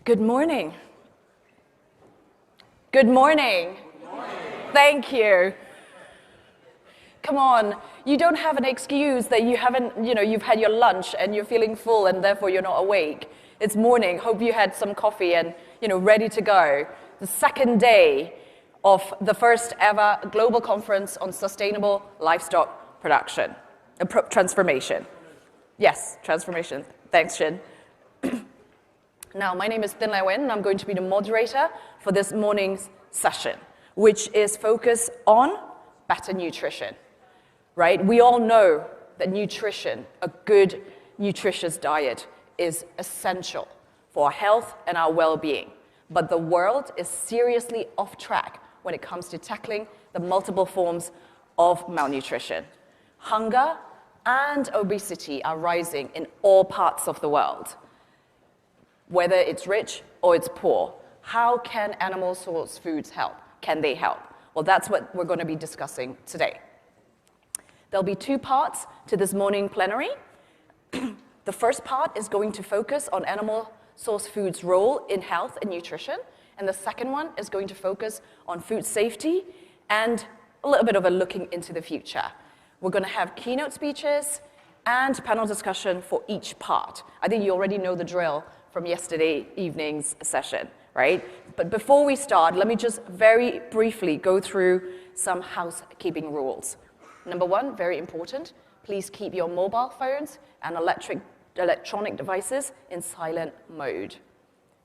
Good morning. Good morning. Good morning. Thank you. Come on, you don't have an excuse that you haven't, you've had your lunch and you're feeling full and therefore you're not awake. It's morning. Hope you had some coffee and, ready to go. The second day of the first ever global conference on sustainable livestock production, transformation. Yes, transformation. Thanks, Shin. Now, my name is Tin Lai Wen, and I'm going to be the moderator for this morning's session, which is focused on better nutrition, right? We all know that nutrition, a good, nutritious diet, is essential for our health and our well-being. But the world is seriously off track when it comes to tackling the multiple forms of malnutrition. Hunger and obesity are rising in all parts of the world. Whether it's rich or it's poor, how can animal source foods help? Can they help? Well, that's what we're going to be discussing today. There'll be two parts to this morning plenary. The first part is going to focus on animal source foods' role in health and nutrition, and the second one is going to focus on food safety and a little bit of a looking into the future. We're going to have keynote speeches and panel discussion for each part. I think you already know the drill from yesterday evening's session, right? But before we start, let me just very briefly go through some housekeeping rules. Number one, very important, please keep your mobile phones and electronic devices in silent mode.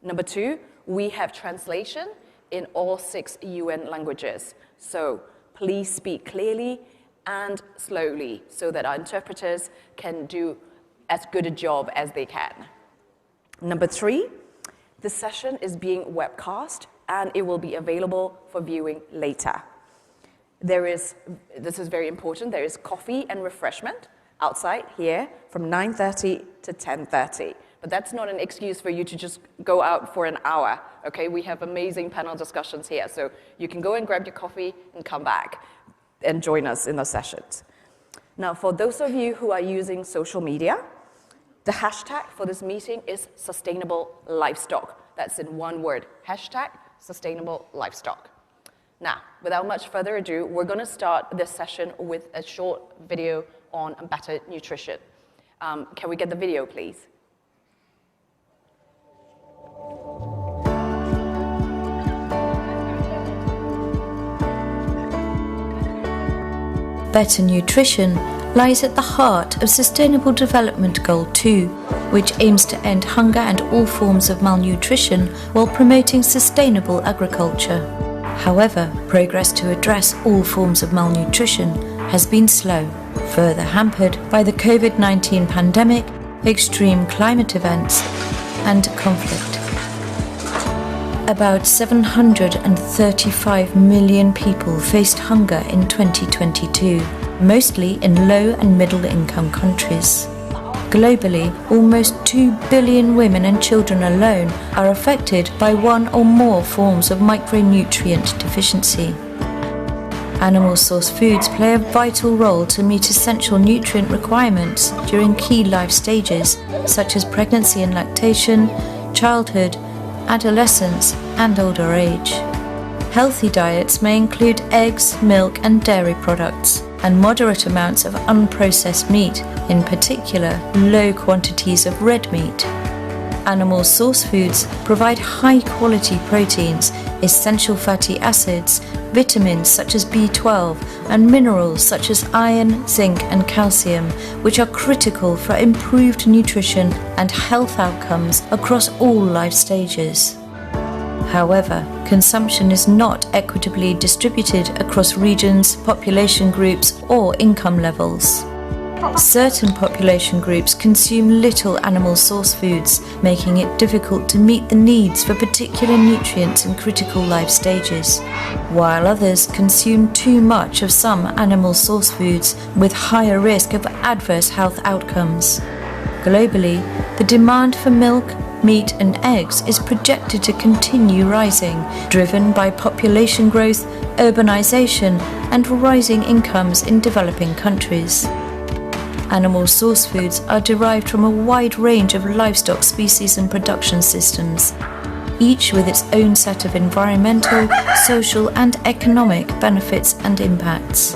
Number two, we have translation in all 6 UN languages. So please speak clearly and slowly so that our interpreters can do as good a job as they can. Number three, the session is being webcast and it will be available for viewing later. This is very important, there is coffee and refreshment outside here from 9:30 to 10:30. But that's not an excuse for you to just go out for an hour, okay? We have amazing panel discussions here, so you can go and grab your coffee and come back and join us in the sessions. Now, for those of you who are using social media, the hashtag for this meeting is sustainable livestock. That's in one word, hashtag sustainable livestock. Now, without much further ado, we're going to start this session with a short video on better nutrition. Can we get the video, please? Better nutrition lies at the heart of Sustainable Development Goal 2, which aims to end hunger and all forms of malnutrition while promoting sustainable agriculture. However, progress to address all forms of malnutrition has been slow, further hampered by the COVID-19 pandemic, extreme climate events, and conflict. About 735 million people faced hunger in 2022, mostly in low and middle income countries. Globally, almost 2 billion women and children alone are affected by one or more forms of micronutrient deficiency. Animal source foods play a vital role to meet essential nutrient requirements during key life stages such as pregnancy and lactation, childhood, adolescence, and older age. Healthy diets may include eggs, milk, and dairy products, and moderate amounts of unprocessed meat, in particular low quantities of red meat. Animal source foods provide high-quality proteins, essential fatty acids, vitamins such as B12, and minerals such as iron, zinc, and calcium, which are critical for improved nutrition and health outcomes across all life stages. However, consumption is not equitably distributed across regions, population groups, or income levels. Certain population groups consume little animal source foods, making it difficult to meet the needs for particular nutrients in critical life stages, while others consume too much of some animal source foods with higher risk of adverse health outcomes. Globally, the demand for milk, meat and eggs is projected to continue rising, driven by population growth, urbanization, and rising incomes in developing countries. Animal source foods are derived from a wide range of livestock species and production systems. each with its own set of environmental, social and economic benefits and impacts.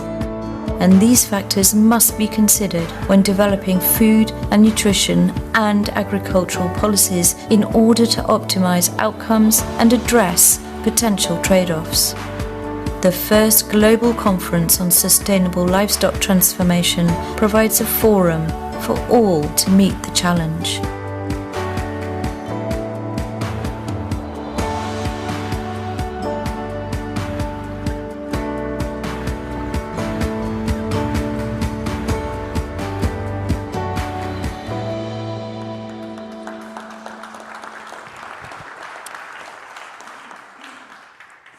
And these factors must be considered when developing food and nutrition and agricultural policies in order to optimize outcomes and address potential trade-offs. The first global conference on sustainable livestock transformation provides a forum for all to meet the challenge.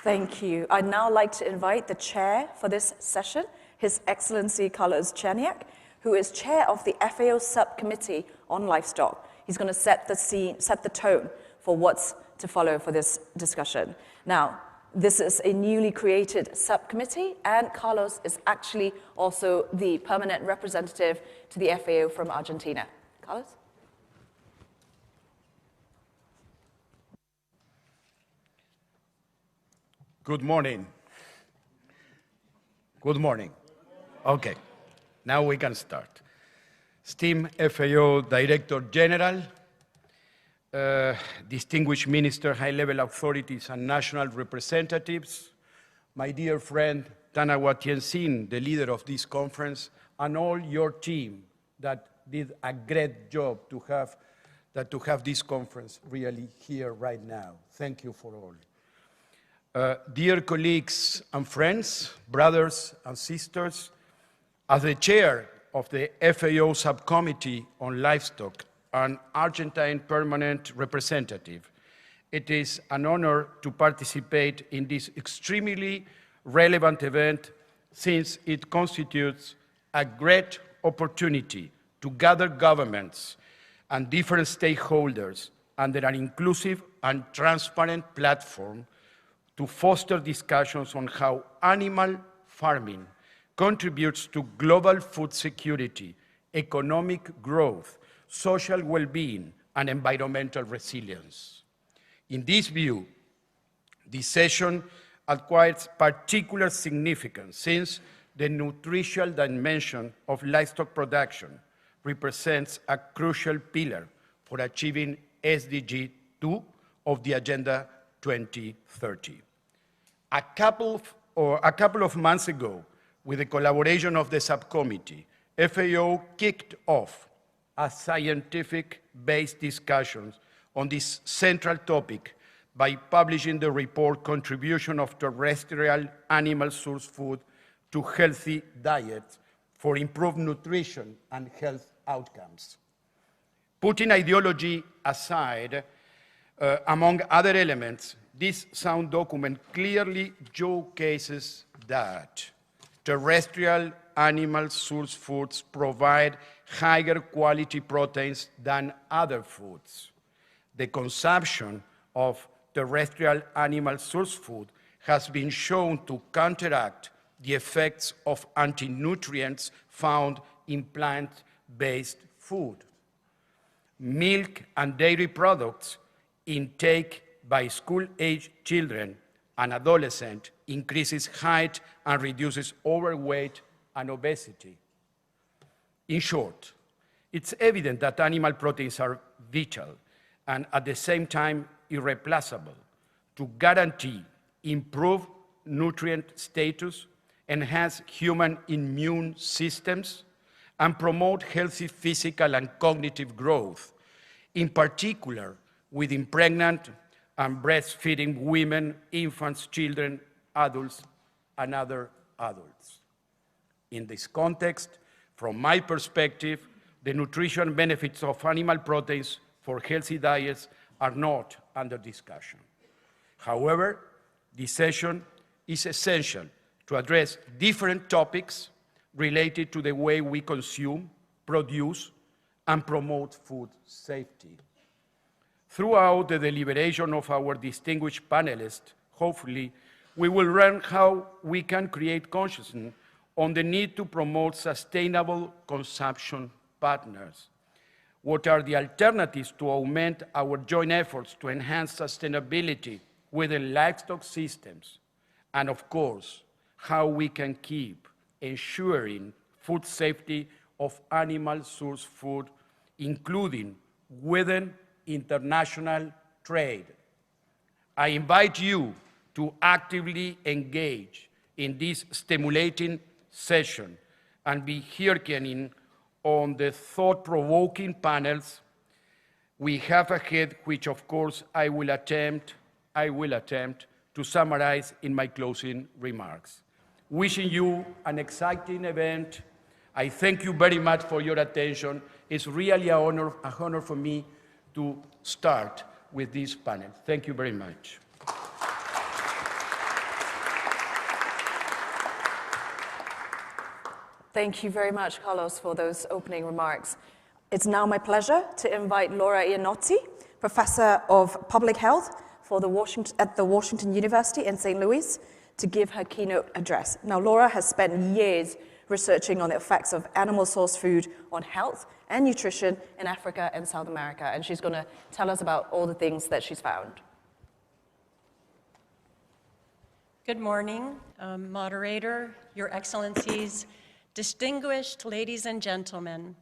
Thank you. I'd now like to invite the chair for this session, His Excellency Carlos Czerniak, who is chair of the FAO Subcommittee on Livestock. He's going to set the tone for what's to follow for this discussion. Now, this is a newly created subcommittee, and Carlos is actually also the permanent representative to the FAO from Argentina. Carlos? Good morning. Good morning. Okay, now we can start. Esteemed FAO Director General, distinguished minister, high-level authorities, and national representatives, my dear friend Tanawa Tianxin, the leader of this conference, and all your team that did a great job to have this conference really here right now. Thank you for all. Dear colleagues and friends, brothers and sisters, as the chair of the FAO Subcommittee on Livestock and Argentine permanent representative, it is an honor to participate in this extremely relevant event since it constitutes a great opportunity to gather governments and different stakeholders under an inclusive and transparent platform to foster discussions on how animal farming contributes to global food security, economic growth, social well-being, and environmental resilience. In this view, this session acquires particular significance since the nutritional dimension of livestock production represents a crucial pillar for achieving SDG 2 of the Agenda 2030. A couple of months ago, with the collaboration of the subcommittee, FAO kicked off a scientific-based discussions on this central topic by publishing the report Contribution of Terrestrial Animal Source Food to Healthy Diets for Improved Nutrition and Health Outcomes. Putting ideology aside, among other elements, this sound document clearly showcases that terrestrial animal source foods provide higher quality proteins than other foods. The consumption of terrestrial animal source food has been shown to counteract the effects of anti-nutrients found in plant-based food. Milk and dairy products intake by school-age children and adolescents increases height and reduces overweight and obesity. In short, it's evident that animal proteins are vital and at the same time irreplaceable to guarantee improved nutrient status, enhance human immune systems, and promote healthy physical and cognitive growth, in particular within pregnant and breastfeeding women, infants, children, adults, and other adults. In this context, from my perspective, the nutrition benefits of animal proteins for healthy diets are not under discussion. However, this session is essential to address different topics related to the way we consume, produce, and promote food safety. Throughout the deliberation of our distinguished panelists, hopefully, we will learn how we can create consciousness on the need to promote sustainable consumption patterns. What are the alternatives to augment our joint efforts to enhance sustainability within livestock systems? And of course, how we can keep ensuring food safety of animal source food, including within international trade. I invite you to actively engage in this stimulating session and be hearkening on the thought-provoking panels we have ahead, which of course I will attempt to summarize in my closing remarks. Wishing you an exciting event. I thank you very much for your attention. It's really an honor for me to start with this panel. Thank you very much. Thank you very much, Carlos, for those opening remarks. It's now my pleasure to invite Laura Iannozzi, Professor of Public Health at the Washington University in St. Louis, to give her keynote address. Now, Laura has spent years researching on the effects of animal source food on health and nutrition in Africa and South America, and she's going to tell us about all the things that she's found. Good morning, moderator, Your Excellencies, distinguished ladies and gentlemen.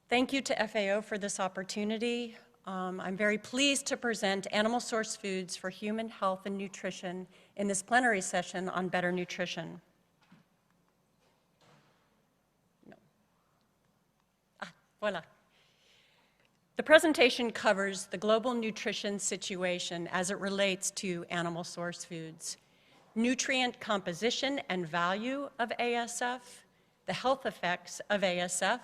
Thank you to FAO for this opportunity. I'm very pleased to present animal source foods for human health and nutrition in this plenary session on better nutrition. Voila. The presentation covers the global nutrition situation as it relates to animal source foods, nutrient composition and value of ASF, the health effects of ASF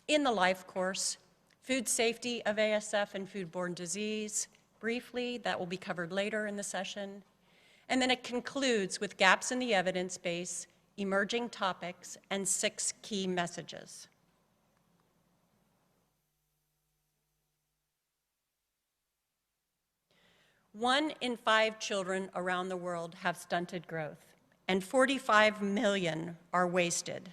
in the life course, food safety of ASF and foodborne disease, briefly, that will be covered later in the session. And then it concludes with gaps in the evidence base, emerging topics, and 6 key messages. One in 5 children around the world have stunted growth, and 45 million are wasted.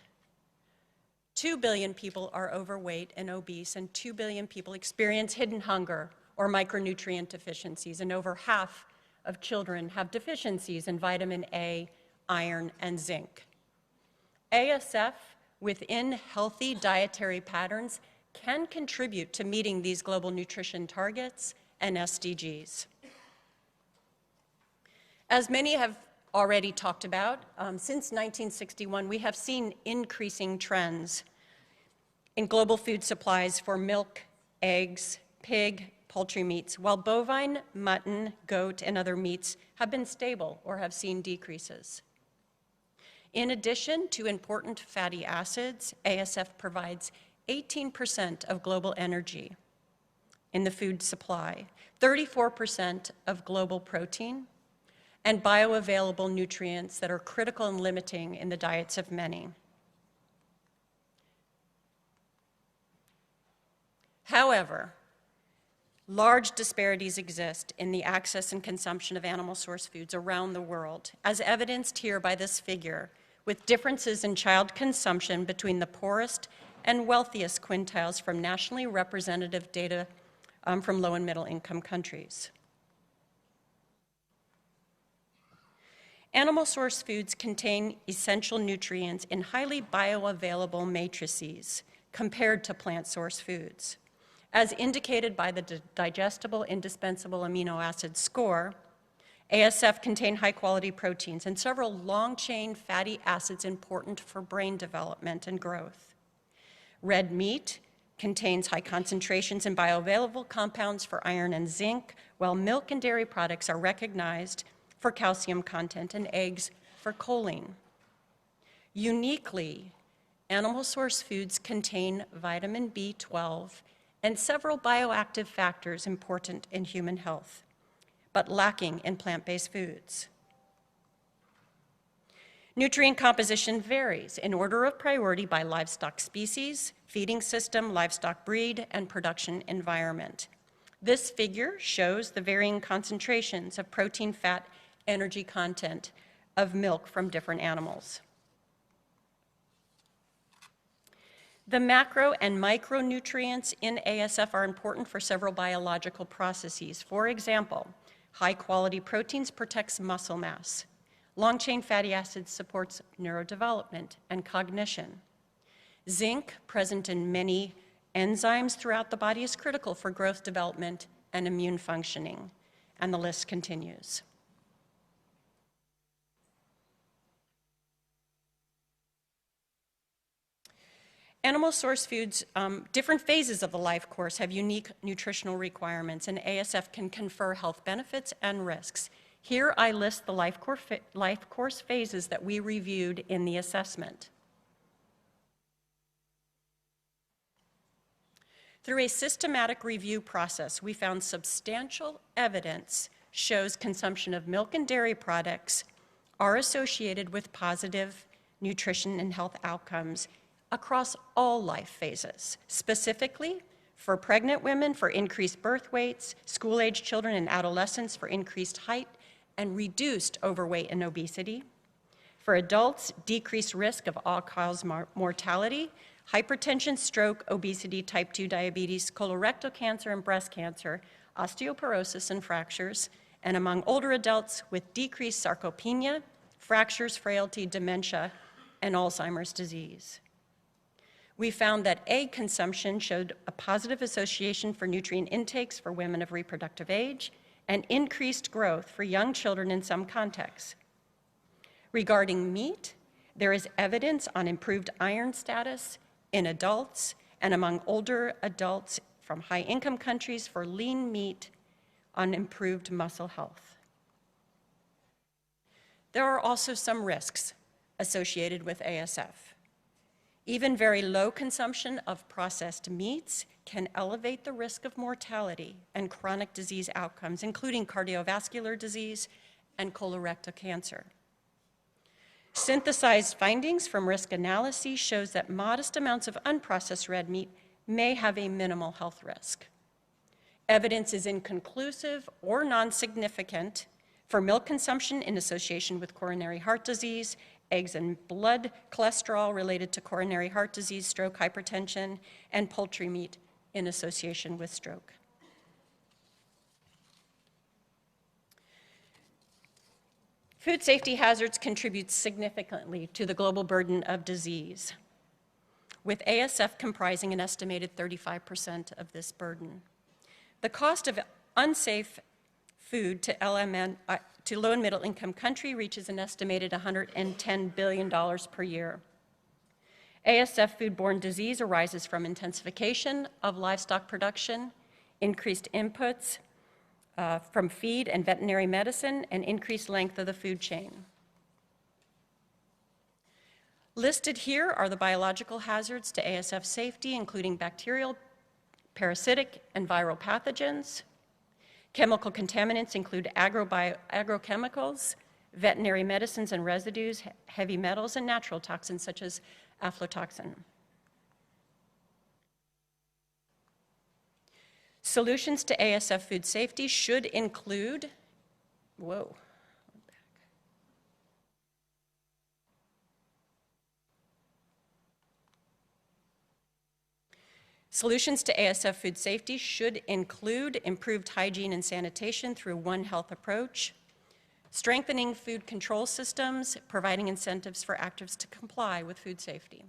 2 billion people are overweight and obese, and 2 billion people experience hidden hunger or micronutrient deficiencies, and over half of children have deficiencies in vitamin A, iron, and zinc. ASF within healthy dietary patterns can contribute to meeting these global nutrition targets and SDGs. As many have already talked about, since 1961, we have seen increasing trends in global food supplies for milk, eggs, pig, poultry meats, while bovine, mutton, goat, and other meats have been stable or have seen decreases. In addition to important fatty acids, ASF provides 18% of global energy in the food supply, 34% of global protein, and bioavailable nutrients that are critical and limiting in the diets of many. However, large disparities exist in the access and consumption of animal source foods around the world, as evidenced here by this figure, with differences in child consumption between the poorest and wealthiest quintiles from nationally representative data from low and middle income countries. Animal source foods contain essential nutrients in highly bioavailable matrices compared to plant source foods. As indicated by the digestible indispensable amino acid score, ASF contain high-quality proteins and several long-chain fatty acids important for brain development and growth. Red meat contains high concentrations in bioavailable compounds for iron and zinc, while milk and dairy products are recognized for calcium content and eggs for choline. Uniquely, animal source foods contain vitamin B12 and several bioactive factors important in human health, but lacking in plant-based foods. Nutrient composition varies in order of priority by livestock species, feeding system, livestock breed, and production environment. This figure shows the varying concentrations of protein, fat, energy content of milk from different animals. The macro and micronutrients in ASF are important for several biological processes. For example, high-quality proteins protects muscle mass. Long-chain fatty acids supports neurodevelopment and cognition. Zinc, present in many enzymes throughout the body, is critical for growth, development, and immune functioning. And the list continues. Animal source foods, different phases of the life course have unique nutritional requirements, and ASF can confer health benefits and risks. Here I list the life course phases that we reviewed in the assessment. Through a systematic review process, we found substantial evidence shows consumption of milk and dairy products are associated with positive nutrition and health outcomes across all life phases, specifically for pregnant women for increased birth weights, school-age children and adolescents for increased height and reduced overweight and obesity, for adults, decreased risk of all-cause mortality, hypertension, stroke, obesity, type 2 diabetes, colorectal cancer and breast cancer, osteoporosis and fractures, and among older adults with decreased sarcopenia, fractures, frailty, dementia, and Alzheimer's disease. We found that egg consumption showed a positive association for nutrient intakes for women of reproductive age and increased growth for young children in some contexts. Regarding meat, there is evidence on improved iron status in adults and among older adults from high-income countries for lean meat on improved muscle health. There are also some risks associated with ASF. Even very low consumption of processed meats can elevate the risk of mortality and chronic disease outcomes, including cardiovascular disease and colorectal cancer. Synthesized findings from risk analyses shows that modest amounts of unprocessed red meat may have a minimal health risk. Evidence is inconclusive or non-significant for milk consumption in association with coronary heart disease, eggs and blood cholesterol related to coronary heart disease, stroke, hypertension, and poultry meat in association with stroke. Food safety hazards contribute significantly to the global burden of disease, with ASF comprising an estimated 35% of this burden. The cost of unsafe food to to low and middle income country reaches an estimated $110 billion per year. ASF foodborne disease arises from intensification of livestock production, increased inputs from feed and veterinary medicine, and increased length of the food chain. Listed here are the biological hazards to ASF safety, including bacterial, parasitic, and viral pathogens. Chemical contaminants include agrochemicals, veterinary medicines and residues, heavy metals, and natural toxins such as aflatoxin. Solutions to ASF food safety should include, Solutions to ASF food safety should include improved hygiene and sanitation through One Health approach, strengthening food control systems, providing incentives for actors to comply with food safety.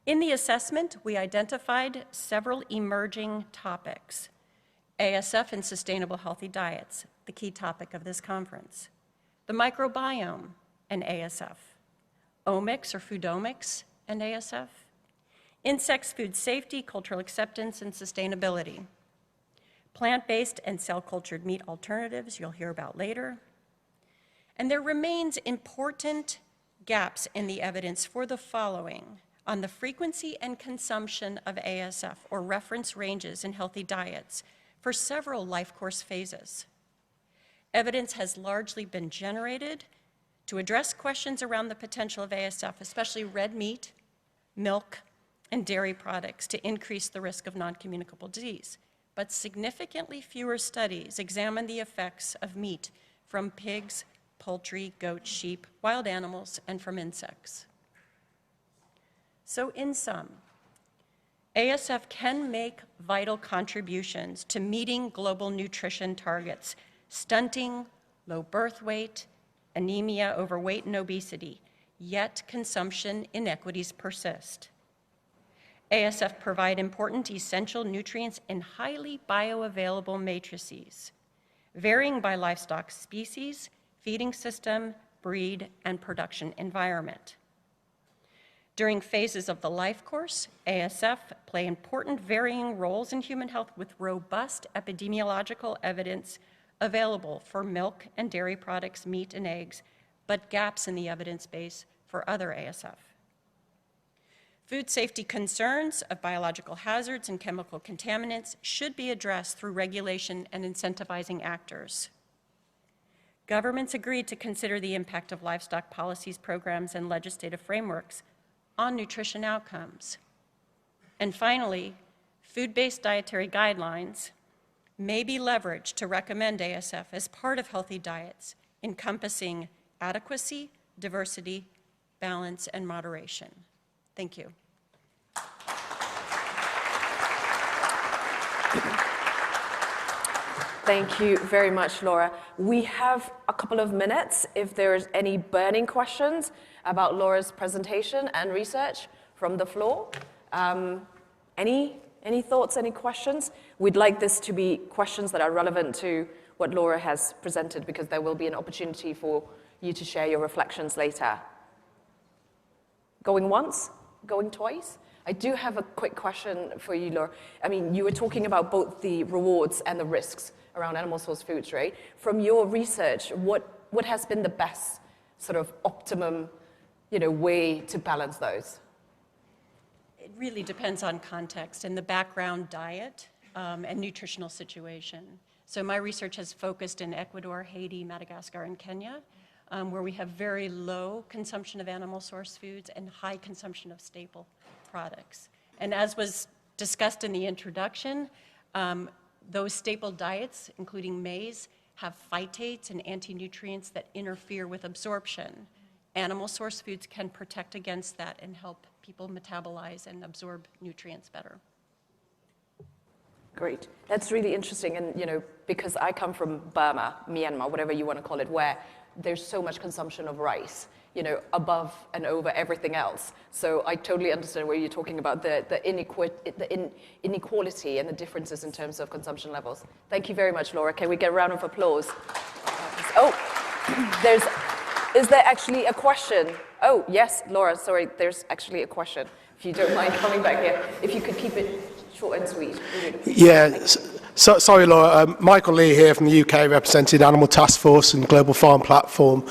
In the assessment, we identified several emerging topics. ASF and sustainable healthy diets, the key topic of this conference. The microbiome and ASF. Omics or foodomics and ASF, insects, food safety, cultural acceptance, and sustainability, plant-based and cell-cultured meat alternatives you'll hear about later. And there remains important gaps in the evidence for the following on the frequency and consumption of ASF or reference ranges in healthy diets for several life course phases. Evidence has largely been generated to address questions around the potential of ASF, especially red meat, milk, and dairy products to increase the risk of non-communicable disease. But significantly fewer studies examine the effects of meat from pigs, poultry, goats, sheep, wild animals, and from insects. So in sum, ASF can make vital contributions to meeting global nutrition targets, stunting low birth weight, anemia, overweight, and obesity, yet consumption inequities persist. ASF provide important essential nutrients in highly bioavailable matrices, varying by livestock species, feeding system, breed, and production environment. During phases of the life course, ASF play important varying roles in human health with robust epidemiological evidence available for milk and dairy products, meat and eggs, but gaps in the evidence base for other ASF. Food safety concerns of biological hazards and chemical contaminants should be addressed through regulation and incentivizing actors. Governments agreed to consider the impact of livestock policies, programs, and legislative frameworks on nutrition outcomes. And finally, food-based dietary guidelines may be leveraged to recommend ASF as part of healthy diets, encompassing adequacy, diversity, balance, and moderation. Thank you. Thank you very much, Laura. We have a couple of minutes if there's any burning questions about Laura's presentation and research from the floor. Any thoughts, any questions? We'd like this to be questions that are relevant to what Laura has presented, because there will be an opportunity for you to share your reflections later. Going once? Going twice? I do have a quick question for you, Laura. I mean, you were talking about both the rewards and the risks around animal source foods, right? From your research, what has been the best sort of optimum, way to balance those? It really depends on context and the background diet and nutritional situation. So my research has focused in Ecuador, Haiti, Madagascar, and Kenya, where we have very low consumption of animal source foods and high consumption of staple products. And as was discussed in the introduction, those staple diets, including maize, have phytates and anti-nutrients that interfere with absorption. Animal source foods can protect against that and help people metabolize and absorb nutrients better. Great. That's really interesting. And, because I come from Burma, Myanmar, whatever you want to call it, where there's so much consumption of rice, above and over everything else. So I totally understand where you're talking about the inequality and the differences in terms of consumption levels. Thank you very much, Laura. Can we get a round of applause? Oh, is there actually a question? Oh, yes, Laura, sorry, there's actually a question. If you don't mind coming back here. If you could keep it short and sweet. Yeah, sorry, Laura. Michael Lee here from the UK, representing Animal Task Force and Global Farm Platform.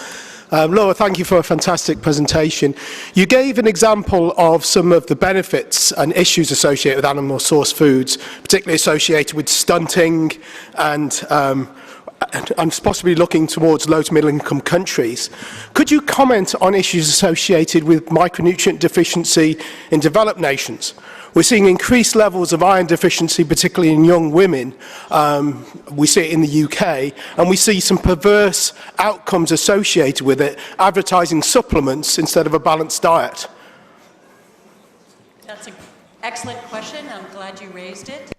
Laura, thank you for a fantastic presentation. You gave an example of some of the benefits and issues associated with animal source foods, particularly associated with stunting and possibly looking towards low to middle income countries. Could you comment on issues associated with micronutrient deficiency in developed nations? We're seeing increased levels of iron deficiency, particularly in young women. We see it in the UK, and we see some perverse outcomes associated with it, advertising supplements instead of a balanced diet. That's an excellent question. I'm glad you raised it.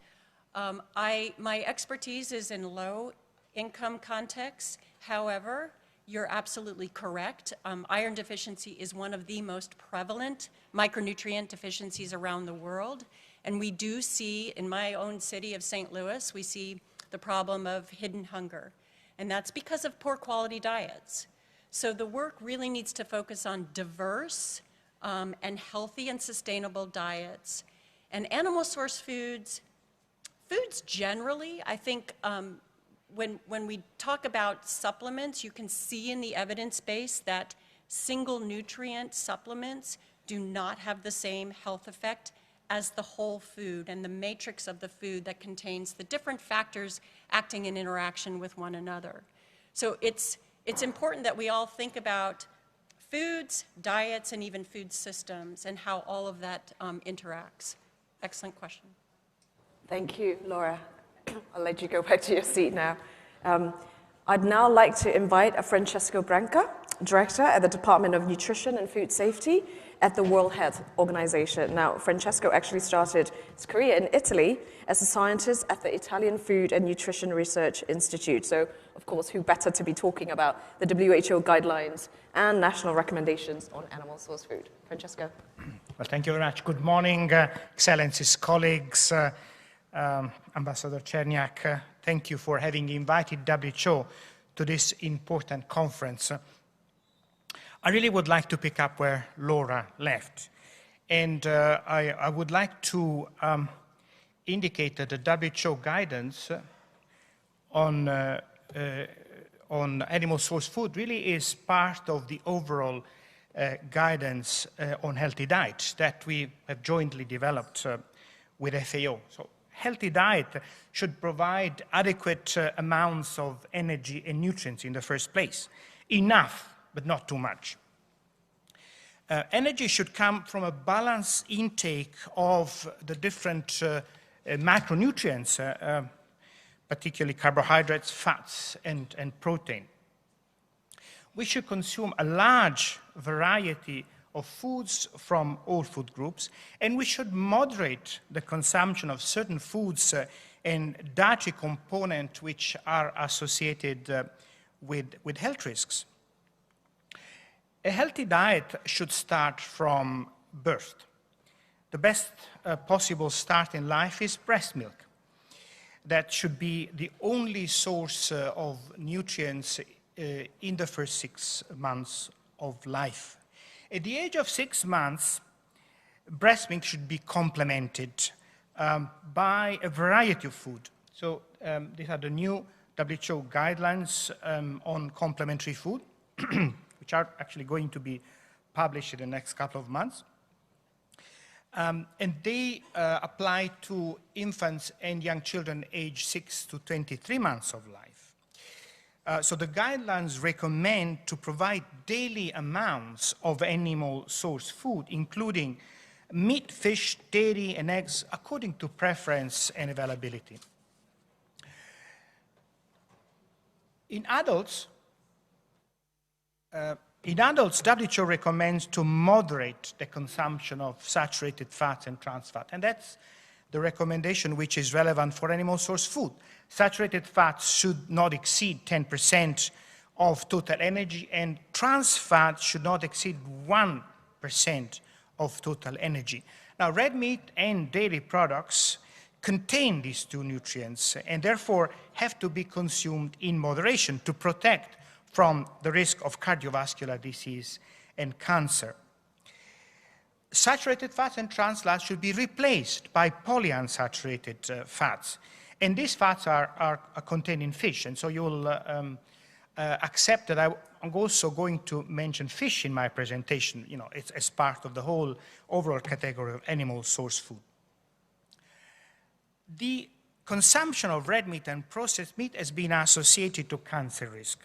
My expertise is in low-income contexts. However, you're absolutely correct. Iron deficiency is one of the most prevalent micronutrient deficiencies around the world. And we do see, in my own city of St. Louis, we see the problem of hidden hunger. And that's because of poor quality diets. So the work really needs to focus on diverse and healthy and sustainable diets. And animal source foods generally, I think, when we talk about supplements, you can see in the evidence base that single nutrient supplements do not have the same health effect as the whole food and the matrix of the food that contains the different factors acting in interaction with one another. So it's important that we all think about foods, diets, and even food systems and how all of that interacts. Excellent question. Thank you, Laura. I'll let you go back to your seat now. I'd now like to invite Francesco Branca director at the Department of Nutrition and Food Safety at the World Health Organization. Now, Francesco actually started his career in Italy as a scientist at the Italian Food and Nutrition Research Institute. So, of course, who better to be talking about the WHO guidelines and national recommendations on animal source food? Francesco. Well, thank you very much. Good morning, Excellencies, colleagues, Ambassador Cherniak. Thank you for having invited WHO to this important conference. I really would like to pick up where Laura left. And I would like to indicate that the WHO guidance on animal source food really is part of the overall guidance on healthy diet that we have jointly developed with FAO. So healthy diet should provide adequate amounts of energy and nutrients in the first place. Enough, but not too much. Energy should come from a balanced intake of the different macronutrients, particularly carbohydrates, fats, and protein. We should consume a large variety of foods from all food groups, and we should moderate the consumption of certain foods and dietary components which are associated with health risks. A healthy diet should start from birth. The best possible start in life is breast milk. That should be the only source of nutrients in the first 6 months of life. At the age of 6 months, breast milk should be complemented by a variety of food. So these are the new WHO guidelines on complementary food, which are actually going to be published in the next couple of months. And they apply to infants and young children aged 6 to 23 months of life. So the guidelines recommend to provide daily amounts of animal source food, including meat, fish, dairy, and eggs, according to preference and availability. In adults, WHO recommends to moderate the consumption of saturated fats and trans fat, and that's the recommendation which is relevant for animal source food. Saturated fats should not exceed 10% of total energy, and trans fat should not exceed 1% of total energy. Now, red meat and dairy products contain these two nutrients and therefore have to be consumed in moderation to protect from the risk of cardiovascular disease and cancer. Saturated fats and trans fats should be replaced by polyunsaturated fats. And these fats are contained in fish. And so you'll accept that I'm also going to mention fish in my presentation. You know, it's as part of the whole overall category of animal source food. The consumption of red meat and processed meat has been associated to cancer risk.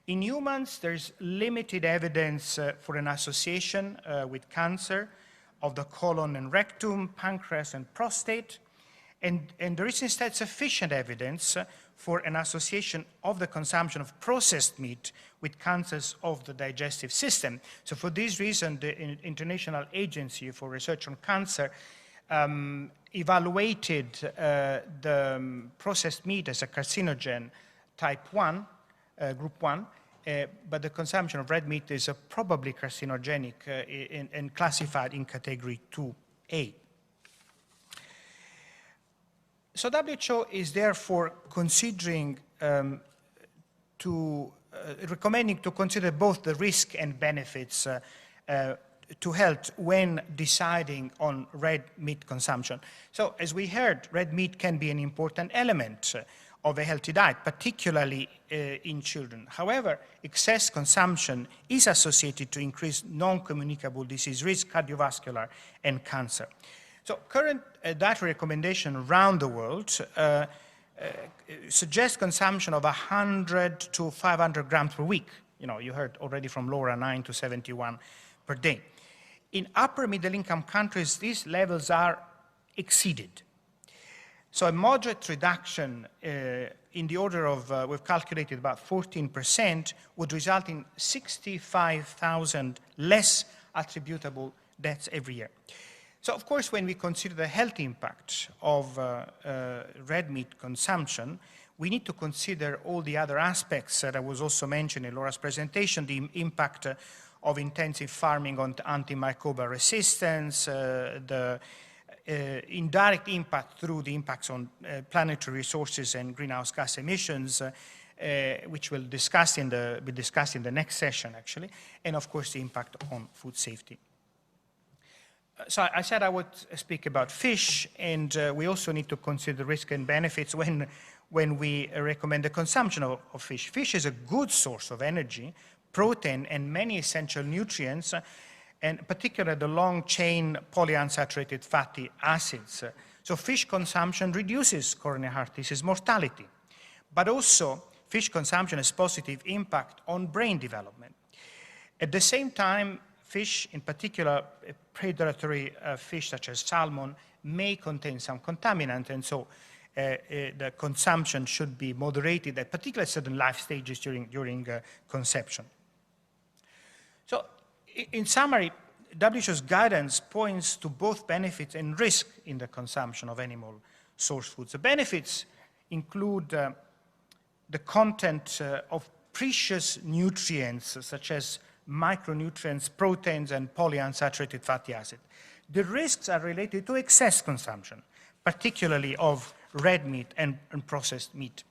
In humans, there's limited evidence for an association with cancer of the colon and rectum, pancreas, and prostate. And there is instead sufficient evidence for an association of the consumption of processed meat with cancers of the digestive system. So for this reason, the International Agency for Research on Cancer evaluated the processed meat as a carcinogen type 1, group 1, but the consumption of red meat is probably carcinogenic and classified in category 2A. So WHO is therefore considering recommending to consider both the risk and benefits to health when deciding on red meat consumption. So as we heard, red meat can be an important element of a healthy diet, particularly in children. However, excess consumption is associated to increased non-communicable disease risk, cardiovascular, and cancer. So current dietary recommendations around the world suggest consumption of 100 to 500 grams per week. You know, you heard already from Laura, 9 to 71 per day. In upper middle income countries, these levels are exceeded. So a moderate reduction in the order of, we've calculated about 14%, would result in 65,000 less attributable deaths every year. So of course, when we consider the health impact of red meat consumption, we need to consider all the other aspects that I was also mentioned in Laura's presentation, the impact of intensive farming on antimicrobial resistance, the indirect impact through the impacts on planetary resources and greenhouse gas emissions, which we'll be discussed in the next session, actually, and of course the impact on food safety. So I said I would speak about fish, and we also need to consider risk and benefits when we recommend the consumption of fish. Fish is a good source of energy, protein, and many essential nutrients, and particularly the long-chain polyunsaturated fatty acids. So fish consumption reduces coronary heart disease mortality, but also fish consumption has positive impact on brain development. At the same time, fish, in particular predatory fish such as salmon, may contain some contaminants, and so the consumption should be moderated at particularly certain life stages during conception. So in summary, WHO's guidance points to both benefits and risk in the consumption of animal source foods. The benefits include the content of precious nutrients such as micronutrients, proteins, and polyunsaturated fatty acids. The risks are related to excess consumption, particularly of red meat and processed meat.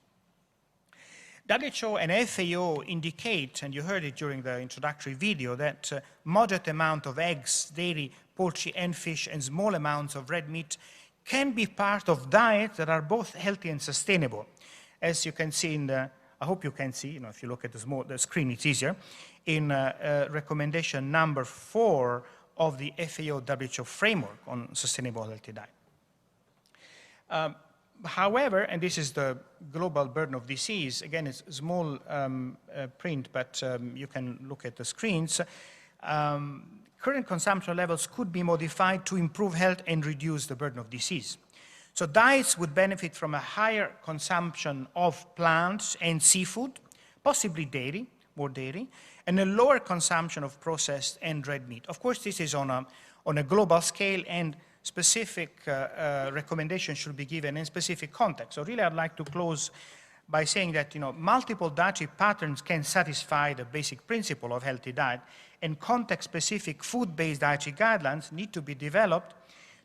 WHO and FAO indicate, and you heard it during the introductory video, that moderate amount of eggs, dairy, poultry, and fish, and small amounts of red meat can be part of diets that are both healthy and sustainable. As you can see in the, I hope you can see, if you look at the screen, it's easier, in recommendation number 4 of the FAO-WHO framework on sustainable healthy diet. However, and this is the global burden of disease, again, it's small print, but you can look at the screens. Current consumption levels could be modified to improve health and reduce the burden of disease. So diets would benefit from a higher consumption of plants and seafood, possibly dairy, more dairy, and a lower consumption of processed and red meat. Of course, this is on a global scale, and specific recommendations should be given in specific context. So really, I'd like to close by saying that multiple dietary patterns can satisfy the basic principle of healthy diet, and context-specific food-based dietary guidelines need to be developed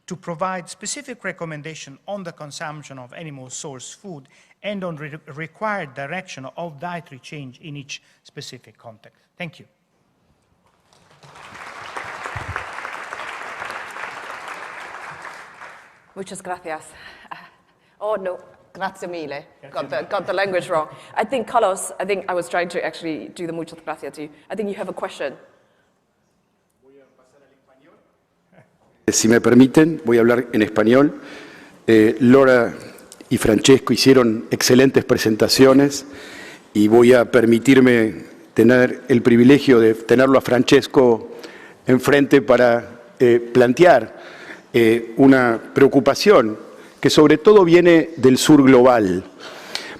to provide specific recommendation on the consumption of animal source food and on required direction of dietary change in each specific context. Thank you. Muchas gracias. Oh, no, grazie mille. Got the language wrong. I think, Carlos, I was trying to actually do the muchas gracias to you. I think you have a question. Si me permiten, voy a hablar en español. Laura y Francesco hicieron excelentes presentaciones y voy a permitirme tener el privilegio de tenerlo a Francesco enfrente para plantear una preocupación que sobre todo viene del sur global,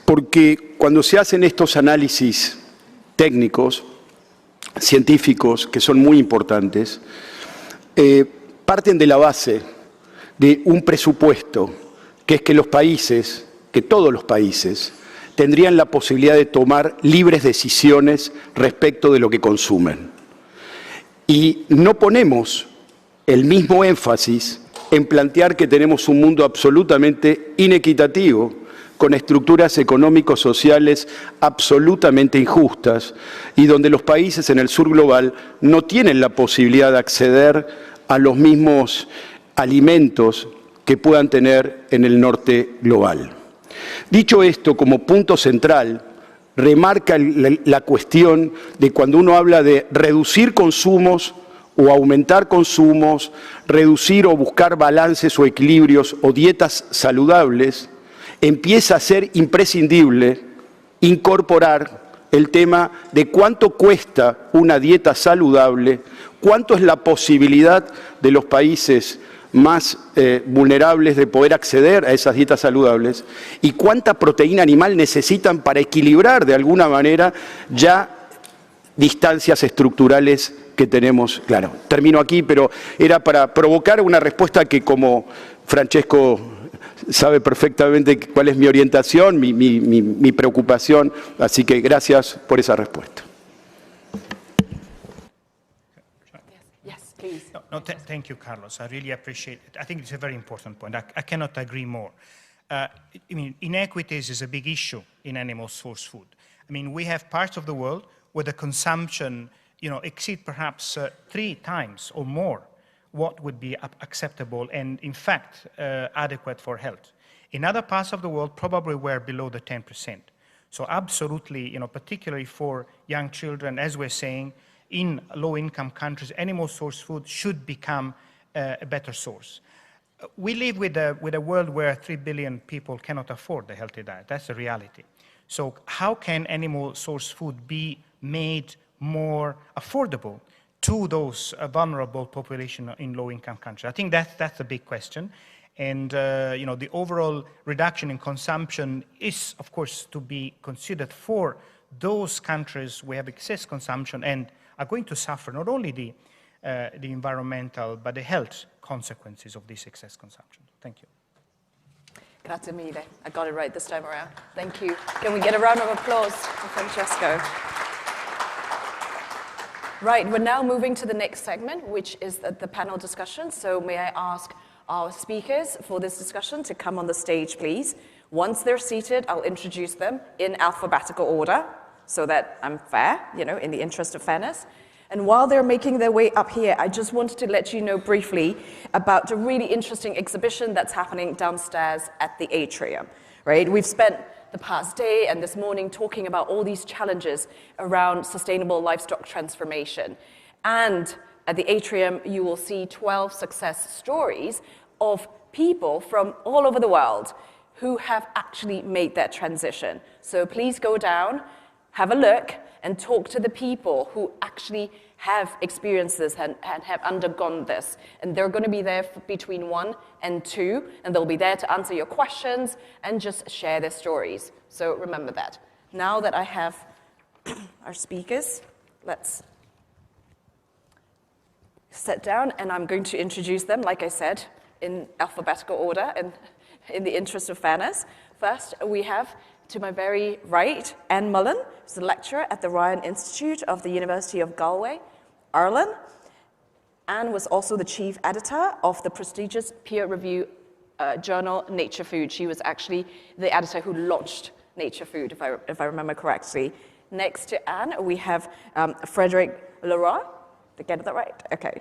porque cuando se hacen estos análisis técnicos, científicos, que son muy importantes, parten de la base de un presupuesto, que es que los países, que todos los países, tendrían la posibilidad de tomar libres decisiones respecto de lo que consumen. Y no ponemos el mismo énfasis en plantear que tenemos un mundo absolutamente inequitativo, con estructuras económicos sociales absolutamente injustas, y donde los países en el sur global no tienen la posibilidad de acceder a los mismos alimentos que puedan tener en el norte global. Dicho esto, como punto central, remarca la cuestión de cuando uno habla de reducir consumos o aumentar consumos, reducir o buscar balances o equilibrios o dietas saludables, empieza a ser imprescindible incorporar el tema de cuánto cuesta una dieta saludable, cuánto es la posibilidad de los países más vulnerables de poder acceder a esas dietas saludables y cuánta proteína animal necesitan para equilibrar de alguna manera ya distancias estructurales que tenemos. Claro, termino aquí, pero era para provocar una respuesta que, como Francesco sabe perfectamente cuál es mi orientación, mi preocupación, así que gracias por esa respuesta. Yes, please. Thank you, Carlos. I really appreciate it. I think it's a very important point. I cannot agree more. I mean, inequities is a big issue in animal source food. I mean, we have parts of the world where the consumption, exceed perhaps 3 times or more what would be acceptable and, in fact, adequate for health. In other parts of the world, probably we're below the 10%. So absolutely, particularly for young children, as we're saying, in low-income countries, animal source food should become a better source. We live with a world where 3 billion people cannot afford a healthy diet. That's the reality. So how can animal source food be made more affordable to those vulnerable population in low-income countries? I think that's a big question. And the overall reduction in consumption is, of course, to be considered for those countries who have excess consumption and are going to suffer not only the environmental but the health consequences of this excess consumption. Thank you. Grazie mille. I got it right this time around. Thank you. Can we get a round of applause for Francesco? Right, we're now moving to the next segment, which is the panel discussion. So may I ask our speakers for this discussion to come on the stage, please. Once they're seated, I'll introduce them in alphabetical order so that I'm fair, in the interest of fairness. And while they're making their way up here, I just wanted to let you know briefly about a really interesting exhibition that's happening downstairs at the atrium, right? We've spent the past day and this morning talking about all these challenges around sustainable livestock transformation. And at the atrium, you will see 12 success stories of people from all over the world who have actually made that transition. So please go down, have a look, and talk to the people who actually have experienced this and have undergone this. And they're going to be there between 1 and 2, and they'll be there to answer your questions and just share their stories. So remember that. Now that I have our speakers, let's sit down, and I'm going to introduce them, like I said, in alphabetical order and in the interest of fairness. First, we have, to my very right, Anne Mullen, who's a lecturer at the Ryan Institute of the University of Galway, Ireland. Anne was also the chief editor of the prestigious peer-review journal Nature Food. She was actually the editor who launched Nature Food, if I remember correctly. Next to Anne, we have Frédéric Leroy. Did I get that right? Okay.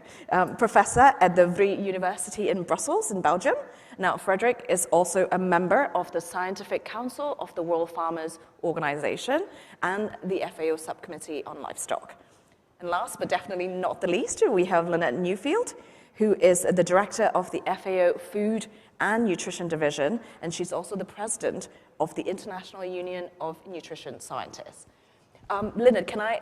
Professor at the Vrije University in Brussels, in Belgium. Now, Frédéric is also a member of the Scientific Council of the World Farmers Organization and the FAO Subcommittee on Livestock. And last but definitely not the least, we have Lynette Newfield, who is the director of the FAO Food and Nutrition Division, and she's also the president of the International Union of Nutrition Scientists. Lynette, can I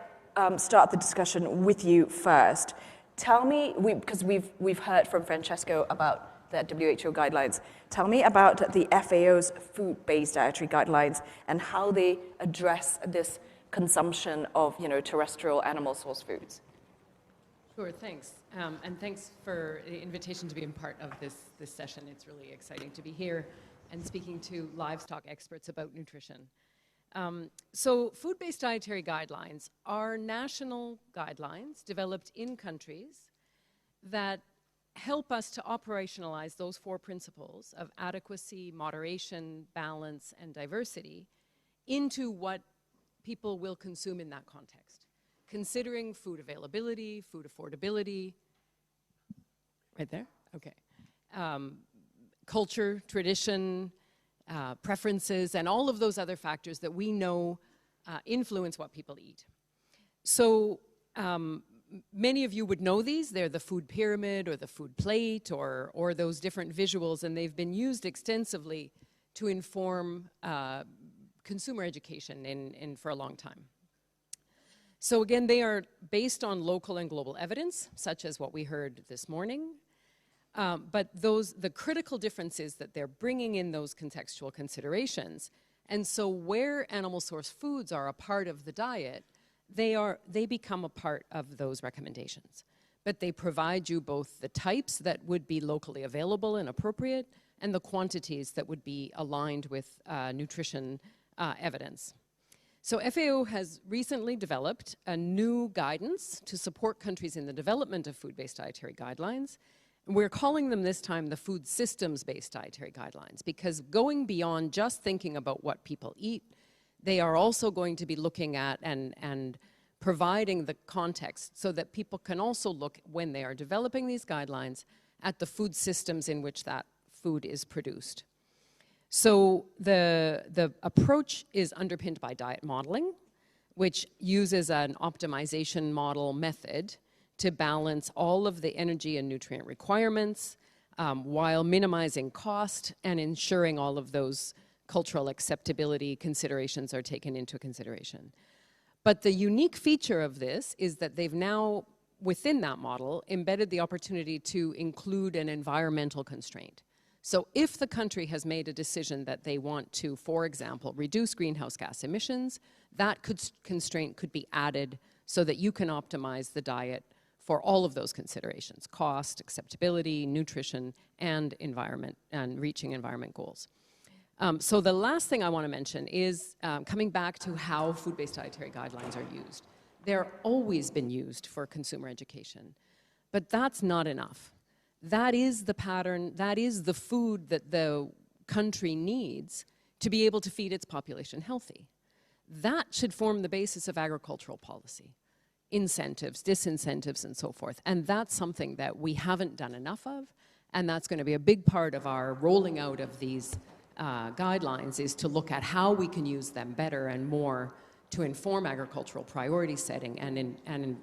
start the discussion with you first? Tell me, because we've heard from Francesco about the WHO guidelines. Tell me about the FAO's food-based dietary guidelines and how they address this consumption of, terrestrial animal source foods. Sure, thanks. And thanks for the invitation to be a part of this session. It's really exciting to be here and speaking to livestock experts about nutrition. So food-based dietary guidelines are national guidelines developed in countries that help us to operationalize those 4 principles of adequacy, moderation, balance, and diversity into what people will consume in that context, considering food availability, food affordability, right there, okay, culture, tradition, preferences, and all of those other factors that we know influence what people eat. So many of you would know these. They're the food pyramid or the food plate or those different visuals, and they've been used extensively to inform consumer education for a long time. So again, they are based on local and global evidence, such as what we heard this morning. But the critical difference is that they're bringing in those contextual considerations. And so where animal source foods are a part of the diet, they become a part of those recommendations. But they provide you both the types that would be locally available and appropriate, and the quantities that would be aligned with nutrition evidence. So FAO has recently developed a new guidance to support countries in the development of food-based dietary guidelines. And we're calling them this time the food systems-based dietary guidelines, because going beyond just thinking about what people eat, they are also going to be looking at and providing the context so that people can also look, when they are developing these guidelines, at the food systems in which that food is produced. So the approach is underpinned by diet modeling, which uses an optimization model method to balance all of the energy and nutrient requirements while minimizing cost and ensuring all of those cultural acceptability considerations are taken into consideration. But the unique feature of this is that they've now, within that model, embedded the opportunity to include an environmental constraint. So if the country has made a decision that they want to, for example, reduce greenhouse gas emissions, that constraint could be added so that you can optimize the diet for all of those considerations: cost, acceptability, nutrition, and environment, and reaching environment goals. So the last thing I want to mention is coming back to how food-based dietary guidelines are used. They're always been used for consumer education, but that's not enough. That is the pattern, that is the food that the country needs to be able to feed its population healthy. That should form the basis of agricultural policy. Incentives, disincentives, and so forth. And that's something that we haven't done enough of, and that's going to be a big part of our rolling out of these guidelines, is to look at how we can use them better and more to inform agricultural priority setting and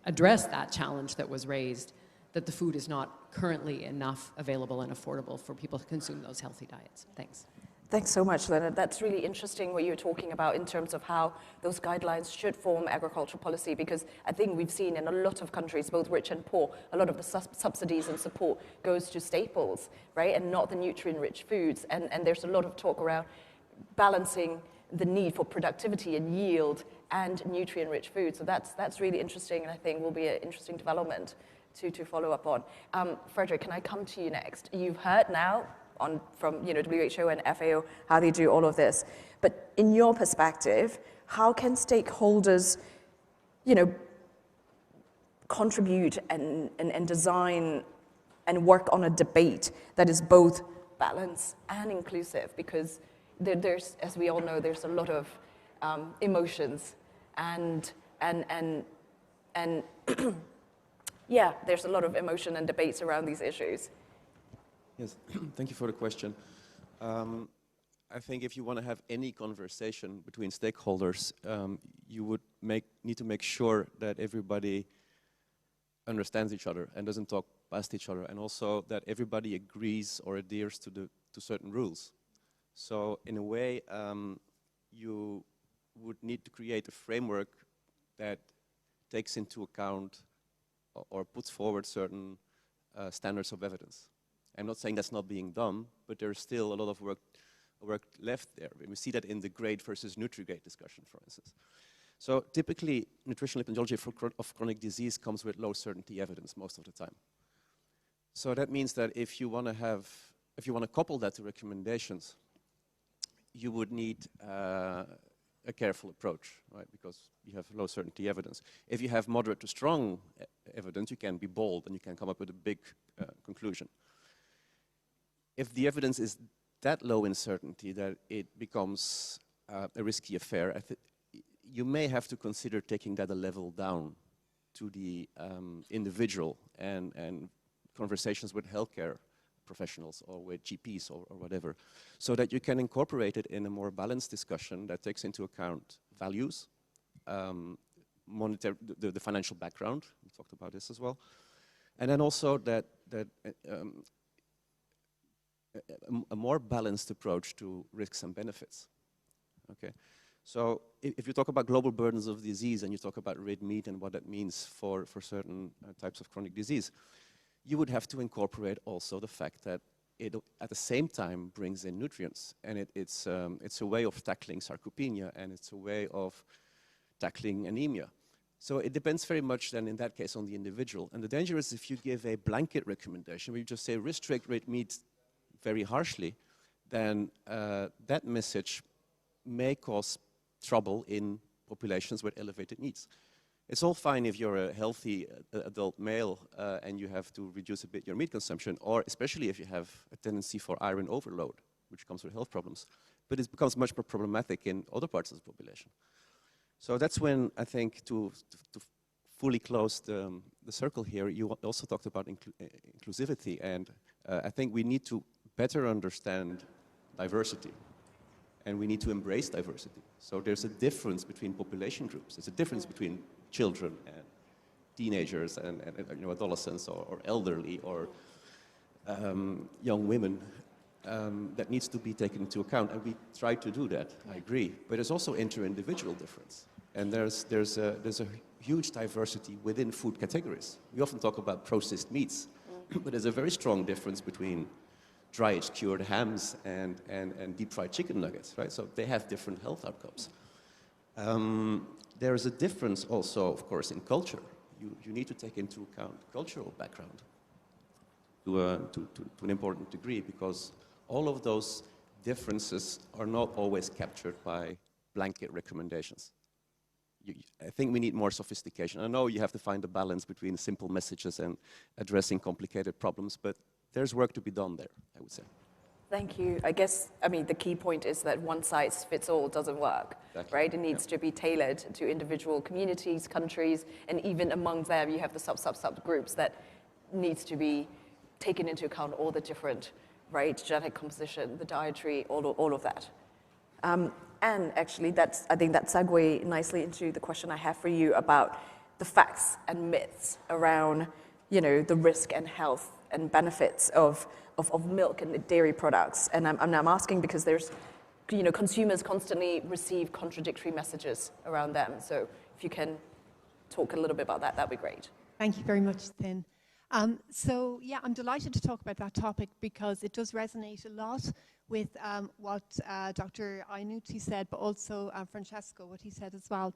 address that challenge that was raised, that the food is not currently enough available and affordable for people to consume those healthy diets. Thanks. Thanks so much, Leonard. That's really interesting what you're talking about in terms of how those guidelines should form agricultural policy, because I think we've seen in a lot of countries, both rich and poor, a lot of the subsidies and support goes to staples, right, and not the nutrient-rich foods. And there's a lot of talk around balancing the need for productivity and yield and nutrient-rich food. So that's really interesting, and I think will be an interesting development to follow up on. Frederick, can I come to you next? You've heard now from WHO and FAO how they do all of this, but in your perspective, how can stakeholders contribute and design and work on a debate that is both balanced and inclusive? Because there's, as we all know, there's a lot of emotions and yeah, there's a lot of emotion and debates around these issues. Yes, thank you for the question. I think if you want to have any conversation between stakeholders, you would need to make sure that everybody understands each other and doesn't talk past each other, and also that everybody agrees or adheres to certain rules. So in a way, you would need to create a framework that takes into account or puts forward certain standards of evidence. I'm not saying that's not being done, but there's still a lot of work left there. We see that in the grade versus Nutri-Grade discussion, for instance. So typically, nutritional epidemiology of chronic disease comes with low certainty evidence most of the time. So that means that if you want to couple that to recommendations, you would need a careful approach, right? Because you have low certainty evidence. If you have moderate to strong evidence, you can be bold and you can come up with a big conclusion. If the evidence is that low in certainty that it becomes a risky affair, you may have to consider taking that a level down to the individual and conversations with healthcare professionals or with GPs or whatever, so that you can incorporate it in a more balanced discussion that takes into account values, the financial background, we talked about this as well, and then also that a more balanced approach to risks and benefits. Okay, so if you talk about global burdens of disease and you talk about red meat and what that means for certain types of chronic disease, you would have to incorporate also the fact that it at the same time brings in nutrients, and it's a way of tackling sarcopenia, and it's a way of tackling anemia. So it depends very much then in that case on the individual. And the danger is if you give a blanket recommendation where you just say restrict red meat very harshly, then that message may cause trouble in populations with elevated needs. It's all fine if you're a healthy adult male and you have to reduce a bit your meat consumption, or especially if you have a tendency for iron overload, which comes with health problems. But it becomes much more problematic in other parts of the population. So that's when I think to fully close the circle here, you also talked about inclusivity, and I think we need to better understand diversity, and we need to embrace diversity. So there's a difference between population groups. There's a difference between children and teenagers and adolescents or elderly or young women. That needs to be taken into account, and we try to do that, I agree. But there's also inter-individual difference, and there's a huge diversity within food categories. We often talk about processed meats, but there's a very strong difference between dry-aged cured hams and deep-fried chicken nuggets, right? So they have different health outcomes. There is a difference also, of course, in culture. You need to take into account cultural background to an important degree, because all of those differences are not always captured by blanket recommendations. I think we need more sophistication. I know you have to find a balance between simple messages and addressing complicated problems, but there's work to be done there, I would say. Thank you. I guess, the key point is that one size fits all doesn't work, Exactly. right? It needs to be tailored to individual communities, countries, and even among them you have the subgroups that needs to be taken into account, all the different, right, genetic composition, the dietary, all of that. And actually, I think that segues nicely into the question I have for you about the facts and myths around, the risk and health and benefits of milk and dairy products. And I'm asking because there's, consumers constantly receive contradictory messages around them. So if you can talk a little bit about that, that'd be great. Thank you very much, Thin. So yeah, I'm delighted to talk about that topic because it does resonate a lot with what Dr. Iannucci said, but also Francesco, what he said as well.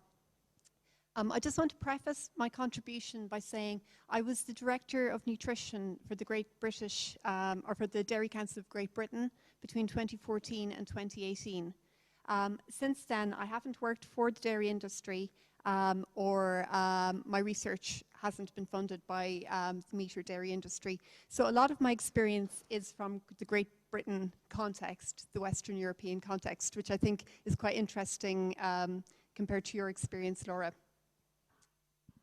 I just want to preface my contribution by saying I was the Director of Nutrition for the Great British, or for the Dairy Council of Great Britain between 2014 and 2018. Since then, I haven't worked for the dairy industry, or my research hasn't been funded by the meat or dairy industry. So a lot of my experience is from the Great Britain context, the Western European context, which I think is quite interesting compared to your experience, Laura.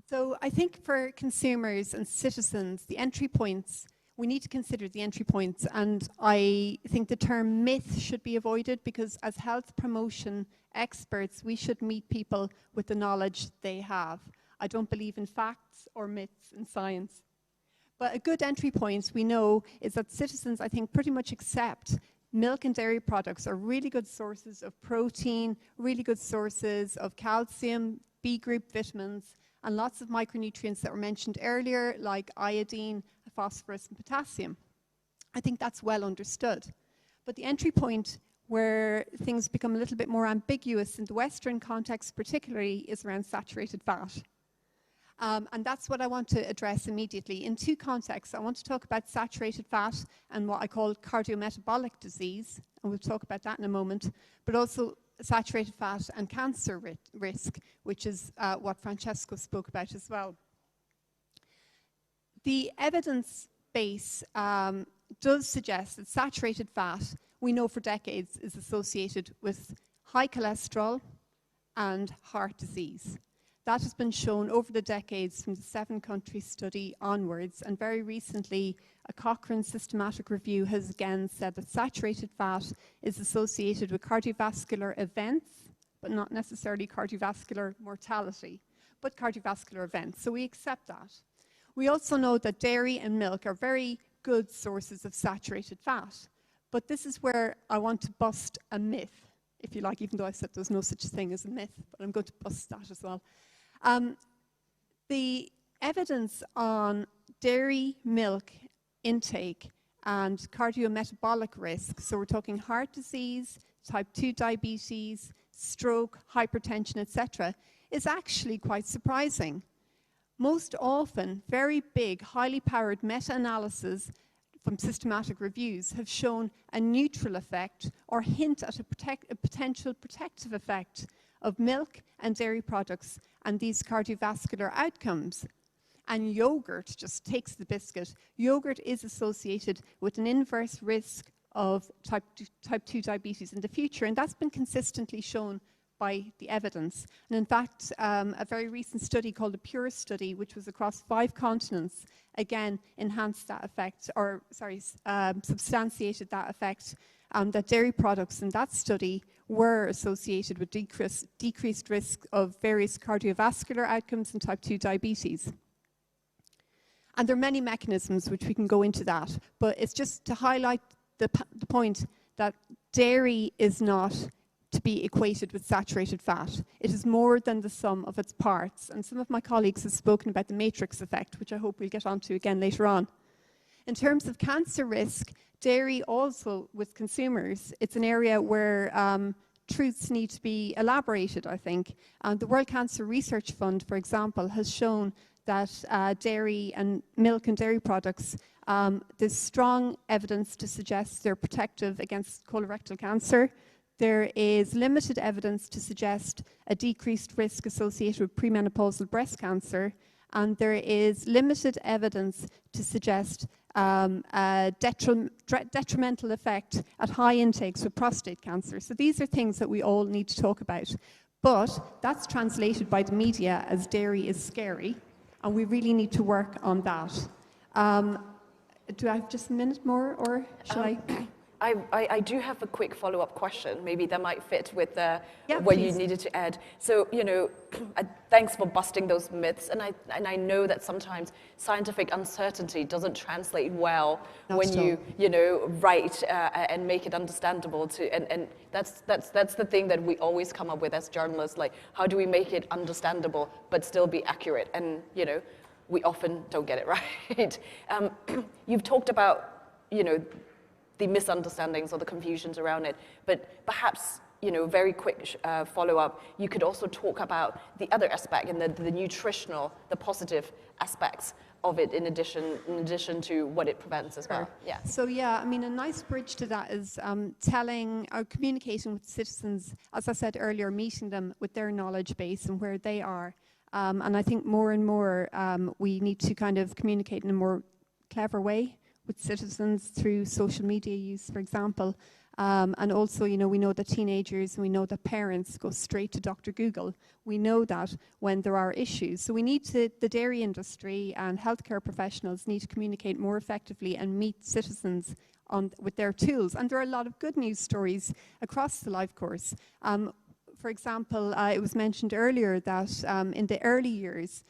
So I think for consumers and citizens, the entry points, we need to consider the entry points, and I think the term myth should be avoided because as health promotion experts, we should meet people with the knowledge they have. I don't believe in facts or myths in science. But a good entry point we know is that citizens, I think, pretty much accept milk and dairy products are really good sources of protein, really good sources of calcium, B group vitamins, and lots of micronutrients that were mentioned earlier, like iodine, phosphorus, and potassium. I think that's well understood. But the entry point where things become a little bit more ambiguous in the Western context particularly is around saturated fat. And that's what I want to address immediately. In two contexts, I want to talk about saturated fat and what I call cardiometabolic disease, and we'll talk about that in a moment, but also saturated fat and cancer risk, which is what Francesco spoke about as well. The evidence base does suggest that saturated fat, we know for decades, is associated with high cholesterol and heart disease. That has been shown over the decades from the 7-country study onwards, and very recently a Cochrane systematic review has again said that saturated fat is associated with cardiovascular events, but not necessarily cardiovascular mortality, but cardiovascular events. So we accept that. We also know that dairy and milk are very good sources of saturated fat, but this is where I want to bust a myth, if you like, even though I said there's no such thing as a myth, but I'm going to bust that as well. The evidence on dairy milk intake and cardiometabolic risk, so we're talking heart disease, type 2 diabetes, stroke, hypertension, etc., is actually quite surprising. Most often, very big, highly powered meta-analyses from systematic reviews have shown a neutral effect or hint at a potential protective effect of milk and dairy products and these cardiovascular outcomes. And yogurt just takes the biscuit. Yogurt is associated with an inverse risk of type 2 diabetes in the future, and that's been consistently shown by the evidence. And in fact, a very recent study called the PURE study, which was across 5 continents, again enhanced that effect, or substantiated that effect, that dairy products in that study were associated with decreased risk of various cardiovascular outcomes and type 2 diabetes. And there are many mechanisms which we can go into that, but it's just to highlight the point that dairy is not to be equated with saturated fat. It is more than the sum of its parts. And some of my colleagues have spoken about the matrix effect, which I hope we'll get onto again later on. In terms of cancer risk, dairy also with consumers, it's an area where truths need to be elaborated, I think. The World Cancer Research Fund, for example, has shown that dairy and milk and dairy products, there's strong evidence to suggest they're protective against colorectal cancer. There is limited evidence to suggest a decreased risk associated with premenopausal breast cancer, and there is limited evidence to suggest a detrimental effect at high intakes with prostate cancer. So these are things that we all need to talk about. But that's translated by the media as dairy is scary, and we really need to work on that. Do I have just a minute more, or shall I? I do have a quick follow-up question. Maybe that might fit with what please. you needed to add. So, thanks for busting those myths. And I know that sometimes scientific uncertainty doesn't translate well when you write and make it understandable to. And that's the thing that we always come up with as journalists. Like, how do we make it understandable but still be accurate? And we often don't get it right. You've talked about the misunderstandings or the confusions around it. But perhaps, very quick follow-up, you could also talk about the other aspect and the nutritional, the positive aspects of it in addition to what it prevents as well. Yeah. So yeah, I mean, a nice bridge to that is telling or communicating with citizens, as I said earlier, meeting them with their knowledge base and where they are. And I think more and more we need to kind of communicate in a more clever way with citizens through social media use, for example. And also, we know that teenagers and we know that parents go straight to Dr. Google. We know that when there are issues. So we need to, the dairy industry and healthcare professionals need to communicate more effectively and meet citizens with their tools. And there are a lot of good news stories across the life course. For example, it was mentioned earlier that in the early years,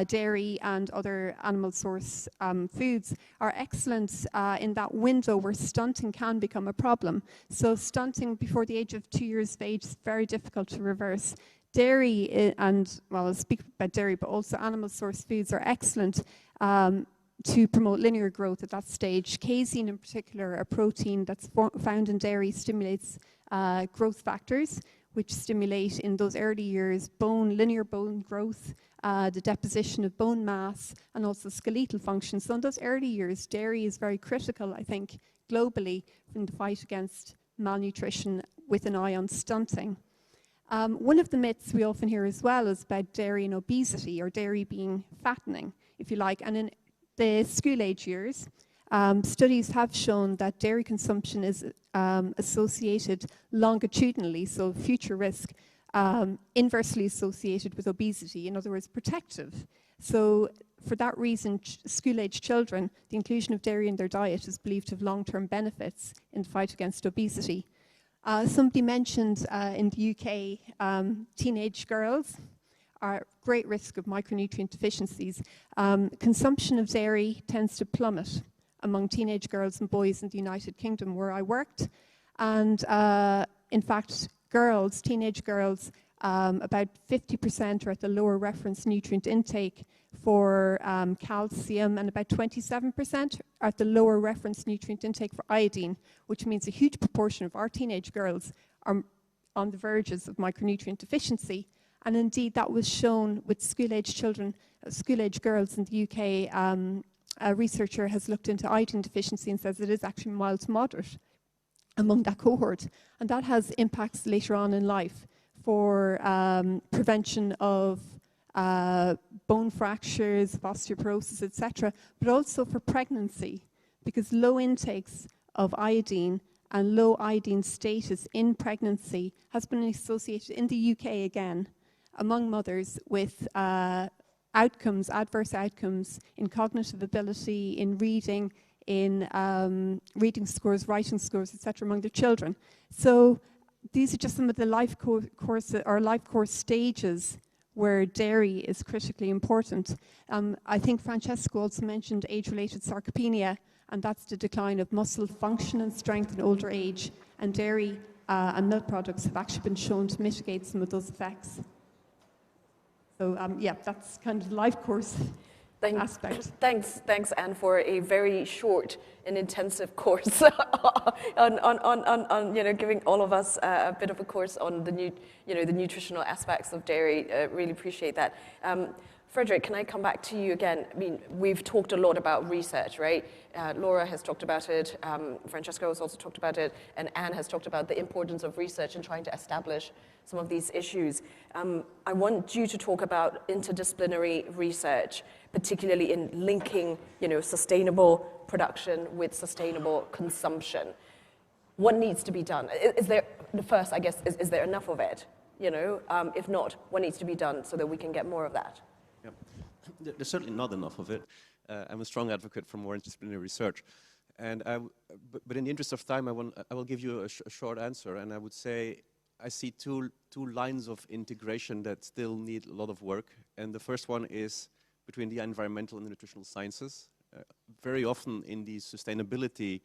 dairy and other animal source foods are excellent in that window where stunting can become a problem. So stunting before the age of 2 years of age is very difficult to reverse. Dairy I'll speak about dairy, but also animal source foods are excellent to promote linear growth at that stage. Casein in particular, a protein that's found in dairy, stimulates growth factors, which stimulate in those early years linear bone growth, the deposition of bone mass, and also skeletal function. So in those early years, dairy is very critical, I think, globally in the fight against malnutrition with an eye on stunting. One of the myths we often hear as well is about dairy and obesity, or dairy being fattening, if you like. And in the school-age years, studies have shown that dairy consumption is associated longitudinally, so future risk, inversely associated with obesity, in other words, protective. So for that reason, school-age children, the inclusion of dairy in their diet is believed to have long-term benefits in the fight against obesity. Somebody mentioned in the UK, teenage girls are at great risk of micronutrient deficiencies. Consumption of dairy tends to plummet among teenage girls and boys in the United Kingdom, where I worked. And in fact, teenage girls about 50% are at the lower reference nutrient intake for calcium, and about 27% are at the lower reference nutrient intake for iodine, which means a huge proportion of our teenage girls are on the verges of micronutrient deficiency. And indeed, that was shown with school-age children, school-age girls in the UK. A researcher has looked into iodine deficiency and says it is actually mild to moderate among that cohort. And that has impacts later on in life for prevention of bone fractures, of osteoporosis, etc., but also for pregnancy, because low intakes of iodine and low iodine status in pregnancy has been associated in the UK again among mothers with outcomes, adverse outcomes in cognitive ability, in reading, in reading scores, writing scores, etc., among their children. So these are just some of the life course stages where dairy is critically important. I think Francesco also mentioned age-related sarcopenia, and that's the decline of muscle function and strength in older age. And dairy and milk products have actually been shown to mitigate some of those effects. So yeah, that's kind of the life course aspect. Thanks, Anne, for a very short and intensive course on giving all of us a bit of a course on the the nutritional aspects of dairy. Really appreciate that. Frederick, can I come back to you again? I mean, we've talked a lot about research, right? Laura has talked about it, Francesco has also talked about it, and Anne has talked about the importance of research in trying to establish some of these issues. I want you to talk about interdisciplinary research, particularly in linking, sustainable production with sustainable consumption. What needs to be done? Is there, first, I guess, is there enough of it? If not, what needs to be done so that we can get more of that? Yeah. There's certainly not enough of it. I'm a strong advocate for more interdisciplinary research. And but in the interest of time, I will give you a short answer, and I would say I see two lines of integration that still need a lot of work. And the first one is between the environmental and the nutritional sciences. Very often in these sustainability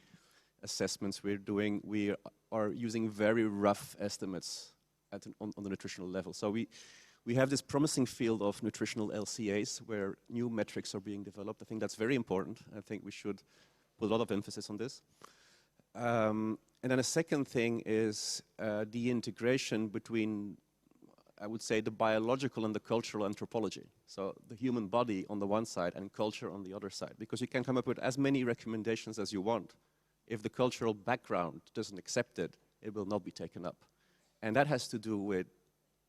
assessments we're doing, we are using very rough estimates on the nutritional level. So we have this promising field of nutritional LCAs where new metrics are being developed. I think that's very important. I think we should put a lot of emphasis on this. And then a second thing is the integration between, I would say, the biological and the cultural anthropology. So the human body on the one side and culture on the other side. Because you can come up with as many recommendations as you want. If the cultural background doesn't accept it, it will not be taken up. And that has to do with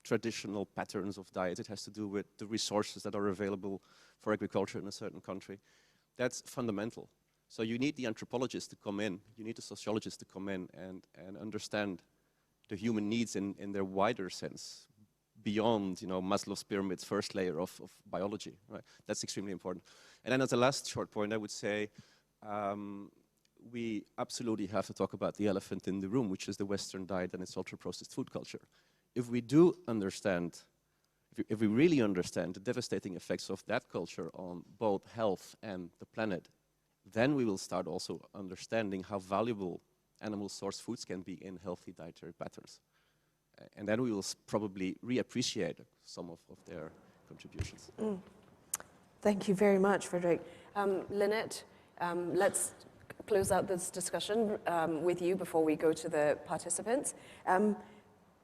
traditional patterns of diet. It has to do with the resources that are available for agriculture in a certain country. That's fundamental. So you need the anthropologists to come in, you need the sociologists to come in and understand the human needs in their wider sense, beyond Maslow's pyramid's first layer of biology. Right? That's extremely important. And then as a last short point, I would say we absolutely have to talk about the elephant in the room, which is the Western diet and its ultra-processed food culture. If we do understand, if we really understand the devastating effects of that culture on both health and the planet, then we will start also understanding how valuable animal source foods can be in healthy dietary patterns. And then we will probably reappreciate some of their contributions. Thank you very much, Frederick. Lynette, let's close out this discussion with you before we go to the participants.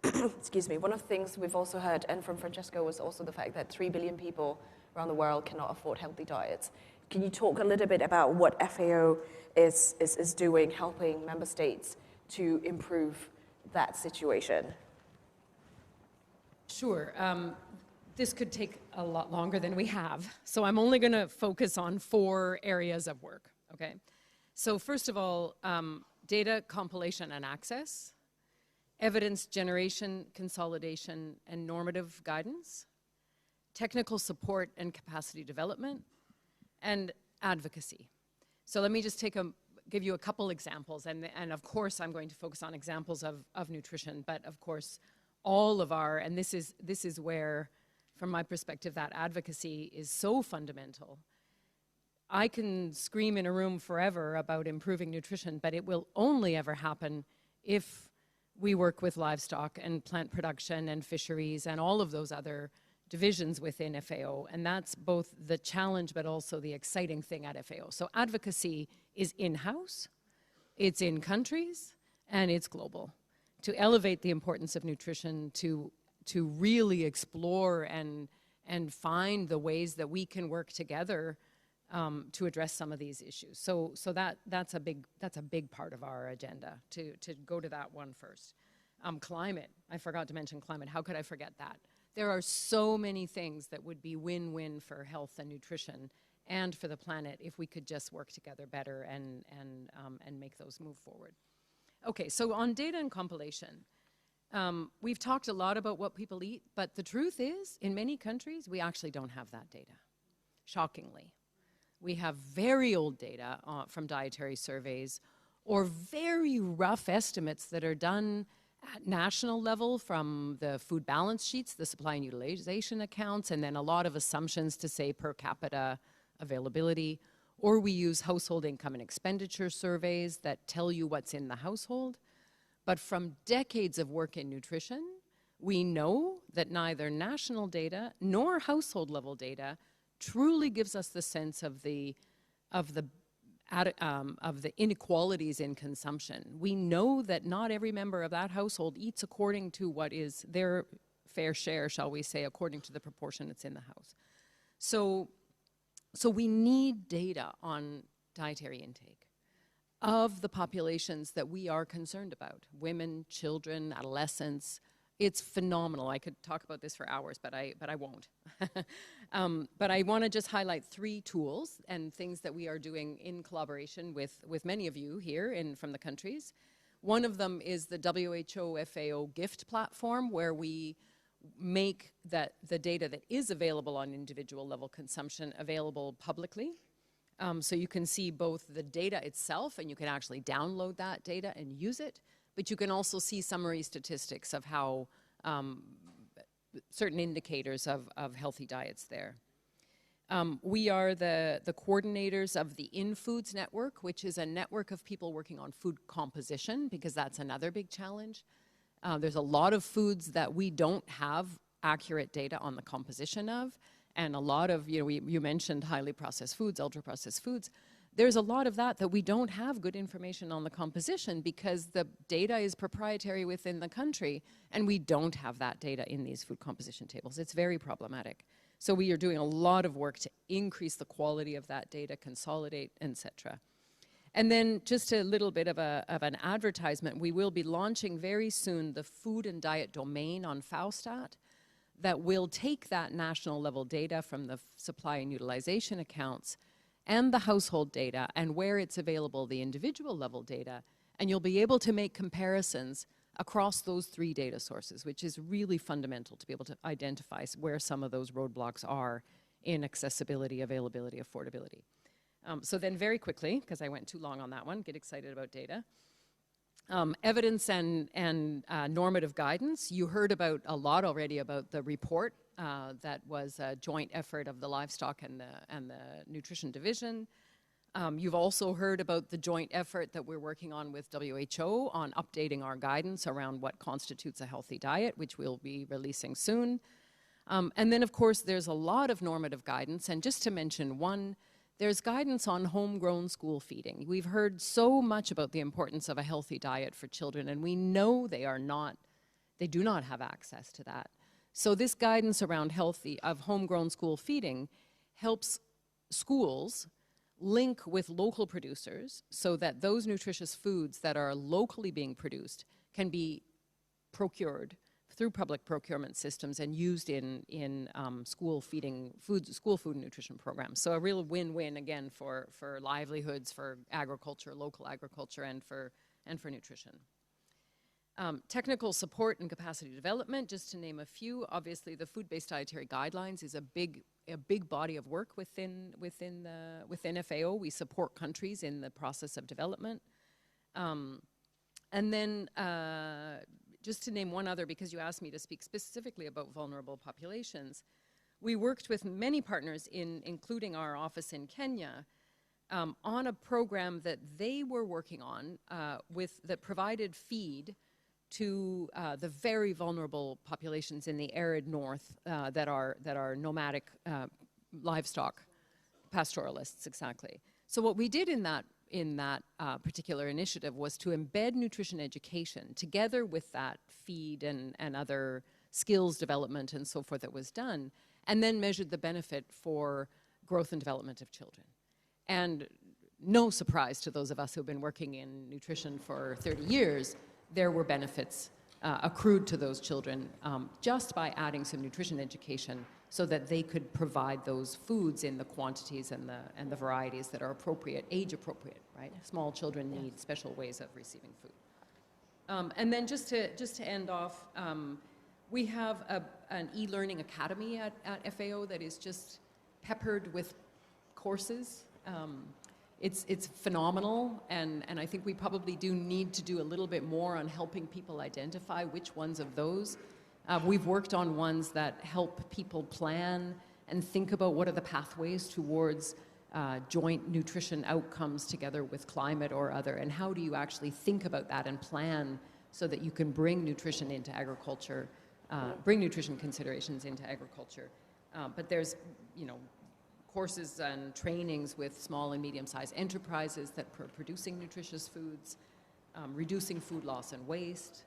Excuse me, one of the things we've also heard, and from Francesco, was also the fact that 3 billion people around the world cannot afford healthy diets. Can you talk a little bit about what FAO is doing, helping member states to improve that situation? Sure. This could take a lot longer than we have. So I'm only going to focus on 4 areas of work, okay? So first of all, data compilation and access, evidence generation, consolidation, and normative guidance, technical support and capacity development, and advocacy. So let me just give you a couple examples, and of course I'm going to focus on examples of nutrition, but of course all of our, and this is where, from my perspective, that advocacy is so fundamental. I can scream in a room forever about improving nutrition, but it will only ever happen if we work with livestock and plant production and fisheries and all of those other divisions within FAO, and that's both the challenge but also the exciting thing at FAO. So advocacy is in-house, it's in countries, and it's global. To elevate the importance of nutrition, to really explore and find the ways that we can work together to address some of these issues. So that's a big part of our agenda, to go to that one first. Climate, I forgot to mention climate. How could I forget that? There are so many things that would be win-win for health and nutrition and for the planet if we could just work together better and make those move forward. Okay, so on data and compilation, we've talked a lot about what people eat, but the truth is, in many countries, we actually don't have that data, shockingly. We have very old data from dietary surveys or very rough estimates that are done at national level from the food balance sheets, the supply and utilization accounts, and then a lot of assumptions to say per capita availability, or we use household income and expenditure surveys that tell you what's in the household. But from decades of work in nutrition, we know that neither national data nor household level data truly gives us the sense of the inequalities in consumption. We know that not every member of that household eats according to what is their fair share, shall we say, according to the proportion that's in the house. So we need data on dietary intake of the populations that we are concerned about: women, children, adolescents. It's phenomenal. I could talk about this for hours, but I won't. But I want to just highlight 3 tools and things that we are doing in collaboration with many of you here from the countries. One of them is the WHO FAO GIFT platform, where we make the data that is available on individual level consumption available publicly. So you can see both the data itself, and you can actually download that data and use it, but you can also see summary statistics of how certain indicators of healthy diets there. We are the coordinators of the InFoods Network, which is a network of people working on food composition, because that's another big challenge. There's a lot of foods that we don't have accurate data on the composition of, and a lot of, you mentioned highly processed foods, ultra-processed foods. There's a lot of that we don't have good information on the composition because the data is proprietary within the country, and we don't have that data in these food composition tables. It's very problematic. So we are doing a lot of work to increase the quality of that data, consolidate, etc. And then just a little bit of an advertisement. We will be launching very soon the food and diet domain on FAOSTAT that will take that national level data from the supply and utilization accounts and the household data, and where it's available, the individual level data, and you'll be able to make comparisons across those 3 data sources, which is really fundamental to be able to identify where some of those roadblocks are in accessibility, availability, affordability. So then very quickly, because I went too long on that one, get excited about data. Evidence and normative guidance. You heard about a lot already about the report that was a joint effort of the Livestock and the Nutrition Division. You've also heard about the joint effort that we're working on with WHO on updating our guidance around what constitutes a healthy diet, which we'll be releasing soon. And then, of course, there's a lot of normative guidance. And just to mention one, there's guidance on homegrown school feeding. We've heard so much about the importance of a healthy diet for children, and we know they do not have access to that. So this guidance around homegrown school feeding helps schools link with local producers so that those nutritious foods that are locally being produced can be procured through public procurement systems and used in school food and nutrition programs. So a real win-win again for livelihoods, for agriculture, local agriculture, and for nutrition. Technical support and capacity development, just to name a few. Obviously, the food-based dietary guidelines is a big body of work within FAO. We support countries in the process of development. And then just to name one other, because you asked me to speak specifically about vulnerable populations, we worked with many partners, including our office in Kenya, on a program that they were working on that provided feed to the very vulnerable populations in the arid north that are nomadic livestock pastoralists, exactly. So what we did in that particular initiative was to embed nutrition education together with that feed and other skills development and so forth that was done, and then measured the benefit for growth and development of children. And no surprise to those of us who've been working in nutrition for 30 years, there were benefits accrued to those children just by adding some nutrition education so that they could provide those foods in the quantities and the varieties that are appropriate, age appropriate, right? Small children need special ways of receiving food. And then just to end off, we have an e-learning academy at FAO that is just peppered with courses. It's phenomenal, and I think we probably do need to do a little bit more on helping people identify which ones of those. We've worked on ones that help people plan and think about what are the pathways towards joint nutrition outcomes together with climate or other, and how do you actually think about that and plan so that you can bring nutrition into agriculture, bring nutrition considerations into agriculture. But there's, courses and trainings with small and medium-sized enterprises that are producing nutritious foods, reducing food loss and waste,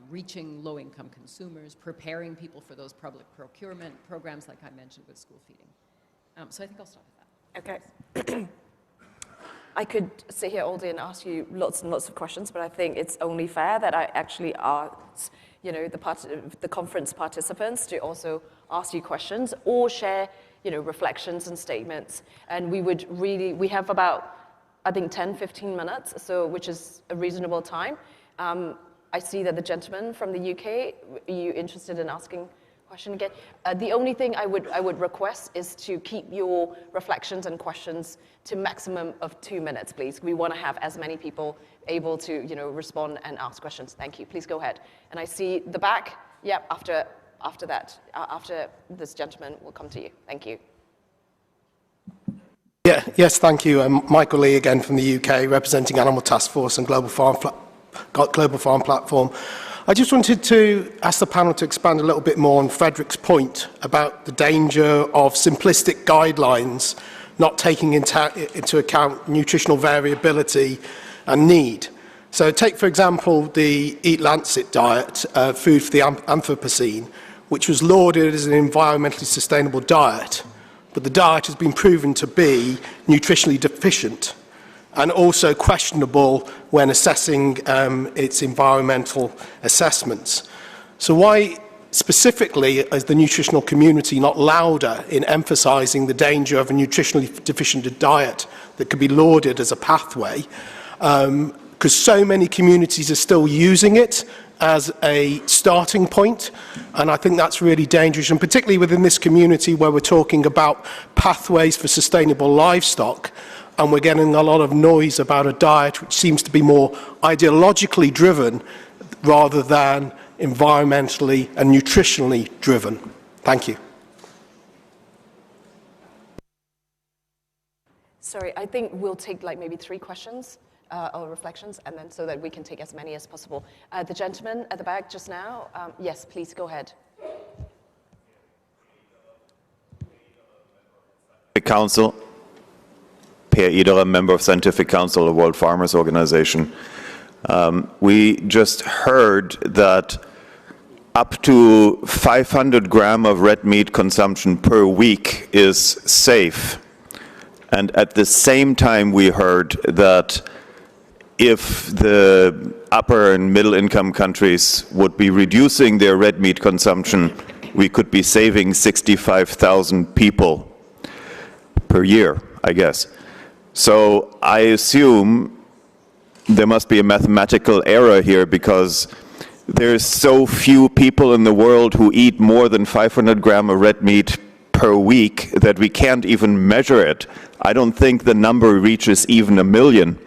reaching low-income consumers, preparing people for those public procurement programs like I mentioned with school feeding. So I think I'll stop at that. Okay. I could sit here all day and ask you lots and lots of questions, but I think it's only fair that I actually ask, the conference participants to also ask you questions or share, reflections and statements. And we have about, I think, 10, 15 minutes, which is a reasonable time. I see that the gentleman from the UK, are you interested in asking a question again? The only thing I would request is to keep your reflections and questions to maximum of 2 minutes, please. We want to have as many people able to, respond and ask questions. Thank you. Please go ahead. And I see the back. Yep, after this gentleman will come to you. Thank you. Yes, thank you. Michael Lee again from the UK, representing Animal Task Force and Global Farm Platform. I just wanted to ask the panel to expand a little bit more on Frederick's point about the danger of simplistic guidelines not taking into account nutritional variability and need. So take, for example, the Eat Lancet diet, food for the Anthropocene, which was lauded as an environmentally sustainable diet, but the diet has been proven to be nutritionally deficient and also questionable when assessing its environmental assessments. So why specifically is the nutritional community not louder in emphasising the danger of a nutritionally deficient diet that could be lauded as a pathway? Because so many communities are still using it as a starting point, and I think that's really dangerous, and particularly within this community where we're talking about pathways for sustainable livestock, and we're getting a lot of noise about a diet which seems to be more ideologically driven rather than environmentally and nutritionally driven. Thank you. Sorry, I think we'll take maybe 3 questions. Or reflections, and then so that we can take as many as possible. The gentleman at the back just now, yes, please go ahead. Council, Per Eder, member of Scientific Council of the World Farmers Organization. We just heard that up to 500 grams of red meat consumption per week is safe. And at the same time we heard that if the upper and middle income countries would be reducing their red meat consumption, we could be saving 65,000 people per year, I guess. So I assume there must be a mathematical error here because there's so few people in the world who eat more than 500 grams of red meat per week that we can't even measure it. I don't think the number reaches even 1 million.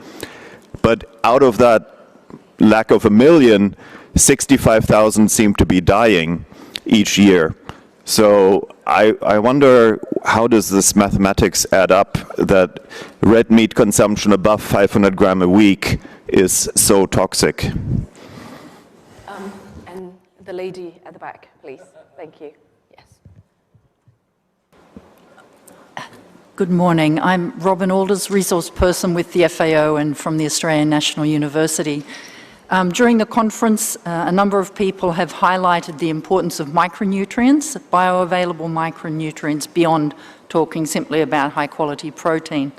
But out of that lack of 1 million, 65,000 seem to be dying each year. So I wonder, how does this mathematics add up that red meat consumption above 500 grams a week is so toxic? The lady at the back, please. Thank you. Yes. Good morning. I'm Robin Alders, resource person with the FAO and from the Australian National University. During the conference, a number of people have highlighted the importance of micronutrients, bioavailable micronutrients, beyond talking simply about high-quality protein.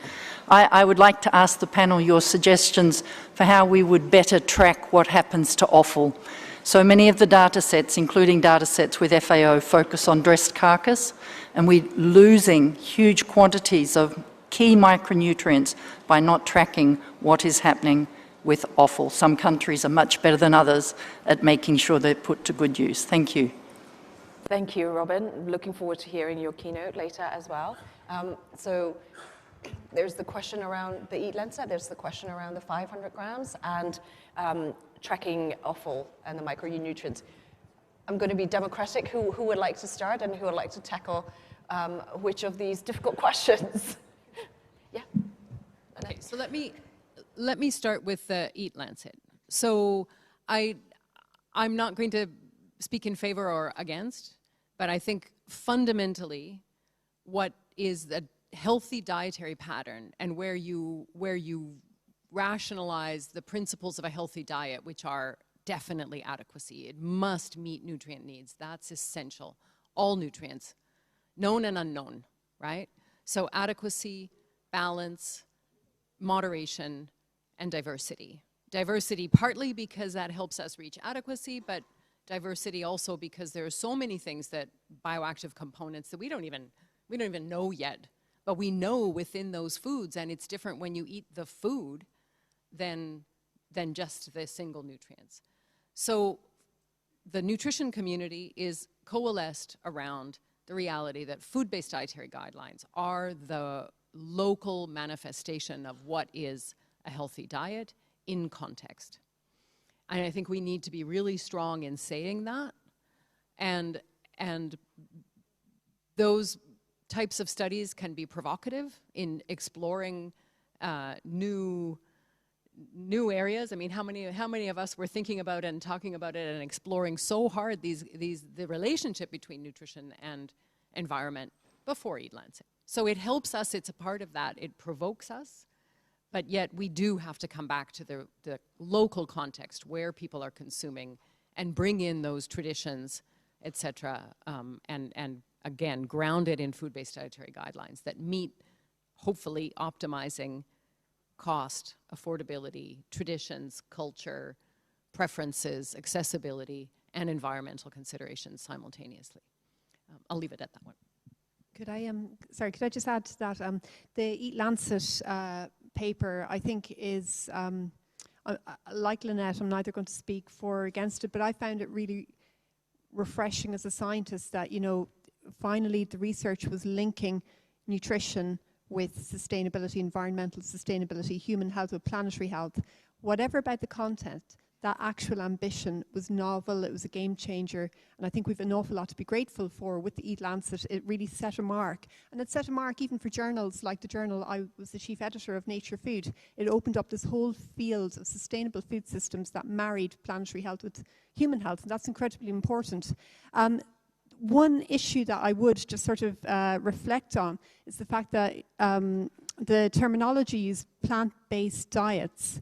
I would like to ask the panel your suggestions for how we would better track what happens to offal. So many of the data sets, including data sets with FAO, focus on dressed carcass, and we're losing huge quantities of key micronutrients by not tracking what is happening with offal. Some countries are much better than others at making sure they're put to good use. Thank you. Thank you, Robin. Looking forward to hearing your keynote later as well. So there's the question around the Eat Lancet, there's the question around the 500 grams, and tracking offal and the micronutrients. I'm going to be democratic. Who would like to start and who would like to tackle which of these difficult questions? Yeah. Okay, so let me start with the Eat Lancet. So I'm not going to speak in favor or against, but I think fundamentally what is the healthy dietary pattern and where you rationalize the principles of a healthy diet, which are definitely adequacy. It must meet nutrient needs. That's essential. All nutrients, known and unknown, right? So adequacy, balance, moderation, and diversity. Diversity partly because that helps us reach adequacy, but diversity also because there are so many things that bioactive components that we don't even know yet, but we know within those foods, and it's different when you eat the food than just the single nutrients. So the nutrition community is coalesced around the reality that food-based dietary guidelines are the local manifestation of what is a healthy diet in context. And I think we need to be really strong in saying that, and those types of studies can be provocative in exploring new areas. I mean, how many of us were thinking about it and talking about it and exploring so hard the relationship between nutrition and environment before Eat Lancet? So it helps us, it's a part of that, it provokes us, but yet we do have to come back to the local context where people are consuming and bring in those traditions, et cetera, and again, grounded in food-based dietary guidelines that meet, hopefully, optimizing cost, affordability, traditions, culture, preferences, accessibility, and environmental considerations simultaneously. I'll leave it at that one. Could I just add to that? The Eat Lancet paper, I think, is, like Lynette, I'm neither going to speak for or against it, but I found it really refreshing as a scientist that, finally the research was linking nutrition with sustainability, environmental sustainability, human health with planetary health. Whatever about the content, that actual ambition was novel, it was a game changer, and I think we've an awful lot to be grateful for with the Eat Lancet. It really set a mark, and it set a mark even for journals like the journal. I was the chief editor of Nature Food. It opened up this whole field of sustainable food systems that married planetary health with human health, and that's incredibly important. One issue that I would just sort of reflect on is the fact that the terminology used, plant-based diets,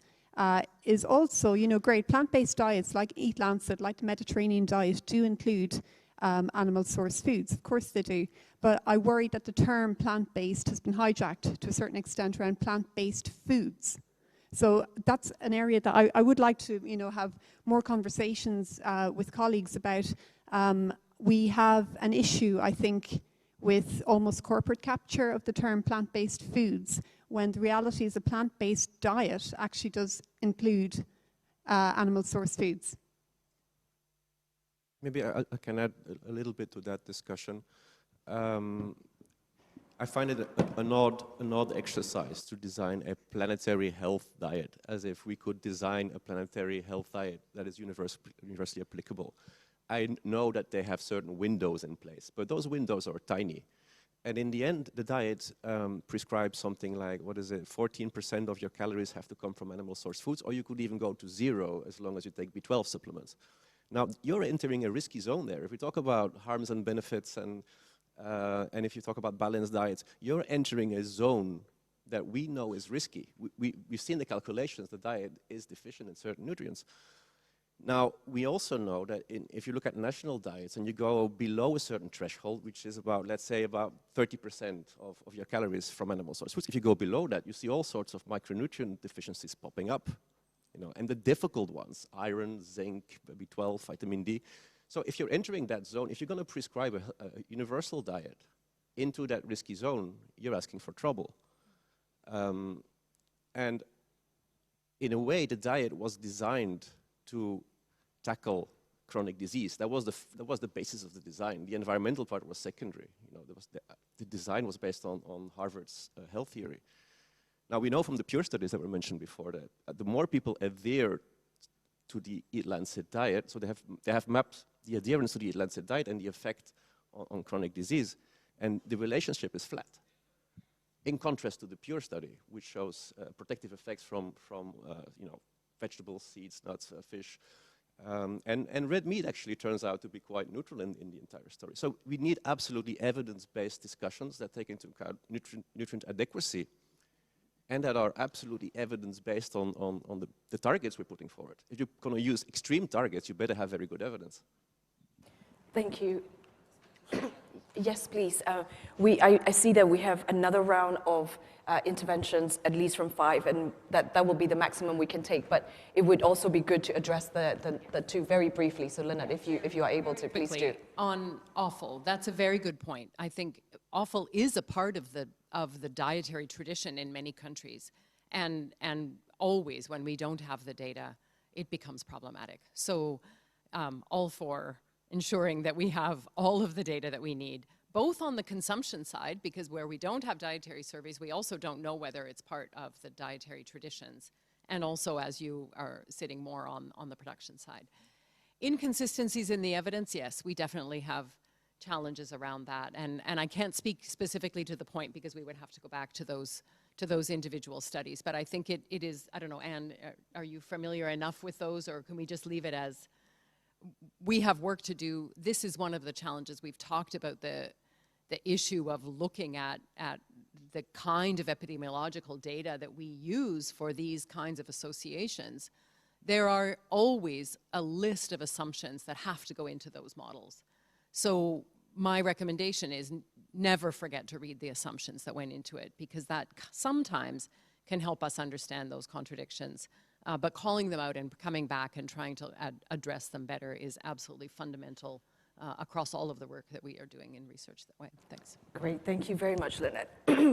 is also, great. Plant-based diets like Eat Lancet, like the Mediterranean diet, do include animal source foods. Of course they do. But I worry that the term plant-based has been hijacked to a certain extent around plant-based foods. So that's an area that I would like to, have more conversations with colleagues about. We have an issue, I think, with almost corporate capture of the term plant-based foods, when the reality is a plant-based diet actually does include animal source foods. Maybe I can add a little bit to that discussion. I find it an odd exercise to design a planetary health diet, as if we could design a planetary health diet that is universally applicable. I know that they have certain windows in place, but those windows are tiny. And in the end, the diet prescribes something like, 14% of your calories have to come from animal source foods, or you could even go to 0 as long as you take B12 supplements. Now, you're entering a risky zone there. If we talk about harms and benefits and if you talk about balanced diets, you're entering a zone that we know is risky. We've seen the calculations, the diet is deficient in certain nutrients. Now, we also know that if you look at national diets and you go below a certain threshold, which is about, let's say, about 30% of your calories from animal source foods, if you go below that, you see all sorts of micronutrient deficiencies popping up. And the difficult ones, iron, zinc, B12, vitamin D. So if you're entering that zone, if you're going to prescribe a universal diet into that risky zone, you're asking for trouble. And in a way, the diet was designed to tackle chronic disease. That was the basis of the design. The environmental part was secondary. The design was based on Harvard's health theory. Now, we know from the Pure studies that were mentioned before that the more people adhere to the Eat Lancet diet, so they have mapped the adherence to the Eat Lancet diet and the effect on chronic disease, and the relationship is flat. In contrast to the Pure study, which shows protective effects from vegetables, seeds, nuts, fish, and red meat actually turns out to be quite neutral in the entire story. So we need absolutely evidence-based discussions that take into account nutrient adequacy and that are absolutely evidence-based on the targets we're putting forward. If you're going to use extreme targets, you better have very good evidence. Thank you. Yes, please. I see that we have another round of interventions, at least from 5, and that will be the maximum we can take. But it would also be good to address the two very briefly. So, Lynette, if you are able to, please do. On offal, that's a very good point. I think offal is a part of the dietary tradition in many countries, and always when we don't have the data, it becomes problematic. So, all for ensuring that we have all of the data that we need, both on the consumption side, because where we don't have dietary surveys, we also don't know whether it's part of the dietary traditions, and also as you are sitting more on the production side. Inconsistencies in the evidence, yes, we definitely have challenges around that, and I can't speak specifically to the point because we would have to go back to those individual studies, but I think it is, I don't know, Anne, are you familiar enough with those, or can we just leave it as we have work to do? This is one of the challenges. We've talked about the issue of looking at the kind of epidemiological data that we use for these kinds of associations. There are always a list of assumptions that have to go into those models. So my recommendation is never forget to read the assumptions that went into it, because that sometimes can help us understand those contradictions. But calling them out and coming back and trying to address them better is absolutely fundamental across all of the work that we are doing in research that way. Thanks. Great, thank you very much, Lynette.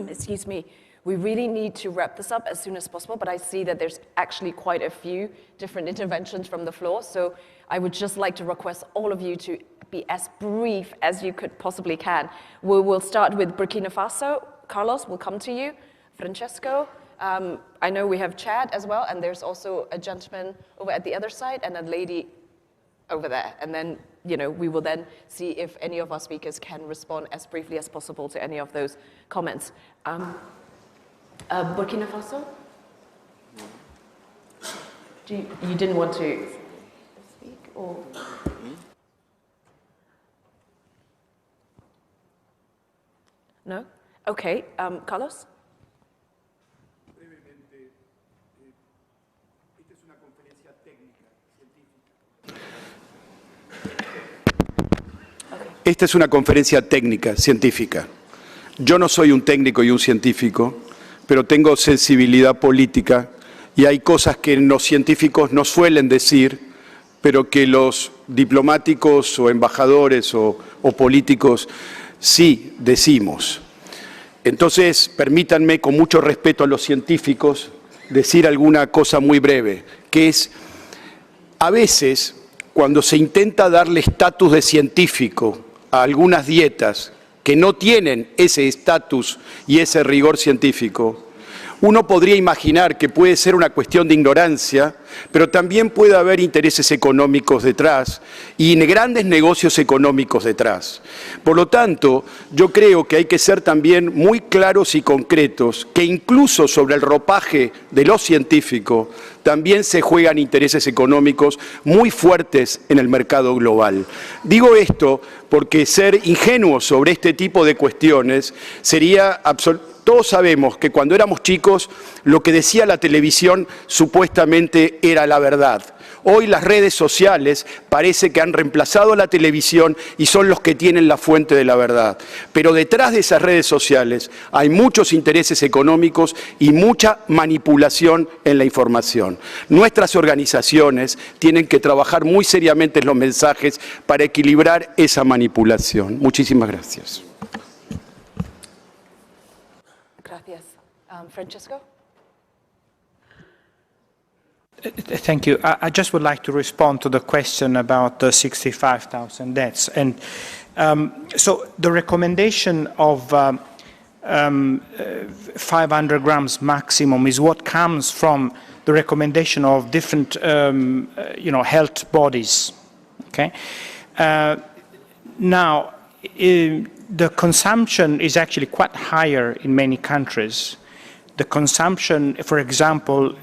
Excuse me. We really need to wrap this up as soon as possible, but I see that there's actually quite a few different interventions from the floor, so I would just like to request all of you to be as brief as you could possibly can. We will start with Burkina Faso. Carlos, we'll come to you. Francesco. I know we have Chad as well, and there's also a gentleman over at the other side and a lady over there. And then, we will then see if any of our speakers can respond as briefly as possible to any of those comments. Burkina Faso? You didn't want to speak, or? No? Okay, Carlos? Esta es una conferencia técnica, científica. Yo no soy un técnico y un científico, pero tengo sensibilidad política y hay cosas que los científicos no suelen decir, pero que los diplomáticos o embajadores o políticos sí decimos. Entonces, permítanme, con mucho respeto a los científicos, decir alguna cosa muy breve, que es, a veces, cuando se intenta darle estatus de científico a algunas dietas que no tienen ese estatus y ese rigor científico, Uno podría imaginar que puede ser una cuestión de ignorancia, pero también puede haber intereses económicos detrás y grandes negocios económicos detrás. Por lo tanto, yo creo que hay que ser también muy claros y concretos, que incluso sobre el ropaje de lo científico también se juegan intereses económicos muy fuertes en el mercado global. Digo esto porque ser ingenuos sobre este tipo de cuestiones sería absolutamente... Todos sabemos que cuando éramos chicos lo que decía la televisión supuestamente era la verdad. Hoy las redes sociales parece que han reemplazado a la televisión y son los que tienen la fuente de la verdad. Pero detrás de esas redes sociales hay muchos intereses económicos y mucha manipulación en la información. Nuestras organizaciones tienen que trabajar muy seriamente en los mensajes para equilibrar esa manipulación. Muchísimas gracias. Gracias. Francesco? Thank you. I just would like to respond to the question about the 65,000 deaths. And so the recommendation of 500 grams maximum is what comes from the recommendation of different health bodies. Okay. Now, the consumption is actually quite higher in many countries. The consumption, for example,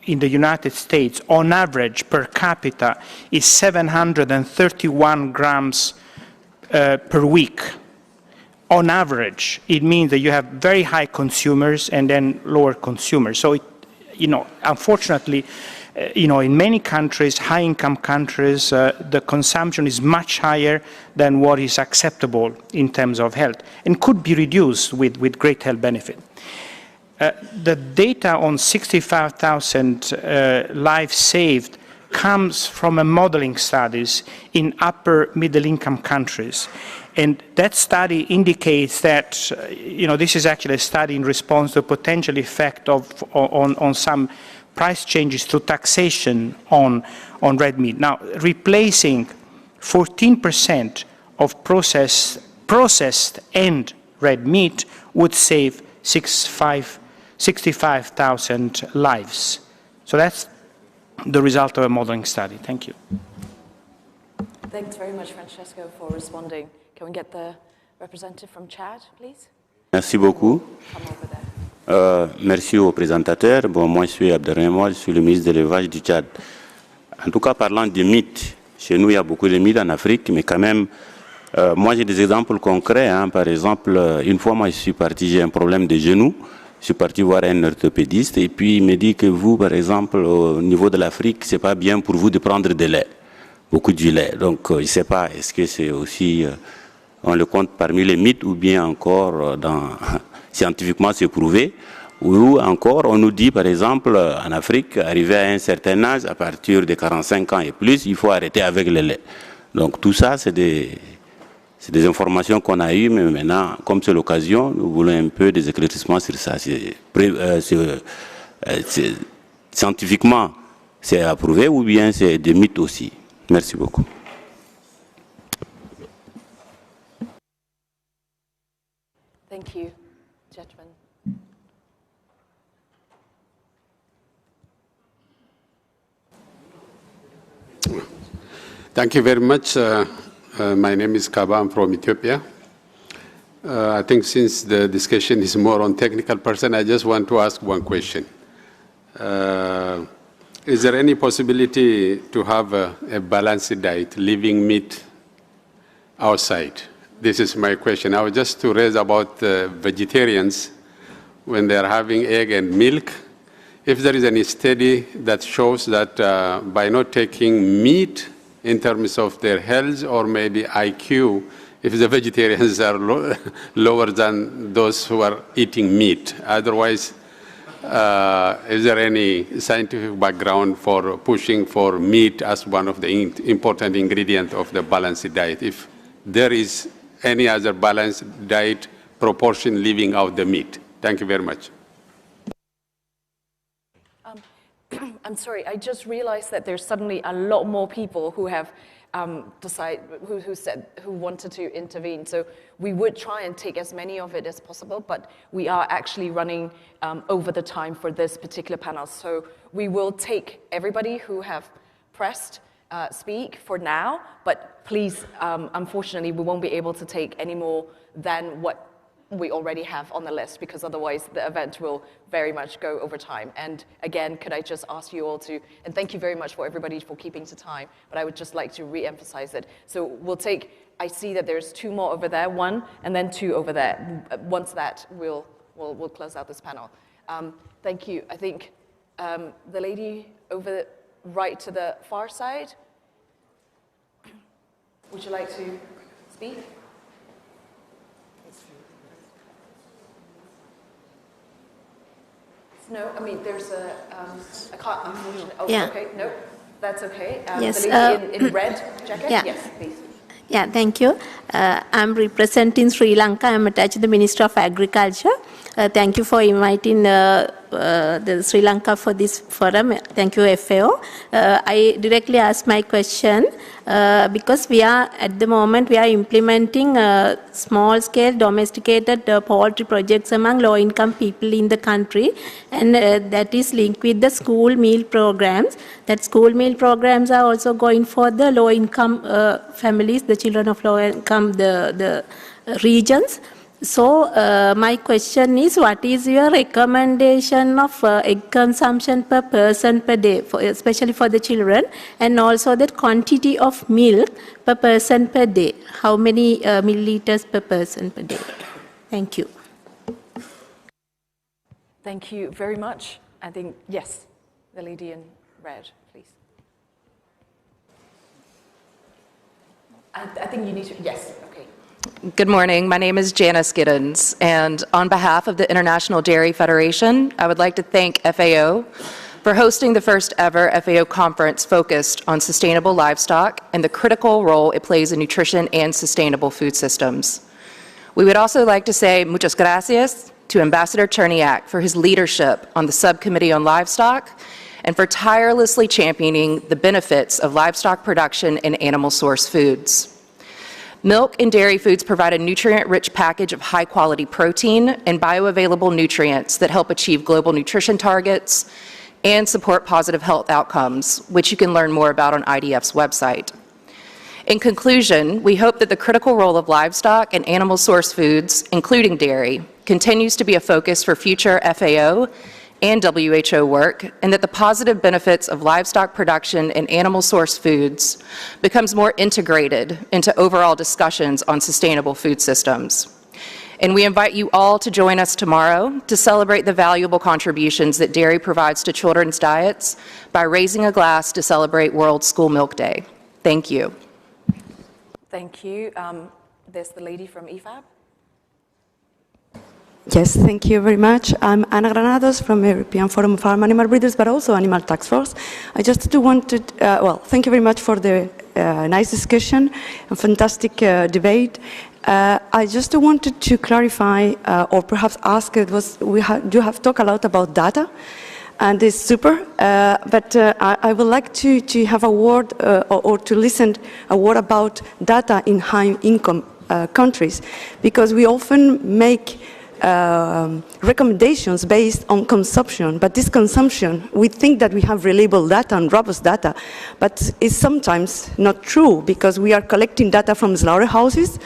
in the United States, on average, per capita, is 731 grams per week. On average, it means that you have very high consumers and then lower consumers. So, unfortunately, in many countries, high-income countries, the consumption is much higher than what is acceptable in terms of health and could be reduced with great health benefit. The data on 65,000 lives saved comes from a modeling studies in upper middle-income countries. And that study indicates that, this is actually a study in response to a potential effect on some price changes through taxation on red meat. Now, replacing 14% of processed and red meat would save 65,000 lives. So that's the result of a modeling study. Thank you. Thanks very much, Francesco, for responding. Can we get the representative from Chad, please? Merci beaucoup. Come over there. Merci aux présentateurs. Bon, moi, je suis Abderrahmane, je suis le ministre de l'élevage du Tchad. En tout cas, parlant de mythes, chez nous, il y a beaucoup de mythes en Afrique, mais quand même, moi, j'ai des exemples concrets. Hein. Par exemple, une fois, moi, je suis parti, j'ai un problème de genou. Je suis parti voir un orthopédiste et puis il me dit que vous, par exemple, au niveau de l'Afrique, c'est pas bien pour vous de prendre de lait, beaucoup de lait. Donc, je ne sais pas, est-ce que c'est aussi, on le compte parmi les mythes ou bien encore scientifiquement c'est prouvé, ou encore on nous dit, par exemple, en Afrique, arrivé à un certain âge, à partir de 45 ans et plus, il faut arrêter avec le lait. Donc, tout ça, c'est des informations qu'on a eues, mais maintenant, comme c'est l'occasion, nous voulons un peu des éclaircissements sur ça. Scientifiquement, c'est approuvé ou bien c'est des mythes aussi. Merci beaucoup. Thank you, gentlemen. Thank you very much. My name is Kaba, I'm from Ethiopia. I think since the discussion is more on technical person, I just want to ask one question. Is there any possibility to have a balanced diet, leaving meat outside? This is my question. I was just to raise about vegetarians when they are having egg and milk. If there is any study that shows that by not taking meat in terms of their health or maybe IQ, if the vegetarians are lower than those who are eating meat. Otherwise, is there any scientific background for pushing for meat as one of the important ingredients of the balanced diet? If there is any other balanced diet proportion leaving out the meat. Thank you very much. I'm sorry, I just realized that there's suddenly a lot more people who have who wanted to intervene. So we would try and take as many of it as possible, but we are actually running over the time for this particular panel. So we will take everybody who have pressed speak for now, but please, unfortunately, we won't be able to take any more than what we already have on the list, because otherwise the event will very much go over time. And again, could I just ask you all to, and thank you very much for everybody for keeping to time, but I would just like to re-emphasize it. So we'll take, I see that there's 2 more over there, 1, and then 2 over there. Once that, we'll close out this panel. Thank you. I think the lady over right to the far side, would you like to speak? No, I mean, there's I can't, unfortunately. Oh, yeah. Okay, no, that's okay. Yes, the lady in red jacket? Yeah. Yes, please. Yeah, thank you. I'm representing Sri Lanka. I'm attached to the Ministry of Agriculture. Thank you for inviting the Sri Lanka for this forum. Thank you, FAO. I directly ask my question because we are, at the moment, we are implementing small-scale domesticated poultry projects among low-income people in the country, and that is linked with the school meal programs. That school meal programs are also going for the low-income families, the children of low-income, the regions. So my question is, what is your recommendation of egg consumption per person per day, especially for the children, and also the quantity of milk per person per day? How many milliliters per person per day? Thank you. Thank you very much. I think, yes, the lady in red, please. I think you need to, yes, okay. Good morning. My name is Janice Giddens, and on behalf of the International Dairy Federation, I would like to thank FAO for hosting the first ever FAO conference focused on sustainable livestock and the critical role it plays in nutrition and sustainable food systems. We would also like to say muchas gracias to Ambassador Cherniak for his leadership on the Subcommittee on Livestock and for tirelessly championing the benefits of livestock production and animal source foods. Milk and dairy foods provide a nutrient-rich package of high-quality protein and bioavailable nutrients that help achieve global nutrition targets and support positive health outcomes, which you can learn more about on IDF's website. In conclusion, we hope that the critical role of livestock and animal source foods, including dairy, continues to be a focus for future FAO and WHO work, and that the positive benefits of livestock production and animal source foods becomes more integrated into overall discussions on sustainable food systems. And we invite you all to join us tomorrow to celebrate the valuable contributions that dairy provides to children's diets by raising a glass to celebrate World School Milk Day. Thank you. Thank you. There's the lady from EFAB. Yes, thank you very much. I'm Ana Granados from European Forum of Farm Animal Breeders, but also Animal Task Force. I just wanted, thank you very much for the nice discussion and fantastic debate. I just wanted to clarify, or perhaps ask, you have talked a lot about data, and it's super, but I would like to have a word, or to listen a word about data in high-income countries, because we often make recommendations based on consumption, but this consumption, we think that we have reliable data and robust data, but it's sometimes not true, because we are collecting data from slaughterhouses,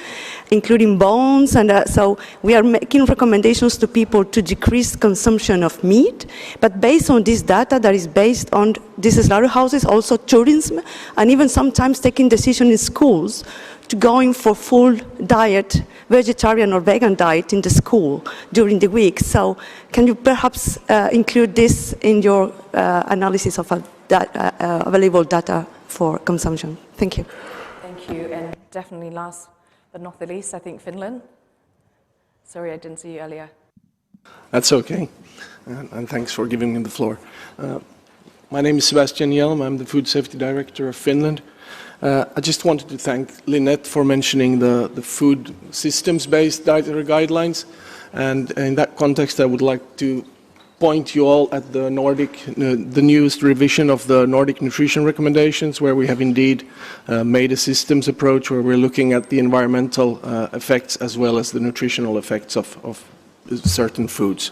including bones, and so we are making recommendations to people to decrease consumption of meat, but based on this data that is based on these slaughterhouses, also tourism, and even sometimes taking decisions in schools to going for full diet, vegetarian or vegan diet in the school during the week. So can you perhaps include this in your analysis of available data for consumption? Thank you. Thank you. And definitely last but not the least, I think Finland. Sorry, I didn't see you earlier. That's okay. And thanks for giving me the floor. My name is Sebastian Hjelm. I'm the Food Safety Director of Finland. I just wanted to thank Lynette for mentioning the food systems-based dietary guidelines. And in that context, I would like to point you all at the the newest revision of the Nordic nutrition recommendations, where we have indeed made a systems approach where we're looking at the environmental effects as well as the nutritional effects of certain foods.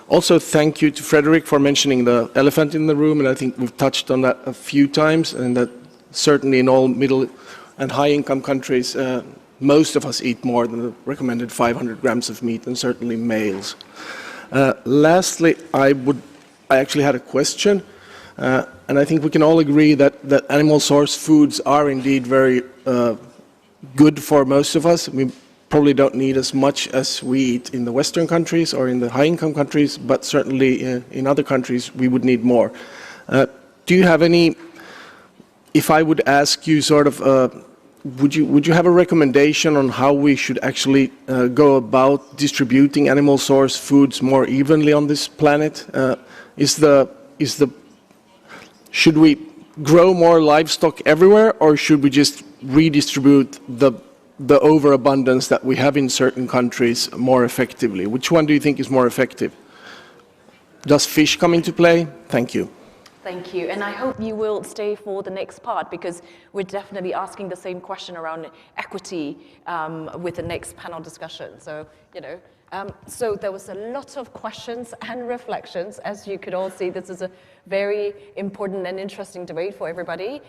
Also, thank you to Frederick for mentioning the elephant in the room, and I think we've touched on that a few times, and that certainly in all middle and high-income countries, most of us eat more than the recommended 500 grams of meat, and certainly males. Lastly, I actually had a question, and I think we can all agree that animal source foods are indeed very good for most of us. We probably don't need as much as we eat in the Western countries or in the high-income countries, but certainly in other countries we would need more. Do you have any, if I would ask you sort of, would you have a recommendation on how we should actually go about distributing animal source foods more evenly on this planet? Should we grow more livestock everywhere, or should we just redistribute the overabundance that we have in certain countries more effectively? Which one do you think is more effective? Does fish come into play? Thank you. Thank you, and I hope you will stay for the next part, because we're definitely asking the same question around equity with the next panel discussion. So, so there was a lot of questions and reflections. As you could all see, this is a very important and interesting debate for everybody.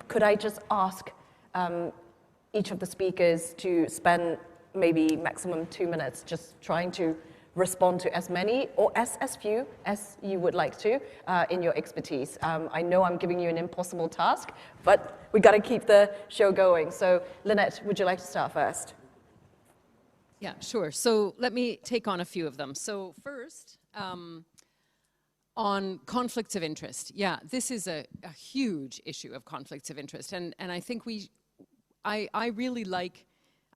Could I just ask each of the speakers to spend maybe maximum 2 minutes just trying to respond to as many or as few as you would like to in your expertise. I know I'm giving you an impossible task, but we got to keep the show going. So Lynette, would you like to start first? Yeah, sure. So let me take on a few of them. So first, on conflicts of interest. Yeah, this is a huge issue of conflicts of interest. And I think I really like,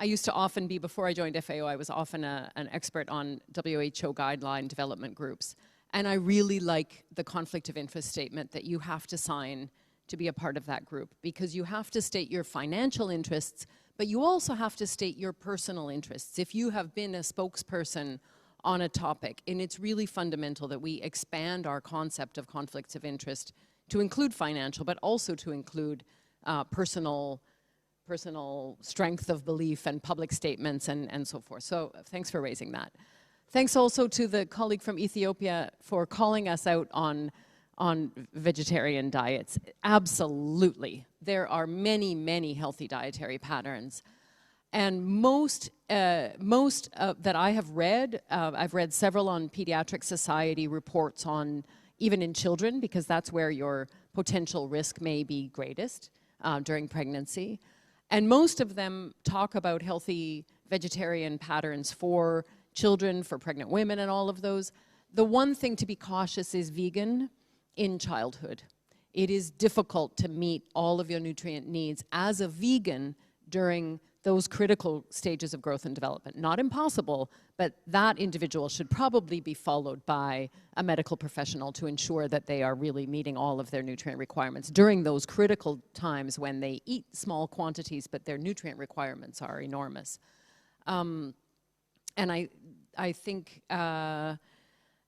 I used to often be, before I joined FAO, I was often an expert on WHO guideline development groups. And I really like the conflict of interest statement that you have to sign to be a part of that group, because you have to state your financial interests, but you also have to state your personal interests. If you have been a spokesperson on a topic, and it's really fundamental that we expand our concept of conflicts of interest to include financial, but also to include personal strength of belief and public statements and so forth. So thanks for raising that. Thanks also to the colleague from Ethiopia for calling us out on vegetarian diets. Absolutely. There are many, many healthy dietary patterns. And most that I have read, I've read several on Pediatric Society reports on even in children, because that's where your potential risk may be greatest during pregnancy. And most of them talk about healthy vegetarian patterns for children, for pregnant women, and all of those. The one thing to be cautious is vegan in childhood. It is difficult to meet all of your nutrient needs as a vegan during those critical stages of growth and development. Not impossible, but that individual should probably be followed by a medical professional to ensure that they are really meeting all of their nutrient requirements during those critical times when they eat small quantities, but their nutrient requirements are enormous. And I think the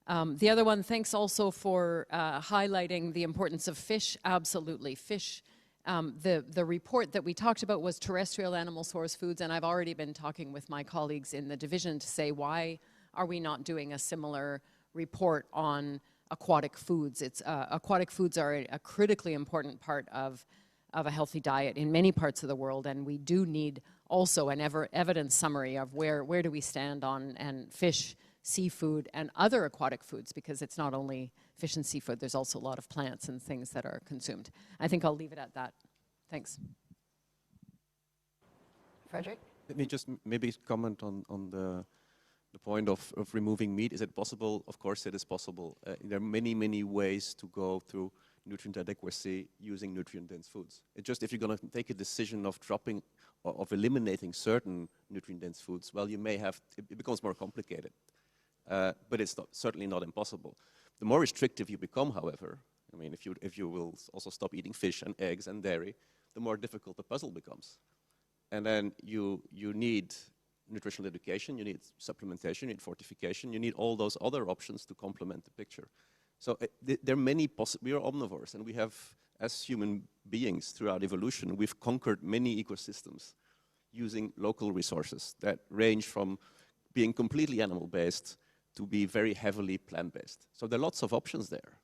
other one, thanks also for highlighting the importance of fish. Absolutely, fish. The report that we talked about was terrestrial animal source foods, and I've already been talking with my colleagues in the division to say, why are we not doing a similar report on aquatic foods? Aquatic foods are a critically important part of a healthy diet in many parts of the world, and we do need also an evidence summary of where do we stand on and fish, seafood, and other aquatic foods, because it's not only fish and seafood, there's also a lot of plants and things that are consumed. I think I'll leave it at that. Thanks. Frederick? Let me just maybe comment on the point of removing meat. Is it possible? Of course it is possible. There are many, many ways to go through nutrient adequacy using nutrient-dense foods. It's just if you're going to take a decision of dropping or of eliminating certain nutrient-dense foods, well, you may have, it becomes more complicated. But it's certainly not impossible. The more restrictive you become, however, I mean, if you will also stop eating fish and eggs and dairy, the more difficult the puzzle becomes. And then you need nutritional education, you need supplementation, you need fortification, you need all those other options to complement the picture. So there are many we are omnivores, and we have, as human beings throughout evolution, we've conquered many ecosystems using local resources that range from being completely animal-based to be very heavily plant-based. So there are lots of options there.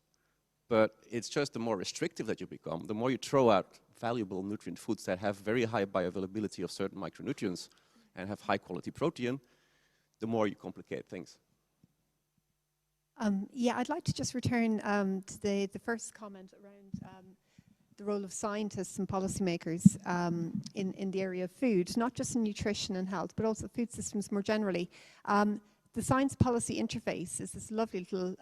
But it's just the more restrictive that you become, the more you throw out valuable nutrient foods that have very high bioavailability of certain micronutrients and have high quality protein, the more you complicate things. Yeah, I'd like to just return to the first comment around the role of scientists and policymakers in the area of food, not just in nutrition and health, but also food systems more generally. The science policy interface is this lovely little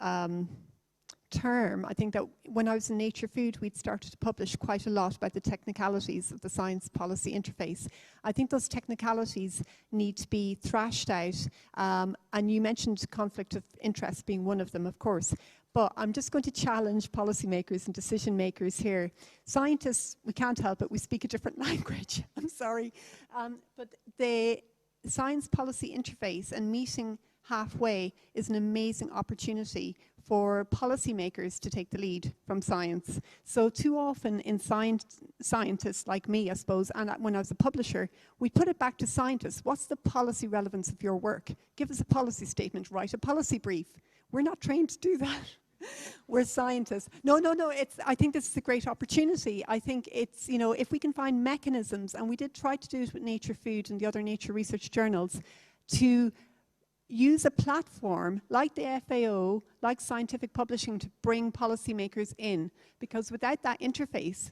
term. I think that when I was in Nature Food, we'd started to publish quite a lot about the technicalities of the science policy interface. I think those technicalities need to be thrashed out, and you mentioned conflict of interest being one of them, of course. But I'm just going to challenge policymakers and decision makers here. Scientists, we can't help it, we speak a different language. I'm sorry. But the science policy interface and meeting halfway is an amazing opportunity for policymakers to take the lead from science. So too often in scientists like me, I suppose, and when I was a publisher, we put it back to scientists. What's the policy relevance of your work? Give us a policy statement, write a policy brief. We're not trained to do that. We're scientists. No, I think this is a great opportunity. I think it's, you know, if we can find mechanisms, and we did try to do it with Nature Food and the other nature research journals, to use a platform like the FAO, like scientific publishing, to bring policymakers in. Because without that interface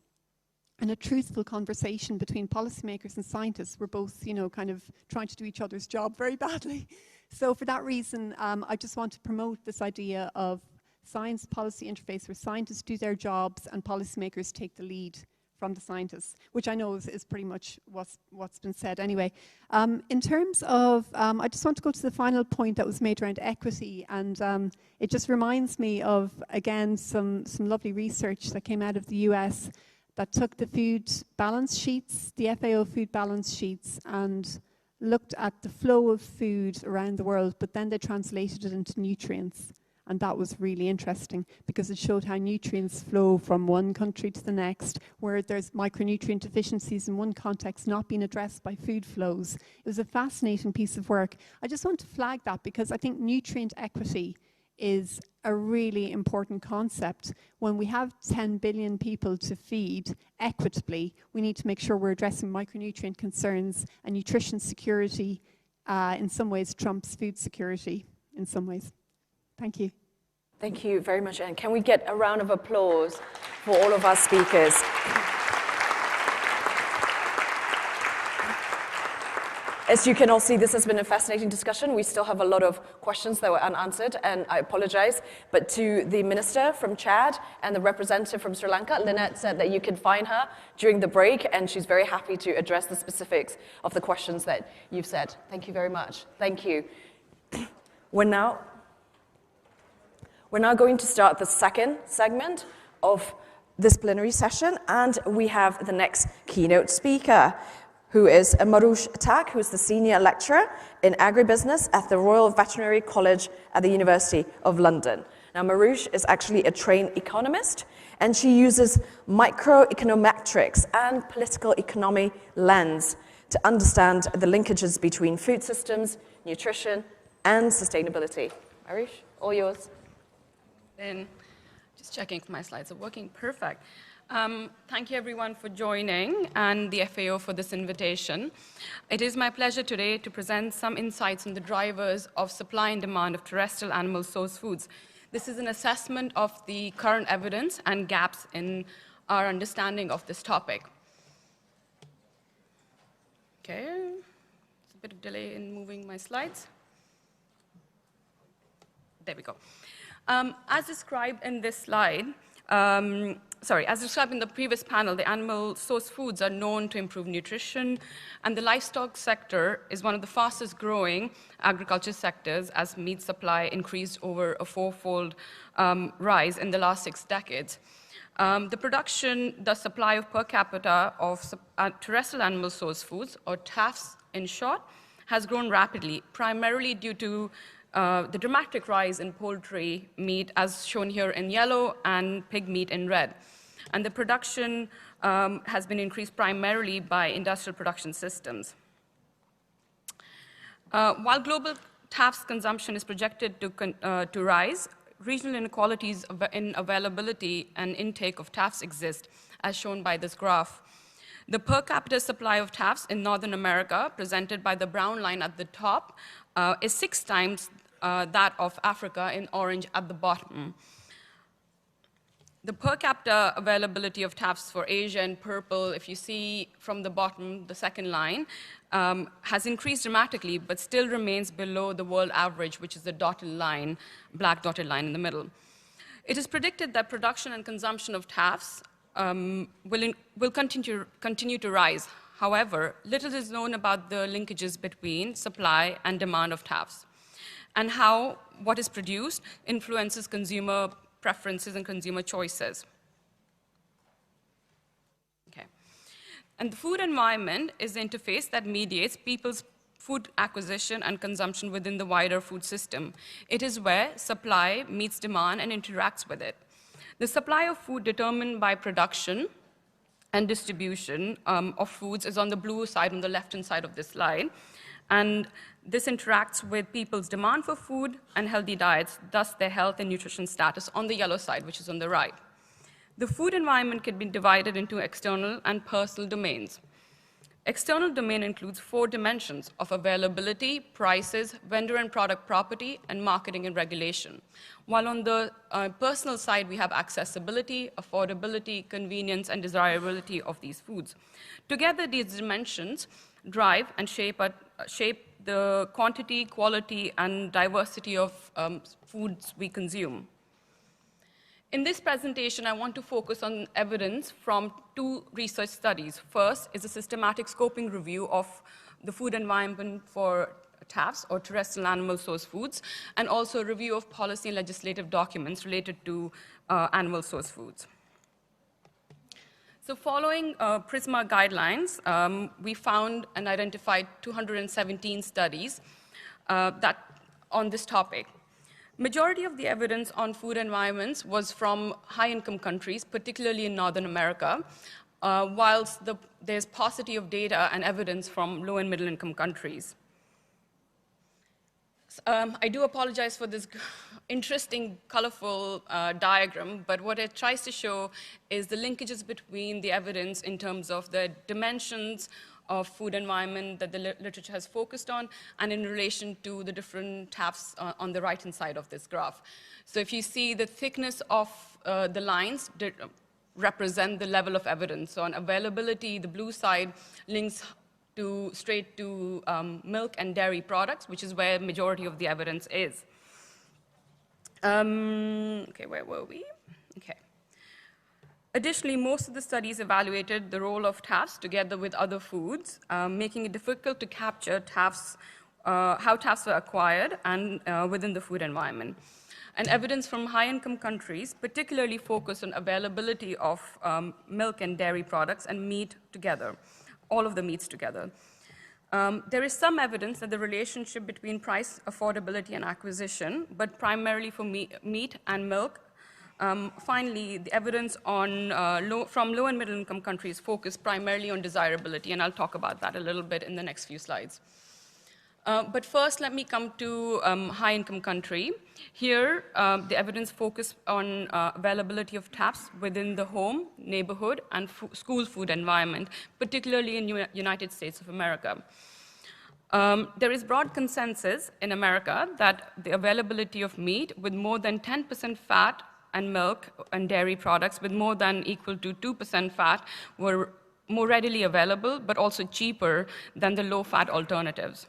and a truthful conversation between policymakers and scientists, we're both, you know, kind of trying to do each other's job very badly. So for that reason, I just want to promote this idea of science policy interface where scientists do their jobs and policymakers take the lead from the scientists, which I know is pretty much what's been said anyway. In terms of, I just want to go to the final point that was made around equity, and it just reminds me of, again, some lovely research that came out of the US that took the food balance sheets, the FAO food balance sheets, and looked at the flow of food around the world, but then they translated it into nutrients. And that was really interesting because it showed how nutrients flow from one country to the next, where there's micronutrient deficiencies in one context not being addressed by food flows. It was a fascinating piece of work. I just want to flag that because I think nutrient equity is a really important concept. When we have 10 billion people to feed equitably, we need to make sure we're addressing micronutrient concerns, and nutrition security in some ways trumps food security in some ways. Thank you. Thank you very much, Anne. Can we get a round of applause for all of our speakers? As you can all see, this has been a fascinating discussion. We still have a lot of questions that were unanswered, and I apologize. But to the minister from Chad and the representative from Sri Lanka, Lynette said that you can find her during the break, and she's very happy to address the specifics of the questions that you've said. Thank you very much. Thank you. We're now going to start the second segment of this plenary session, and we have the next keynote speaker, who is Marouche Tak, who is the senior lecturer in agribusiness at the Royal Veterinary College at the University of London. Now, Marouche is actually a trained economist, and she uses microeconometrics and political economy lens to understand the linkages between food systems, nutrition, and sustainability. Marouche, all yours. Then, just checking if my slides are working. Perfect. Thank you everyone for joining and the FAO for this invitation. It is my pleasure today to present some insights on the drivers of supply and demand of terrestrial animal source foods. This is an assessment of the current evidence and gaps in our understanding of this topic. Okay, it's a bit of delay in moving my slides. There we go. As described in this slide, as described in the previous panel, the animal source foods are known to improve nutrition, and the livestock sector is one of the fastest growing agriculture sectors as meat supply increased over a fourfold rise in the last 6 decades. The production, the supply of per capita of terrestrial animal source foods, or TAFs in short, has grown rapidly, primarily due to the dramatic rise in poultry meat, as shown here in yellow, and pig meat in red. And the production has been increased primarily by industrial production systems. While global TAF's consumption is projected to rise, regional inequalities in availability and intake of TAFs exist, as shown by this graph. The per capita supply of TAFs in Northern America, presented by the brown line at the top, is 6 times that of Africa in orange at the bottom. The per capita availability of TAFs for Asia in purple, if you see from the bottom, the second line, has increased dramatically, but still remains below the world average, which is the dotted line, black dotted line in the middle. It is predicted that production and consumption of TAFs will continue to rise. However, little is known about the linkages between supply and demand of TAFs, and how what is produced influences consumer preferences and consumer choices. Okay. And the food environment is the interface that mediates people's food acquisition and consumption within the wider food system. It is where supply meets demand and interacts with it. The supply of food determined by production and distribution of foods is on the blue side, on the left-hand side of this slide. And this interacts with people's demand for food and healthy diets, thus their health and nutrition status on the yellow side, which is on the right. The food environment can be divided into external and personal domains. External domain includes 4 dimensions of availability, prices, vendor and product property, and marketing and regulation. While on the personal side, we have accessibility, affordability, convenience, and desirability of these foods. Together, these dimensions drive and shape the quantity, quality, and diversity of foods we consume. In this presentation, I want to focus on evidence from 2 research studies. First is a systematic scoping review of the food environment for TAFs, or terrestrial animal source foods, and also a review of policy and legislative documents related to animal source foods. So following PRISMA guidelines, we found and identified 217 studies on this topic. Majority of the evidence on food environments was from high-income countries, particularly in Northern America, whilst there's paucity of data and evidence from low and middle-income countries. I do apologize for this interesting, colorful diagram, but what it tries to show is the linkages between the evidence in terms of the dimensions of food environment that the literature has focused on, and in relation to the different TAFs on the right-hand side of this graph. So if you see the thickness of the lines represent the level of evidence. So on availability, the blue side links straight to milk and dairy products, which is where majority of the evidence is. Okay, where were we? Okay. Additionally, most of the studies evaluated the role of TAFs together with other foods, making it difficult to capture TAFs, how TAFs were acquired and within the food environment. And evidence from high-income countries particularly focused on availability of milk and dairy products and meat together, all of the meats together. There is some evidence that the relationship between price, affordability, and acquisition, but primarily for meat and milk. Finally, the evidence from low and middle income countries focused primarily on desirability, and I'll talk about that a little bit in the next few slides. But first, let me come to high-income country. Here, the evidence focused on availability of TAFs within the home, neighborhood, and school food environment, particularly in United States of America. There is broad consensus in America that the availability of meat with more than 10% fat and milk and dairy products with more than equal to 2% fat were more readily available, but also cheaper than the low-fat alternatives.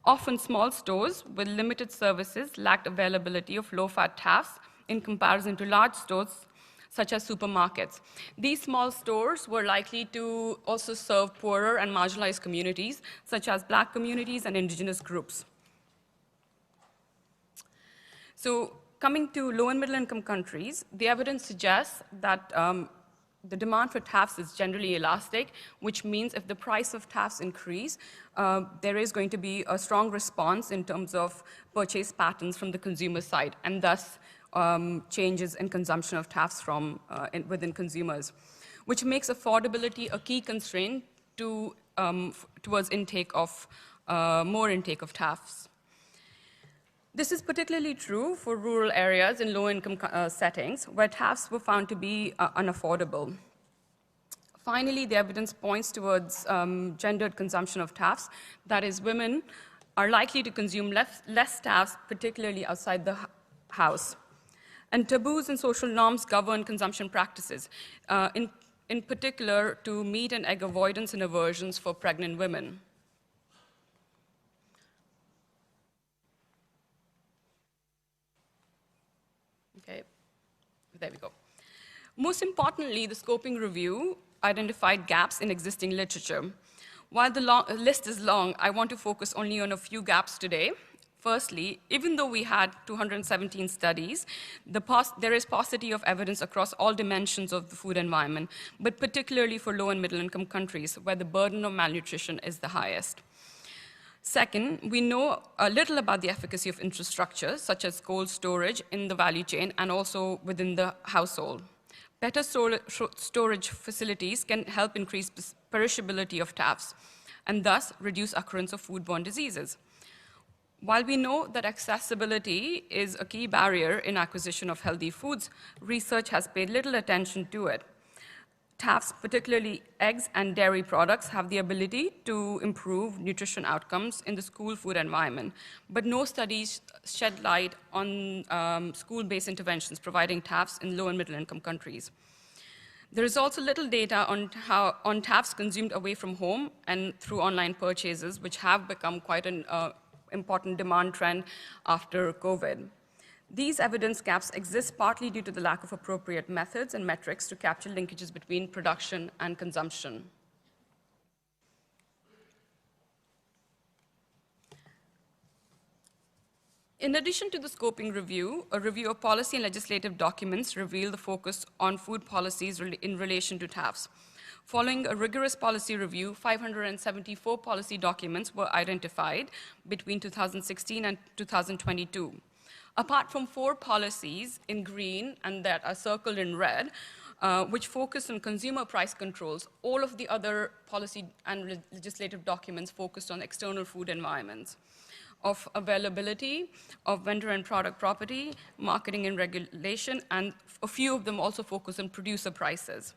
Often small stores with limited services lacked availability of low-fat TAFs in comparison to large stores such as supermarkets. These small stores were likely to also serve poorer and marginalized communities, such as Black communities and indigenous groups. So coming to low and middle income countries, the evidence suggests that the demand for TAFs is generally elastic, which means if the price of TAFs increase, there is going to be a strong response in terms of purchase patterns from the consumer side, and thus changes in consumption of TAFs from within consumers, which makes affordability a key constraint towards intake of more intake of TAFs. This is particularly true for rural areas in low-income settings where TAFs were found to be unaffordable. Finally, the evidence points towards gendered consumption of TAFs. That is, women are likely to consume less TAFs, particularly outside the house. And taboos and social norms govern consumption practices, in particular to meat and egg avoidance and aversions for pregnant women. Okay, there we go. Most importantly, the scoping review identified gaps in existing literature. While the list is long, I want to focus only on a few gaps today. Firstly, even though we had 217 studies, there is paucity of evidence across all dimensions of the food environment, but particularly for low and middle income countries where the burden of malnutrition is the highest. Second, we know a little about the efficacy of infrastructure, such as cold storage in the value chain and also within the household. Better storage facilities can help increase perishability of TAFs and thus reduce occurrence of foodborne diseases. While we know that accessibility is a key barrier in acquisition of healthy foods, research has paid little attention to it. TAFs, particularly eggs and dairy products, have the ability to improve nutrition outcomes in the school food environment, but no studies shed light on school-based interventions providing TAFs in low and middle income countries. There is also little data on TAFs consumed away from home and through online purchases, which have become quite an important demand trend after COVID. These evidence gaps exist partly due to the lack of appropriate methods and metrics to capture linkages between production and consumption. In addition to the scoping review, a review of policy and legislative documents revealed the focus on food policies in relation to TAFs. Following a rigorous policy review, 574 policy documents were identified between 2016 and 2022. Apart from 4 policies in green and that are circled in red, which focus on consumer price controls, all of the other policy and legislative documents focused on external food environments, of availability, of vendor and product property, marketing and regulation, and a few of them also focus on producer prices.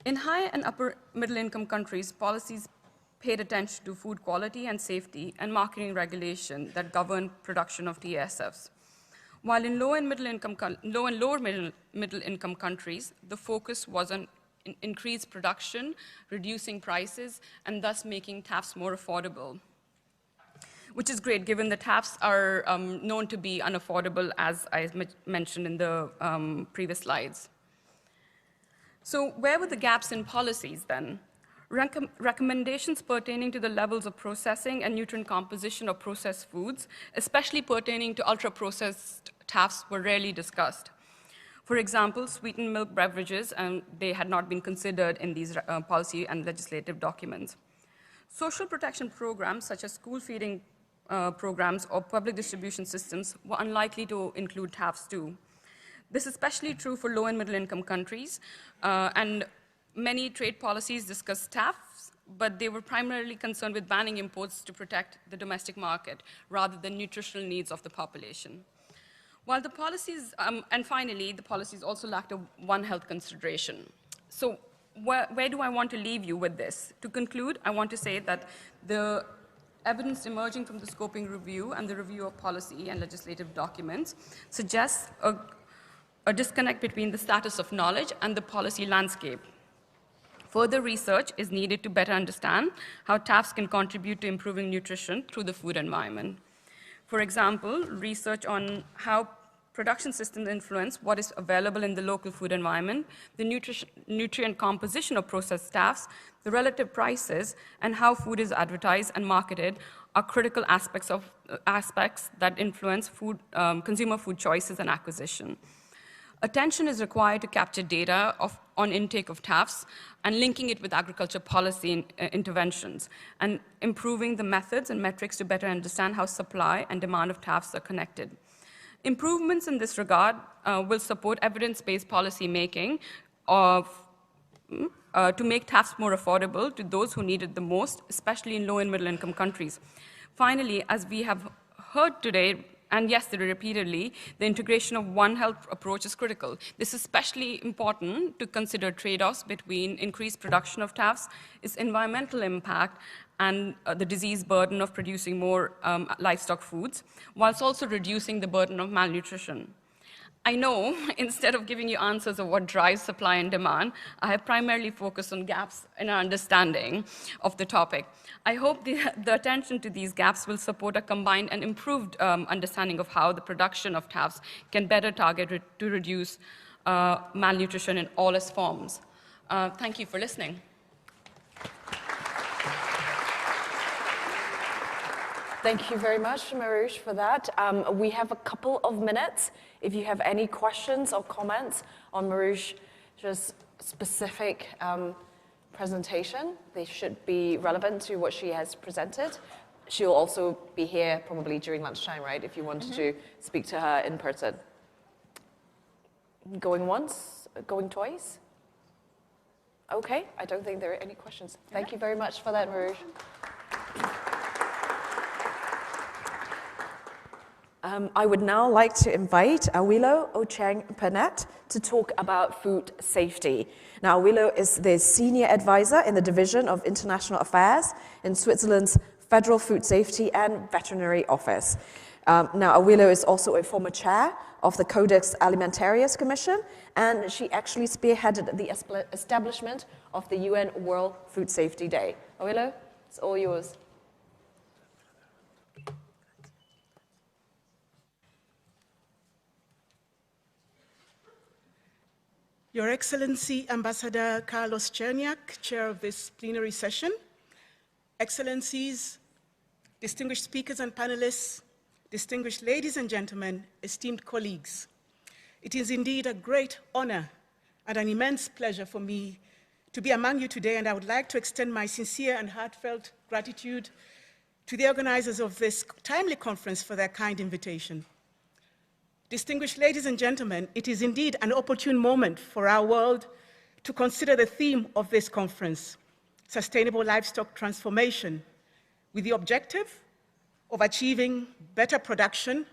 In high and upper middle income countries, policies paid attention to food quality and safety and marketing regulation that govern production of TSFs. While in low and lower middle income countries, the focus was on increased production, reducing prices, and thus making TAFs more affordable, which is great given that TAFs are known to be unaffordable, as I mentioned in the previous slides. So where were the gaps in policies then? Recommendations pertaining to the levels of processing and nutrient composition of processed foods, especially pertaining to ultra-processed TAFs, were rarely discussed. For example, sweetened milk beverages, they had not been considered in these policy and legislative documents. Social protection programs, such as school feeding programs or public distribution systems, were unlikely to include TAFs too. This is especially true for low and middle income countries, and many trade policies discuss TAFs, but they were primarily concerned with banning imports to protect the domestic market rather than nutritional needs of the population. While the policies, and finally, the policies also lacked a One Health consideration. So where do I want to leave you with this? To conclude, I want to say that the evidence emerging from the scoping review and the review of policy and legislative documents suggests a disconnect between the status of knowledge and the policy landscape. Further research is needed to better understand how TAFs can contribute to improving nutrition through the food environment. For example, research on how production systems influence what is available in the local food environment, the nutrient composition of processed TAFs, the relative prices, and how food is advertised and marketed are critical aspects that influence consumer food choices and acquisition. Attention is required to capture data on intake of TAFs and linking it with agriculture policy interventions, and improving the methods and metrics to better understand how supply and demand of TAFs are connected. Improvements in this regard will support evidence-based policy making to make TAFs more affordable to those who need it the most, especially in low and middle income countries. Finally, as we have heard today, and yesterday repeatedly, the integration of One Health approach is critical. This is especially important to consider trade-offs between increased production of TAFs, its environmental impact, and the disease burden of producing more livestock foods, whilst also reducing the burden of malnutrition. I know, instead of giving you answers of what drives supply and demand, I have primarily focused on gaps in our understanding of the topic. I hope the attention to these gaps will support a combined and improved understanding of how the production of TAFs can better target to reduce malnutrition in all its forms. Thank you for listening. Thank you very much, Marouche, for that. We have a couple of minutes. If you have any questions or comments on Marouche's specific presentation, they should be relevant to what she has presented. She'll also be here probably during lunchtime, right, if you wanted to speak to her in person. Going once, going twice? Okay, I don't think there are any questions. Thank you very much for that, Marouche. I would now like to invite Awilo Ocheng-Pernet to talk about food safety. Now, Awilo is the Senior Advisor in the Division of International Affairs in Switzerland's Federal Food Safety and Veterinary Office. Now, Awilo is also a former chair of the Codex Alimentarius Commission, and she actually spearheaded the establishment of the UN World Food Safety Day. Awilo, it's all yours. Your Excellency, Ambassador Carlos Cherniak, Chair of this plenary session, Excellencies, distinguished speakers and panelists, distinguished ladies and gentlemen, esteemed colleagues. It is indeed a great honor and an immense pleasure for me to be among you today, and I would like to extend my sincere and heartfelt gratitude to the organizers of this timely conference for their kind invitation. Distinguished ladies and gentlemen, it is indeed an opportune moment for our world to consider the theme of this conference, sustainable livestock transformation, with the objective of achieving better production,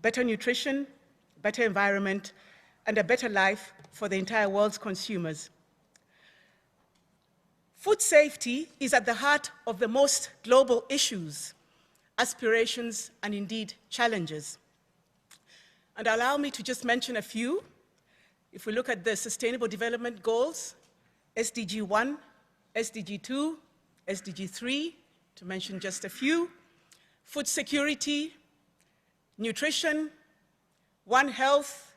better nutrition, better environment, and a better life for the entire world's consumers. Food safety is at the heart of the most global issues, aspirations, and indeed challenges. And allow me to just mention a few. If we look at the Sustainable Development Goals, SDG 1, SDG 2, SDG 3, to mention just a few, food security, nutrition, One Health,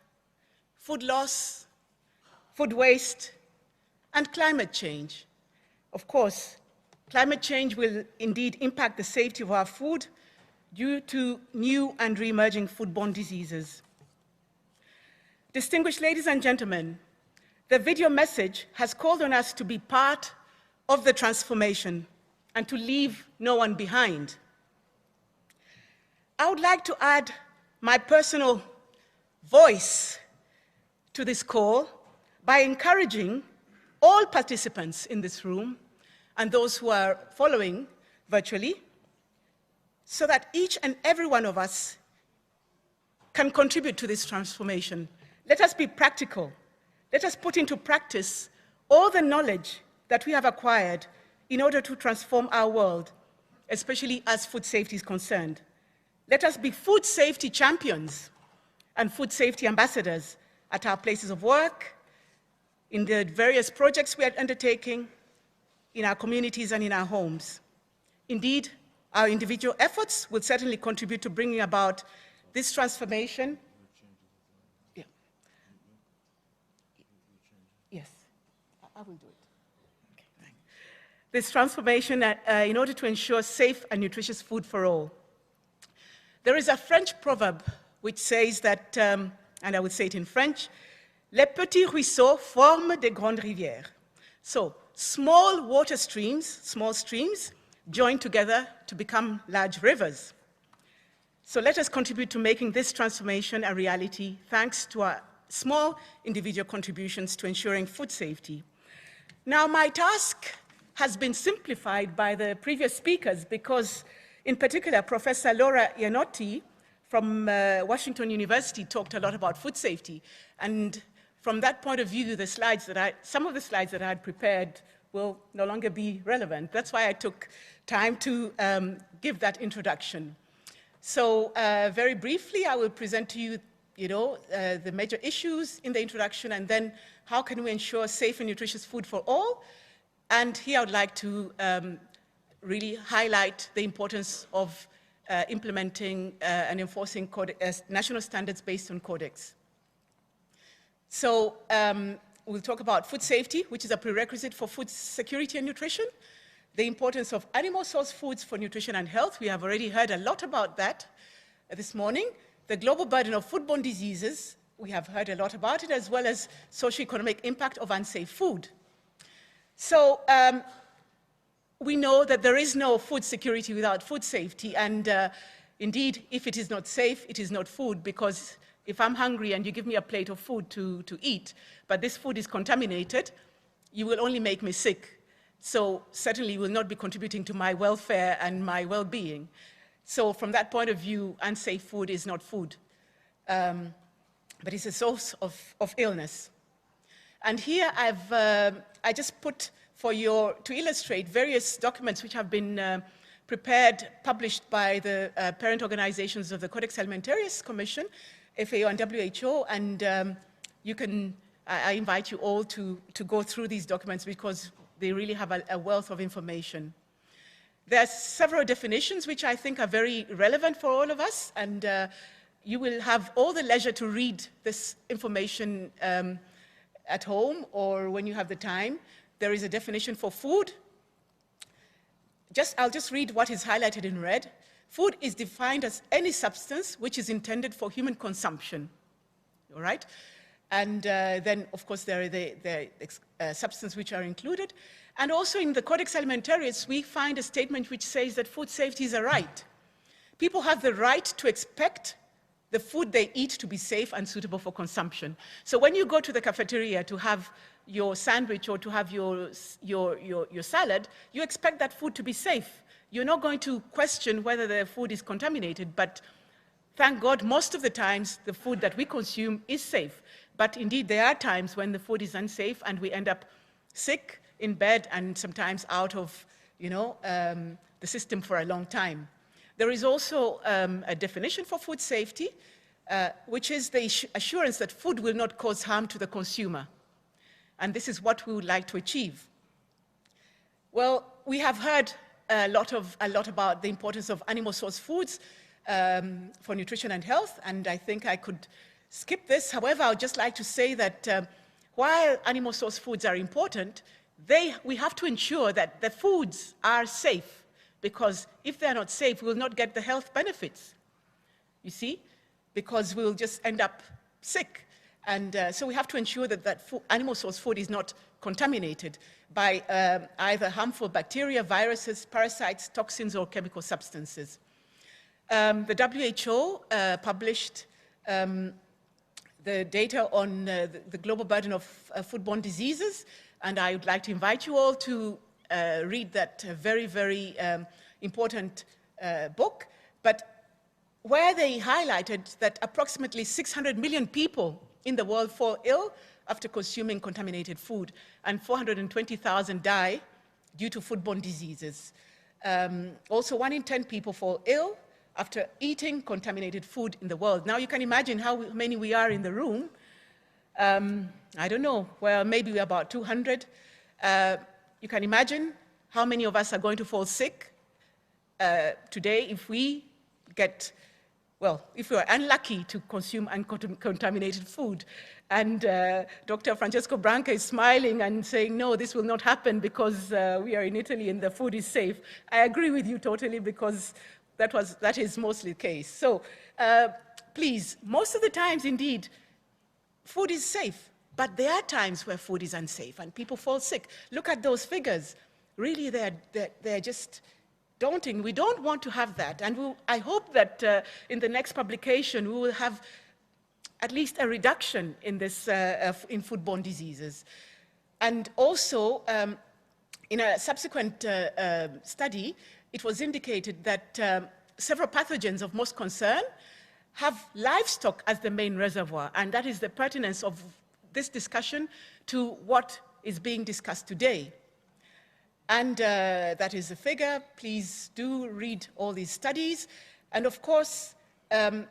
food loss, food waste, and climate change. Of course, climate change will indeed impact the safety of our food due to new and re-emerging foodborne diseases. Distinguished ladies and gentlemen, the video message has called on us to be part of the transformation and to leave no one behind. I would like to add my personal voice to this call by encouraging all participants in this room and those who are following virtually, so that each and every one of us can contribute to this transformation. Let us be practical. Let us put into practice all the knowledge that we have acquired in order to transform our world, especially as food safety is concerned. Let us be food safety champions and food safety ambassadors at our places of work, in the various projects we are undertaking, in our communities and in our homes. Indeed, our individual efforts will certainly contribute to bringing about this transformation. Yeah. Yes, I will do it. Okay. This transformation in order to ensure safe and nutritious food for all. There is a French proverb which says that, and I would say it in French, Les petits ruisseaux forment des grandes rivières. So small water streams, small streams, join together to become large rivers. So let us contribute to making this transformation a reality thanks to our small individual contributions to ensuring food safety. Now, my task has been simplified by the previous speakers because, in particular, Professor Laura Iannotti from Washington University talked a lot about food safety. And from that point of view, some of the slides that I had prepared will no longer be relevant. That's why I took time to give that introduction. So very briefly, I will present to you, the major issues in the introduction, and then how can we ensure safe and nutritious food for all. And here I would like to really highlight the importance of implementing and enforcing national standards based on codex. So we'll talk about food safety, which is a prerequisite for food security and nutrition, the importance of animal source foods for nutrition and health. We have already heard a lot about that this morning. The global burden of foodborne diseases, we have heard a lot about it, as well as socioeconomic impact of unsafe food. So we know that there is no food security without food safety, and indeed, if it is not safe, it is not food, because if I'm hungry and you give me a plate of food to eat, but this food is contaminated, you will only make me sick. So certainly you will not be contributing to my welfare and my well-being. So from that point of view, unsafe food is not food, but it's a source of illness. And here I just put to illustrate various documents which have been prepared, published by the parent organizations of the Codex Alimentarius Commission, FAO and WHO, and I invite you all to go through these documents because they really have a wealth of information. There are several definitions which I think are very relevant for all of us, and you will have all the leisure to read this information at home or when you have the time. There is a definition for food. I'll just read what is highlighted in red. Food is defined as any substance which is intended for human consumption, all right? And then, of course, there are the substances which are included. And also in the Codex Alimentarius, we find a statement which says that food safety is a right. People have the right to expect the food they eat to be safe and suitable for consumption. So when you go to the cafeteria to have your sandwich or to have your salad, you expect that food to be safe. You're not going to question whether the food is contaminated, but thank God, most of the times, the food that we consume is safe. But indeed, there are times when the food is unsafe and we end up sick in bed and sometimes out of, the system for a long time. There is also a definition for food safety, which is the assurance that food will not cause harm to the consumer. And this is what we would like to achieve. Well, we have heard a lot about the importance of animal source foods for nutrition and health, and I think I could skip this. However, I would just like to say that while animal source foods are important, we have to ensure that the foods are safe, because if they're not safe, we will not get the health benefits, you see, because we'll just end up sick. And so we have to ensure that animal source food is not contaminated by either harmful bacteria, viruses, parasites, toxins, or chemical substances. The WHO published the data on the global burden of foodborne diseases, and I would like to invite you all to read that very, very important book. But where they highlighted that approximately 600 million people in the world fall ill after consuming contaminated food, and 420,000 die due to foodborne diseases. Also, 1 in 10 people fall ill after eating contaminated food in the world. Now, you can imagine how many we are in the room. I don't know, well, maybe we're about 200. You can imagine how many of us are going to fall sick today if we if we are unlucky to consume uncontaminated food. And Dr. Francesco Branca is smiling and saying, no, this will not happen because we are in Italy and the food is safe. I agree with you totally, because that is mostly the case. So please, most of the times, indeed, food is safe. But there are times where food is unsafe and people fall sick. Look at those figures. Really, they're just daunting. We don't want to have that. And I hope that in the next publication, we will have at least a reduction in this in foodborne diseases. And also, in a subsequent study, it was indicated that several pathogens of most concern have livestock as the main reservoir, and that is the pertinence of this discussion to what is being discussed today. And that is the figure. Please do read all these studies. And of course, the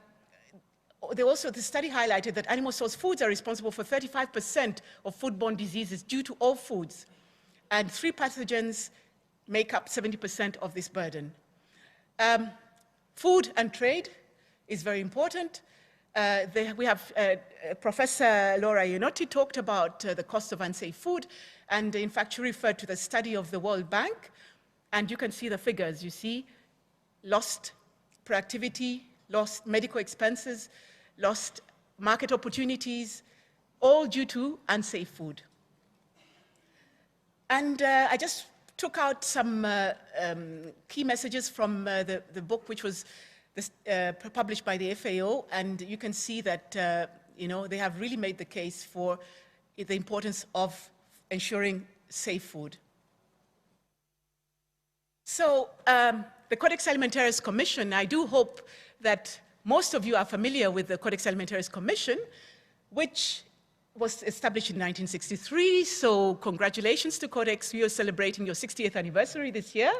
study highlighted that animal source foods are responsible for 35% of foodborne diseases due to all foods. And 3 pathogens make up 70% of this burden. Food and trade is very important. We have Professor Laura Iannotti talked about the cost of unsafe food, and in fact she referred to the study of the World Bank, and you can see the figures. You see lost productivity, lost medical expenses, lost market opportunities, all due to unsafe food. And I just took out some key messages from the book, which was published by the FAO, and you can see that they have really made the case for the importance of ensuring safe food. So the Codex Alimentarius Commission, I do hope that most of you are familiar with the Codex Alimentarius Commission, which was established in 1963, so congratulations to Codex. You are celebrating your 60th anniversary this year.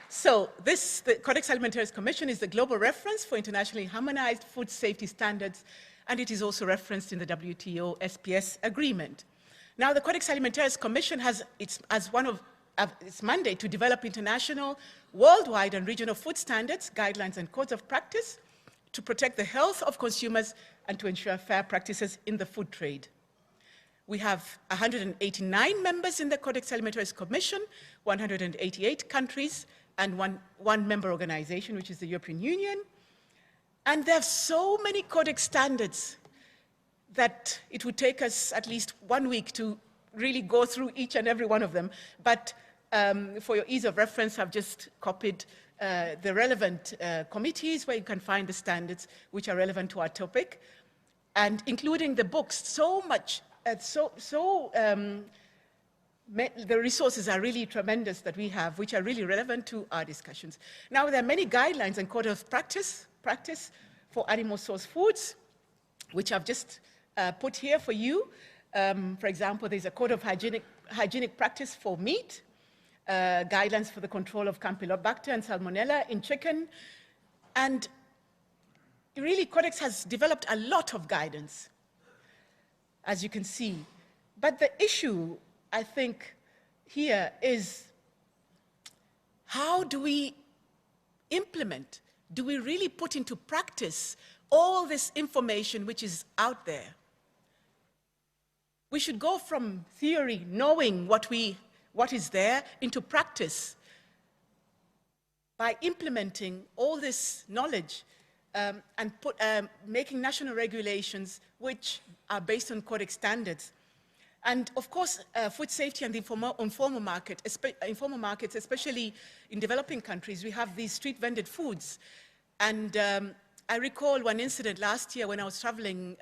So the Codex Alimentarius Commission is the global reference for internationally harmonized food safety standards, and it is also referenced in the WTO SPS agreement. Now, the Codex Alimentarius Commission has as one of its mandate to develop international, worldwide and regional food standards, guidelines and codes of practice to protect the health of consumers and to ensure fair practices in the food trade. We have 189 members in the Codex Alimentarius Commission, 188 countries, and one member organization, which is the European Union. And there are so many codex standards that it would take us at least 1 week to really go through each and every one of them. But for your ease of reference, I've just copied the relevant committees where you can find the standards which are relevant to our topic, and including the books. So much, the resources are really tremendous that we have, which are really relevant to our discussions. Now, there are many guidelines and code of practice for animal source foods, which I've just put here for you. For example, there's a code of hygienic practice for meat, guidelines for the control of Campylobacter and Salmonella in chicken, and really, Codex has developed a lot of guidance, as you can see. But the issue, I think, here is how do we implement, do we really put into practice all this information which is out there? We should go from theory, knowing what is there, into practice by implementing all this knowledge and making national regulations which are based on Codex standards. And of course, food safety and the informal markets, especially in developing countries, we have these street-vended foods. And I recall one incident last year when I was traveling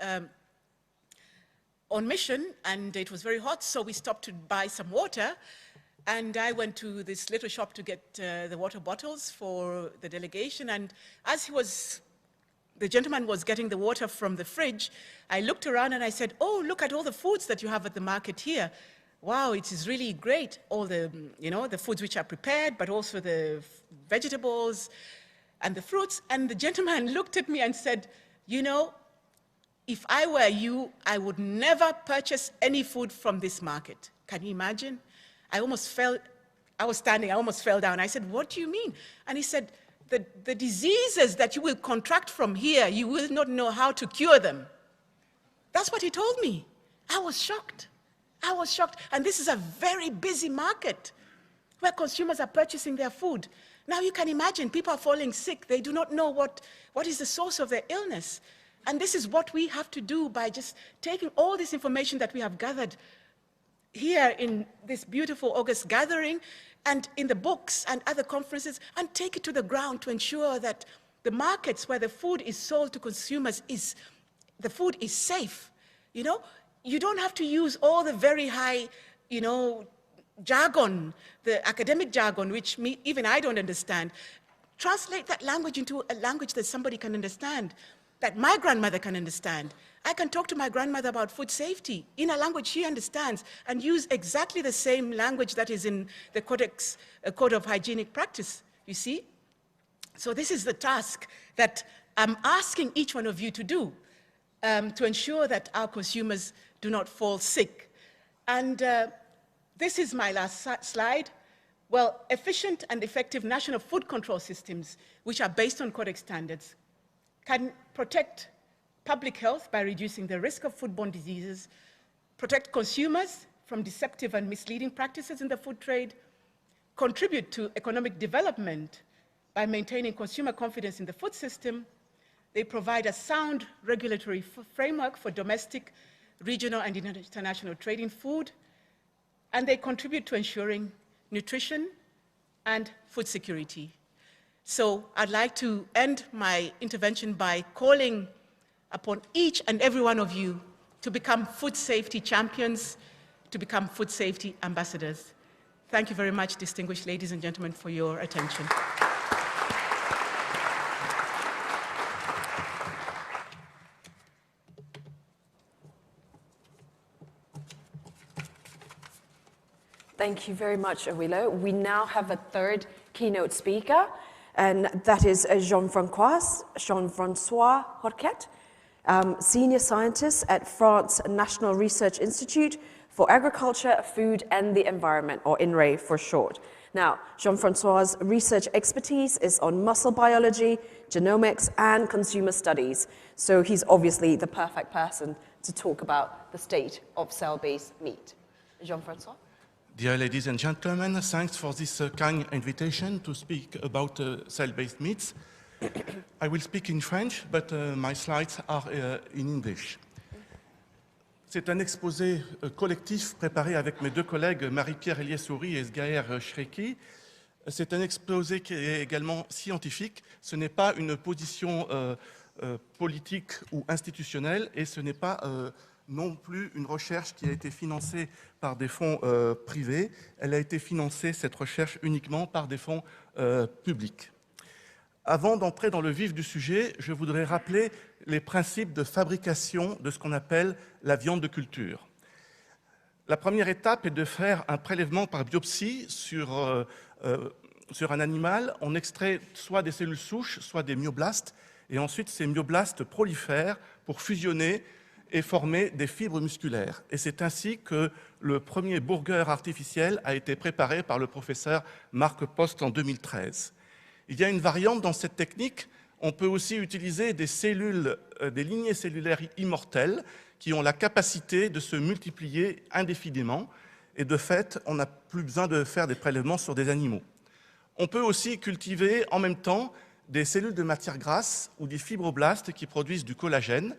on mission, and it was very hot, so we stopped to buy some water. And I went to this little shop to get the water bottles for the delegation. And as the gentleman was getting the water from the fridge, I looked around and I said, "Oh, look at all the foods that you have at the market here. Wow, it is really great. All the, the foods which are prepared, but also the vegetables and the fruits." And the gentleman looked at me and said, "If I were you, I would never purchase any food from this market." Can you imagine? I was standing, I almost fell down. I said, "What do you mean?" And he said, the diseases that you will contract from here, you will not know how to cure them. That's what he told me. I was shocked. I was shocked. And this is a very busy market where consumers are purchasing their food. Now you can imagine people are falling sick. They do not know what is the source of their illness. And this is what we have to do by just taking all this information that we have gathered here in this beautiful August gathering and in the books and other conferences and take it to the ground to ensure that the markets where the food is sold to consumers the food is safe. You know, you don't have to use all the very high, you know, jargon, the academic jargon, which even I don't understand. Translate that language into a language that somebody can understand, that my grandmother can understand. I can talk to my grandmother about food safety in a language she understands and use exactly the same language that is in the Code of Hygienic Practice, you see? So this is the task that I'm asking each one of you to do to ensure that our consumers do not fall sick. And this is my last slide. Well, efficient and effective national food control systems, which are based on Codex standards, can protect public health by reducing the risk of foodborne diseases, protect consumers from deceptive and misleading practices in the food trade, contribute to economic development by maintaining consumer confidence in the food system. They provide a sound regulatory framework for domestic, regional, and international trade in food, and they contribute to ensuring nutrition and food security. So I'd like to end my intervention by calling upon each and every one of you to become food safety champions, to become food safety ambassadors. Thank you very much, distinguished ladies and gentlemen, for your attention. Thank you very much, Awilo. We now have a third keynote speaker, and that is Jean-François Horquet, Senior Scientist at France National Research Institute for Agriculture, Food and the Environment, or INRAE for short. Now, Jean-François' research expertise is on muscle biology, genomics, and consumer studies, so he's obviously the perfect person to talk about the state of cell-based meat. Jean-François? Dear ladies and gentlemen, thanks for this kind invitation to speak about cell-based meats. I will speak in French, but my slides are in English. C'est un exposé collectif préparé avec mes deux collègues Marie-Pierre Eliès-Soury et Sgaër Shreki. C'est un exposé qui est également scientifique. Ce n'est pas une position politique ou institutionnelle et ce n'est pas non plus une recherche qui a été financée par des fonds privés. Elle a été financée, cette recherche, uniquement par des fonds publics. Avant d'entrer dans le vif du sujet, je voudrais rappeler les principes de fabrication de ce qu'on appelle la viande de culture. La première étape est de faire un prélèvement par biopsie sur un animal. On extrait soit des cellules souches, soit des myoblastes, et ensuite ces myoblastes prolifèrent pour fusionner et former des fibres musculaires. Et c'est ainsi que le premier burger artificiel a été préparé par le professeur Marc Post en 2013. Il y a une variante dans cette technique. On peut aussi utiliser des cellules, des lignées cellulaires immortelles qui ont la capacité de se multiplier indéfiniment. Et de fait, on n'a plus besoin de faire des prélèvements sur des animaux. On peut aussi cultiver en même temps des cellules de matière grasse ou des fibroblastes qui produisent du collagène.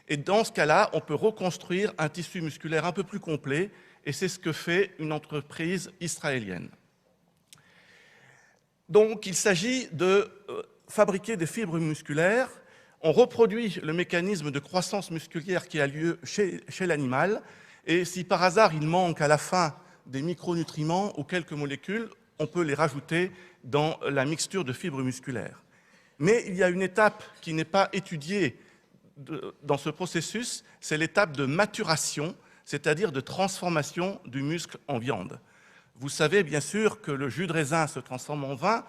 Et dans ce cas-là, on peut reconstruire un tissu musculaire un peu plus complet. Et c'est ce que fait une entreprise israélienne. Donc, il s'agit de fabriquer des fibres musculaires. On reproduit le mécanisme de croissance musculaire qui a lieu chez l'animal. Et si par hasard, il manque à la fin des micronutriments ou quelques molécules, on peut les rajouter dans la mixture de fibres musculaires. Mais il y a une étape qui n'est pas étudiée dans ce processus, c'est l'étape de maturation, c'est-à-dire de transformation du muscle en viande. Vous savez bien sûr que le jus de raisin se transforme en vin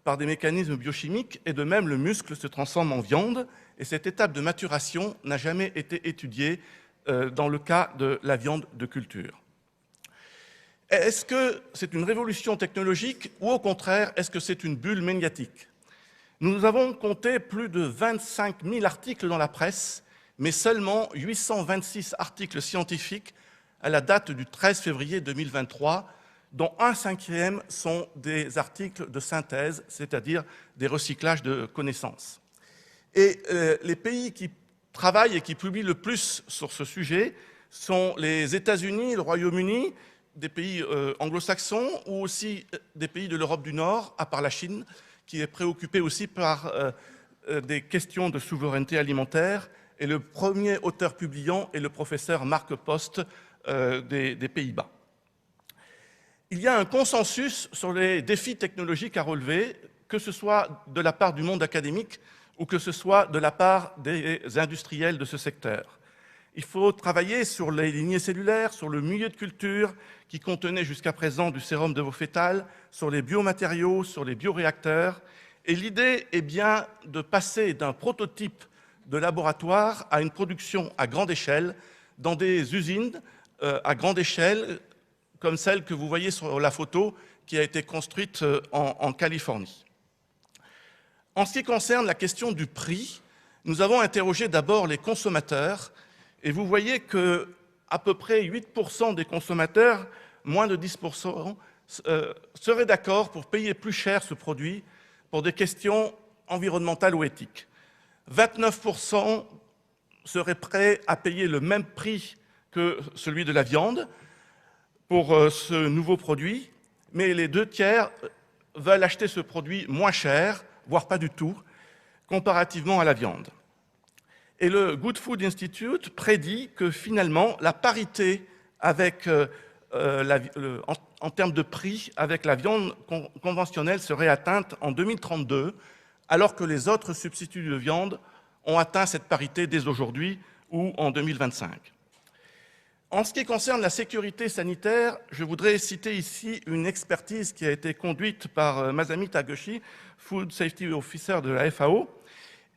par des mécanismes biochimiques et de même le muscle se transforme en viande et cette étape de maturation n'a jamais été étudiée dans le cas de la viande de culture. Est-ce que c'est une révolution technologique ou au contraire est-ce que c'est une bulle médiatique? Nous avons compté plus de 25 000 articles dans la presse, mais seulement 826 articles scientifiques à la date du 13 février 2023, dont 1/5 sont des articles de synthèse, c'est-à-dire des recyclages de connaissances. Et les pays qui travaillent et qui publient le plus sur ce sujet sont les États-Unis, le Royaume-Uni, des pays anglo-saxons ou aussi des pays de l'Europe du Nord, à part la Chine, qui est préoccupée aussi par des questions de souveraineté alimentaire. Et le premier auteur publiant est le professeur Mark Post des Pays-Bas. Il y a un consensus sur les défis technologiques à relever, que ce soit de la part du monde académique ou que ce soit de la part des industriels de ce secteur. Il faut travailler sur les lignées cellulaires, sur le milieu de culture qui contenait jusqu'à présent du sérum de veau fœtal, sur les biomatériaux, sur les bioréacteurs. Et l'idée est bien de passer d'un prototype de laboratoire à une production à grande échelle, dans des usines à grande échelle, comme celle que vous voyez sur la photo, qui a été construite en Californie. En ce qui concerne la question du prix, nous avons interrogé d'abord les consommateurs, et vous voyez qu'à peu près 8% des consommateurs, moins de 10%, seraient d'accord pour payer plus cher ce produit pour des questions environnementales ou éthiques. 29% seraient prêts à payer le même prix que celui de la viande pour ce nouveau produit, mais les 2/3 veulent acheter ce produit moins cher, voire pas du tout, comparativement à la viande. Et le Good Food Institute prédit que finalement, la parité avec, en termes de prix avec la viande conventionnelle serait atteinte en 2032, alors que les autres substituts de viande ont atteint cette parité dès aujourd'hui ou en 2025. En ce qui concerne la sécurité sanitaire, je voudrais citer ici une expertise qui a été conduite par Masami Taguchi, Food Safety Officer de la FAO,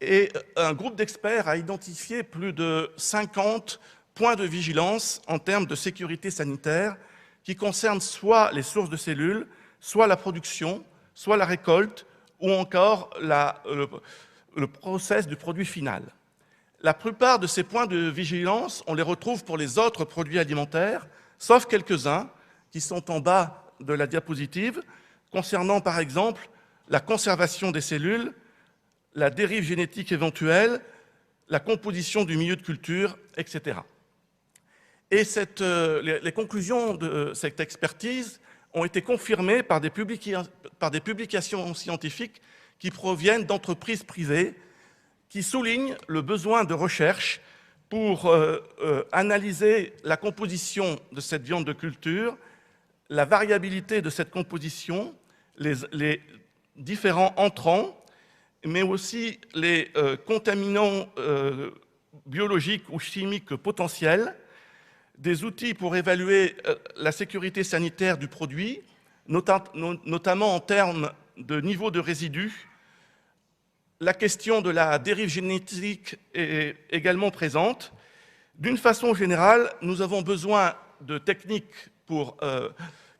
et un groupe d'experts a identifié plus de 50 points de vigilance en termes de sécurité sanitaire qui concernent soit les sources de cellules, soit la production, soit la récolte, ou encore le process du produit final. La plupart de ces points de vigilance, on les retrouve pour les autres produits alimentaires, sauf quelques-uns qui sont en bas de la diapositive, concernant par exemple la conservation des cellules, la dérive génétique éventuelle, la composition du milieu de culture, etc. Et les conclusions de cette expertise ont été confirmées par des publications scientifiques qui proviennent d'entreprises privées qui soulignent le besoin de recherche pour analyser la composition de cette viande de culture, la variabilité de cette composition, les différents entrants, mais aussi les contaminants biologiques ou chimiques potentiels, des outils pour évaluer la sécurité sanitaire du produit, notamment en termes de niveau de résidus. La question de la dérive génétique est également présente. D'une façon générale, nous avons besoin de techniques pour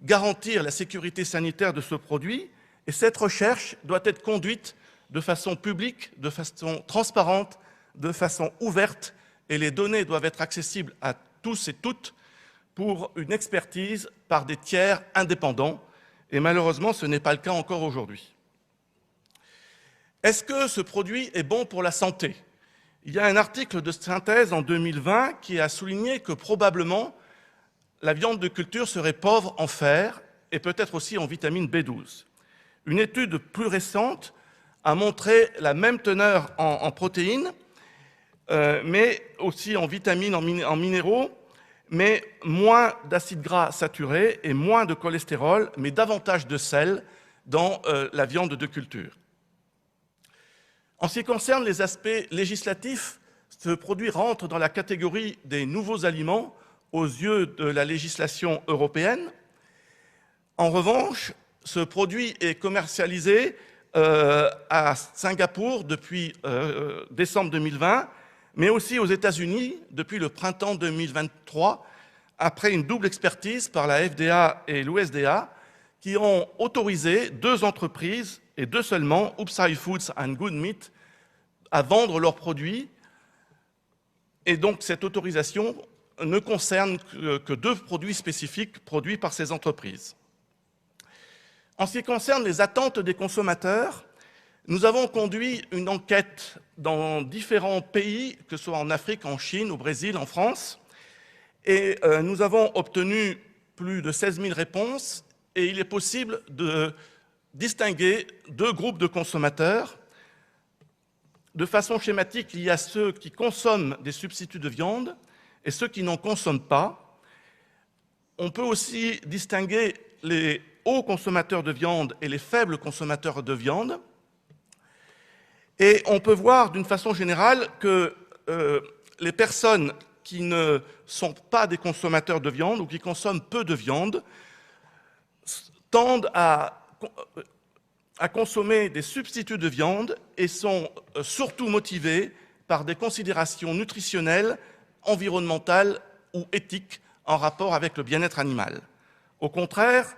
garantir la sécurité sanitaire de ce produit, et cette recherche doit être conduite de façon publique, de façon transparente, de façon ouverte, et les données doivent être accessibles à tous et toutes pour une expertise par des tiers indépendants, et malheureusement, ce n'est pas le cas encore aujourd'hui. Est-ce que ce produit est bon pour la santé? Il y a un article de synthèse en 2020 qui a souligné que probablement la viande de culture serait pauvre en fer et peut-être aussi en vitamine B12. Une étude plus récente a montré la même teneur en protéines, mais aussi en vitamines, en minéraux, mais moins d'acides gras saturés et moins de cholestérol, mais davantage de sel dans la viande de culture. En ce qui concerne les aspects législatifs, ce produit rentre dans la catégorie des nouveaux aliments aux yeux de la législation européenne. En revanche, ce produit est commercialisé à Singapour depuis décembre 2020, mais aussi aux États-Unis depuis le printemps 2023, après une double expertise par la FDA et l'USDA, qui ont autorisé 2 entreprises, et 2 seulement, Upside Foods and Good Meat, à vendre leurs produits. Et donc cette autorisation ne concerne que 2 produits spécifiques produits par ces entreprises. En ce qui concerne les attentes des consommateurs, nous avons conduit une enquête dans différents pays, que ce soit en Afrique, en Chine, au Brésil, en France, et nous avons obtenu plus de 16 000 réponses, et il est possible de distinguer deux groupes de consommateurs. De façon schématique, il y a ceux qui consomment des substituts de viande et ceux qui n'en consomment pas. On peut aussi distinguer les hauts consommateurs de viande et les faibles consommateurs de viande. Et on peut voir d'une façon générale que les personnes qui ne sont pas des consommateurs de viande ou qui consomment peu de viande tendent à consommer des substituts de viande et sont surtout motivés par des considérations nutritionnelles, environnementales ou éthiques en rapport avec le bien-être animal. Au contraire,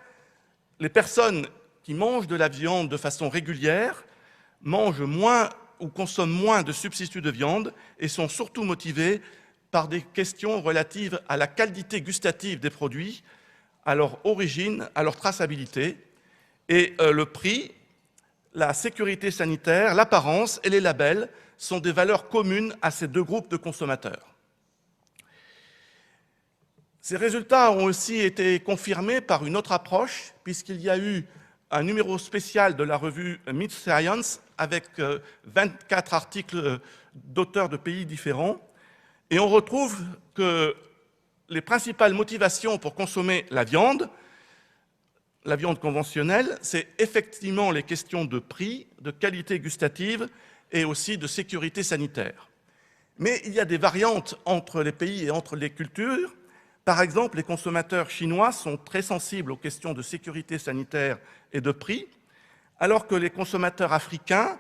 les personnes qui mangent de la viande de façon régulière mangent moins ou consomment moins de substituts de viande et sont surtout motivées par des questions relatives à la qualité gustative des produits, à leur origine, à leur traçabilité, et le prix, la sécurité sanitaire, l'apparence et les labels sont des valeurs communes à ces deux groupes de consommateurs. Ces résultats ont aussi été confirmés par une autre approche, puisqu'il y a eu un numéro spécial de la revue Meat Science avec 24 articles d'auteurs de pays différents, et on retrouve que les principales motivations pour consommer la viande conventionnelle, c'est effectivement les questions de prix, de qualité gustative et aussi de sécurité sanitaire. Mais il y a des variantes entre les pays et entre les cultures. Par exemple, les consommateurs chinois sont très sensibles aux questions de sécurité sanitaire et de prix, alors que les consommateurs africains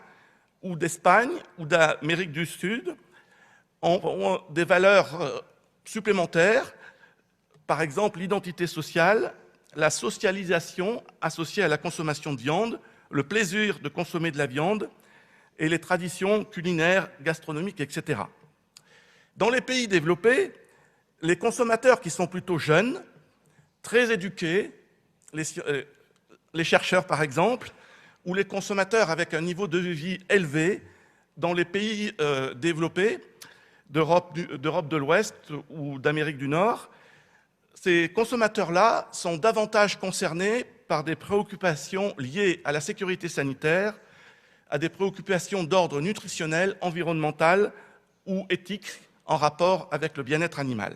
ou d'Espagne ou d'Amérique du Sud ont des valeurs supplémentaires, par exemple l'identité sociale, la socialisation associée à la consommation de viande, le plaisir de consommer de la viande et les traditions culinaires, gastronomiques, etc. Dans les pays développés, les consommateurs qui sont plutôt jeunes, très éduqués, les chercheurs par exemple, ou les consommateurs avec un niveau de vie élevé dans les pays développés d'Europe de l'Ouest ou d'Amérique du Nord, ces consommateurs-là sont davantage concernés par des préoccupations liées à la sécurité sanitaire, à des préoccupations d'ordre nutritionnel, environnemental ou éthique en rapport avec le bien-être animal.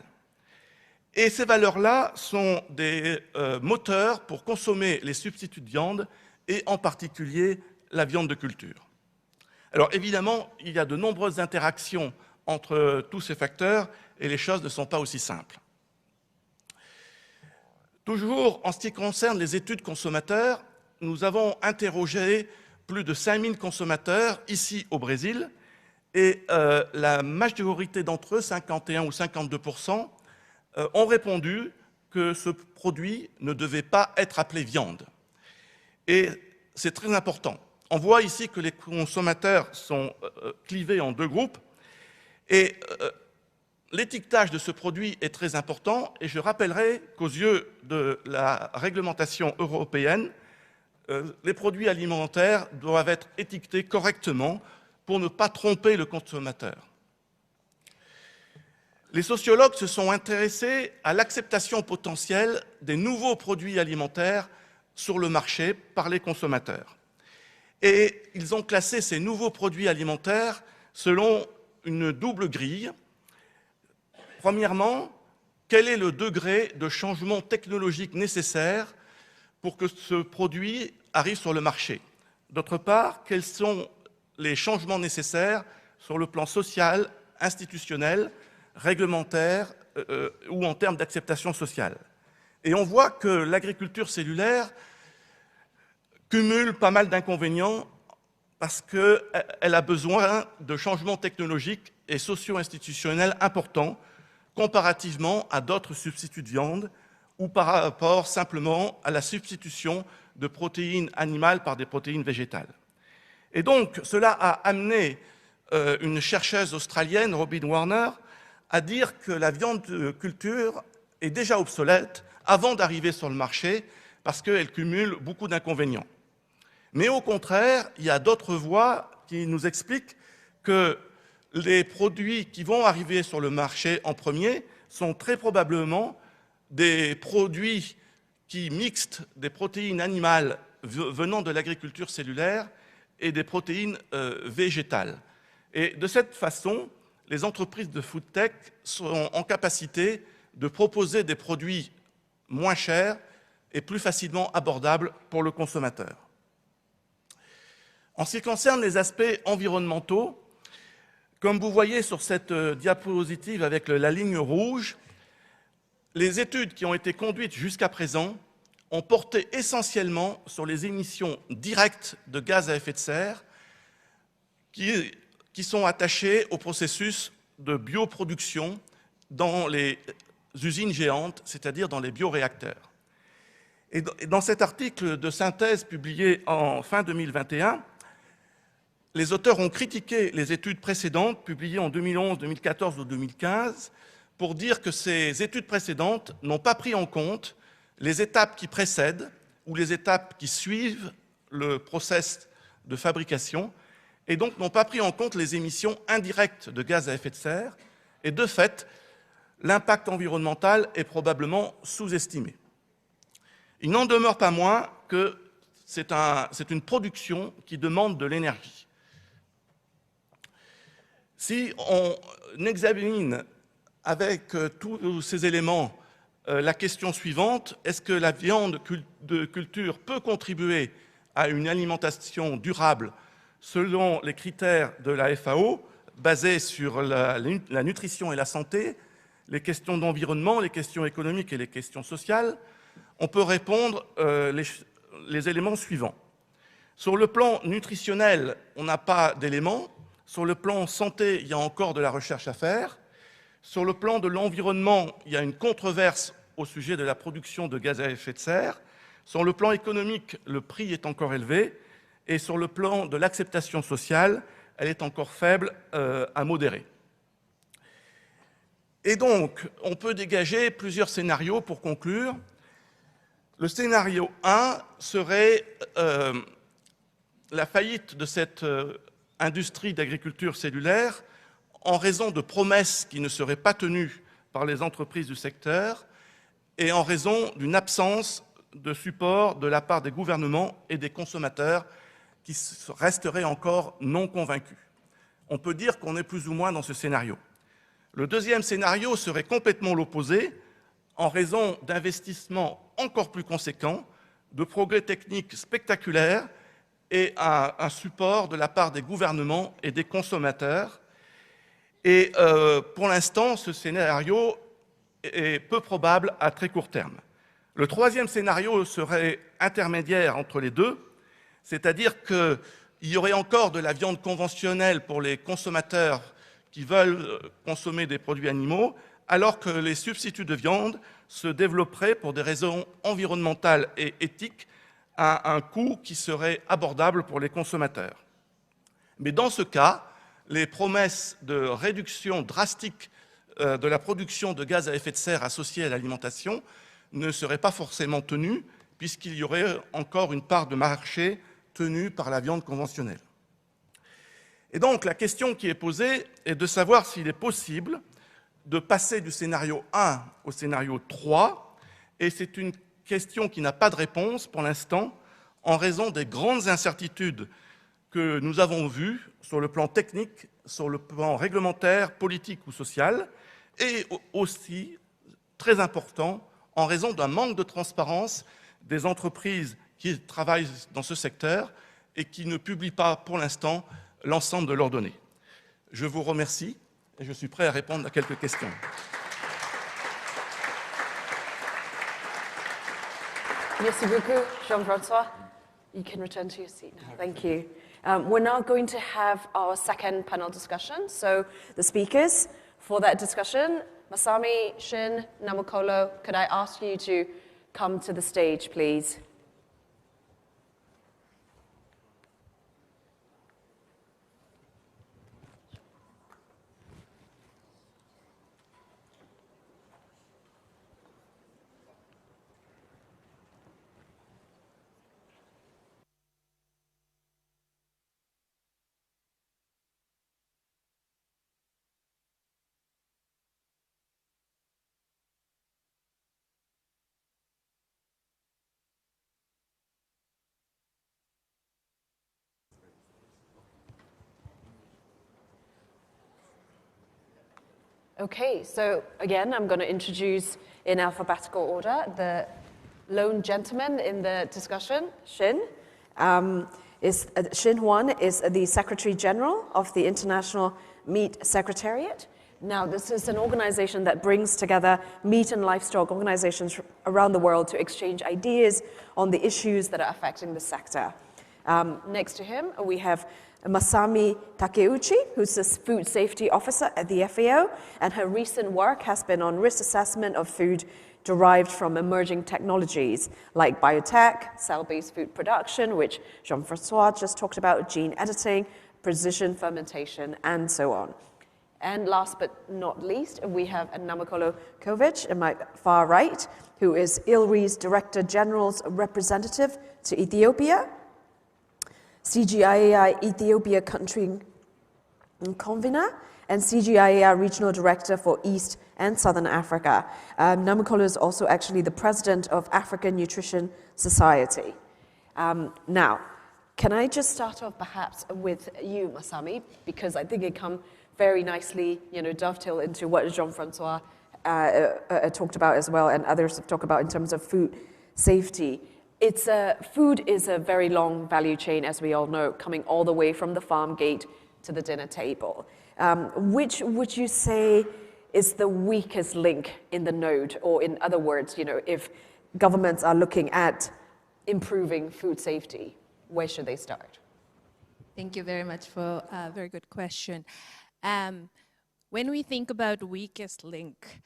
Et ces valeurs-là sont des moteurs pour consommer les substituts de viande et en particulier la viande de culture. Alors évidemment, il y a de nombreuses interactions entre tous ces facteurs et les choses ne sont pas aussi simples. Toujours en ce qui concerne les études consommateurs, nous avons interrogé plus de 5000 consommateurs ici au Brésil et la majorité d'entre eux, 51 ou 52%, ont répondu que ce produit ne devait pas être appelé viande. Et c'est très important. On voit ici que les consommateurs sont clivés en deux groupes et l'étiquetage de ce produit est très important et je rappellerai qu'aux yeux de la réglementation européenne, les produits alimentaires doivent être étiquetés correctement pour ne pas tromper le consommateur. Les sociologues se sont intéressés à l'acceptation potentielle des nouveaux produits alimentaires sur le marché par les consommateurs. Et ils ont classé ces nouveaux produits alimentaires selon une double grille. Premièrement, quel est le degré de changement technologique nécessaire pour que ce produit arrive sur le marché? D'autre part, quels sont les changements nécessaires sur le plan social, institutionnel, réglementaire ou en termes d'acceptation sociale? Et on voit que l'agriculture cellulaire cumule pas mal d'inconvénients parce qu'elle a besoin de changements technologiques et socio-institutionnels importants comparativement à d'autres substituts de viande ou par rapport simplement à la substitution de protéines animales par des protéines végétales. Et donc, cela a amené une chercheuse australienne, Robin Warner, à dire que la viande de culture est déjà obsolète avant d'arriver sur le marché parce qu'elle cumule beaucoup d'inconvénients. Mais au contraire, il y a d'autres voies qui nous expliquent que les produits qui vont arriver sur le marché en premier sont très probablement des produits qui mixent des protéines animales venant de l'agriculture cellulaire et des protéines végétales. Et de cette façon, les entreprises de food tech sont en capacité de proposer des produits moins chers et plus facilement abordables pour le consommateur. En ce qui concerne les aspects environnementaux, comme vous voyez sur cette diapositive avec la ligne rouge, les études qui ont été conduites jusqu'à présent ont porté essentiellement sur les émissions directes de gaz à effet de serre qui sont attachées au processus de bioproduction dans les usines géantes, c'est-à-dire dans les bioréacteurs. Et dans cet article de synthèse publié en fin 2021, les auteurs ont critiqué les études précédentes, publiées en 2011, 2014 ou 2015, pour dire que ces études précédentes n'ont pas pris en compte les étapes qui précèdent ou les étapes qui suivent le process de fabrication, et donc n'ont pas pris en compte les émissions indirectes de gaz à effet de serre, et de fait, l'impact environnemental est probablement sous-estimé. Il n'en demeure pas moins que c'est une production qui demande de l'énergie. Si on examine avec tous ces éléments la question suivante, est-ce que la viande de culture peut contribuer à une alimentation durable selon les critères de la FAO, basés sur la nutrition et la santé, les questions d'environnement, les questions économiques et les questions sociales? On peut répondre les éléments suivants. Sur le plan nutritionnel, on n'a pas d'éléments. Sur le plan santé, il y a encore de la recherche à faire. Sur le plan de l'environnement, il y a une controverse au sujet de la production de gaz à effet de serre. Sur le plan économique, le prix est encore élevé. Et sur le plan de l'acceptation sociale, elle est encore faible à modérée. Et donc, on peut dégager plusieurs scénarios pour conclure. Le scénario 1 serait la faillite de cette industrie d'agriculture cellulaire en raison de promesses qui ne seraient pas tenues par les entreprises du secteur et en raison d'une absence de support de la part des gouvernements et des consommateurs qui resteraient encore non convaincus. On peut dire qu'on est plus ou moins dans ce scénario. Le deuxième scénario serait complètement l'opposé, en raison d'investissements encore plus conséquents, de progrès techniques spectaculaires et un support de la part des gouvernements et des consommateurs. Et pour l'instant, ce scénario est peu probable à très court terme. Le troisième scénario serait intermédiaire entre les deux, c'est-à-dire qu'il y aurait encore de la viande conventionnelle pour les consommateurs qui veulent consommer des produits animaux, alors que les substituts de viande se développeraient pour des raisons environnementales et éthiques à un coût qui serait abordable pour les consommateurs. Mais dans ce cas, les promesses de réduction drastique de la production de gaz à effet de serre associée à l'alimentation ne seraient pas forcément tenues, puisqu'il y aurait encore une part de marché tenue par la viande conventionnelle. Et donc, la question qui est posée est de savoir s'il est possible de passer du scénario 1 au scénario 3, et c'est une question qui n'a pas de réponse pour l'instant, en raison des grandes incertitudes que nous avons vues sur le plan technique, sur le plan réglementaire, politique ou social, et aussi, très important, en raison d'un manque de transparence des entreprises qui travaillent dans ce secteur et qui ne publient pas pour l'instant l'ensemble de leurs données. Je vous remercie et je suis prêt à répondre à quelques questions. Merci beaucoup, Jean-François. You can return to your seat now. Thank you. We're now going to have our second panel discussion. So the speakers for that discussion, Masami, Shin, Namokolo, could I ask you to come to the stage, please? Okay, so again, I'm going to introduce in alphabetical order the lone gentleman in the discussion, Xin. Xin Huan is the Secretary General of the International Meat Secretariat. Now, this is an organization that brings together meat and livestock organizations around the world to exchange ideas on the issues that are affecting the sector. Next to him, we have Masami Takeuchi, who's the Food Safety Officer at the FAO, and her recent work has been on risk assessment of food derived from emerging technologies like biotech, cell-based food production, which Jean-Francois just talked about, gene editing, precision fermentation, and so on. And last but not least, we have Namakolo Kovic in my far right, who is ILRI's Director General's representative to Ethiopia, CGIAI Ethiopia Country Convener, and CGIAI Regional Director for East and Southern Africa. Namakolo is also actually the President of African Nutrition Society. Now, can I just start off perhaps with you, Masami, because I think it comes very nicely, dovetail into what Jean-Francois talked about as well, and others have talked about in terms of food safety. Food is a very long value chain, as we all know, coming all the way from the farm gate to the dinner table. Which would you say is the weakest link in the node? Or in other words, if governments are looking at improving food safety, where should they start? Thank you very much for a very good question. When we think about weakest link,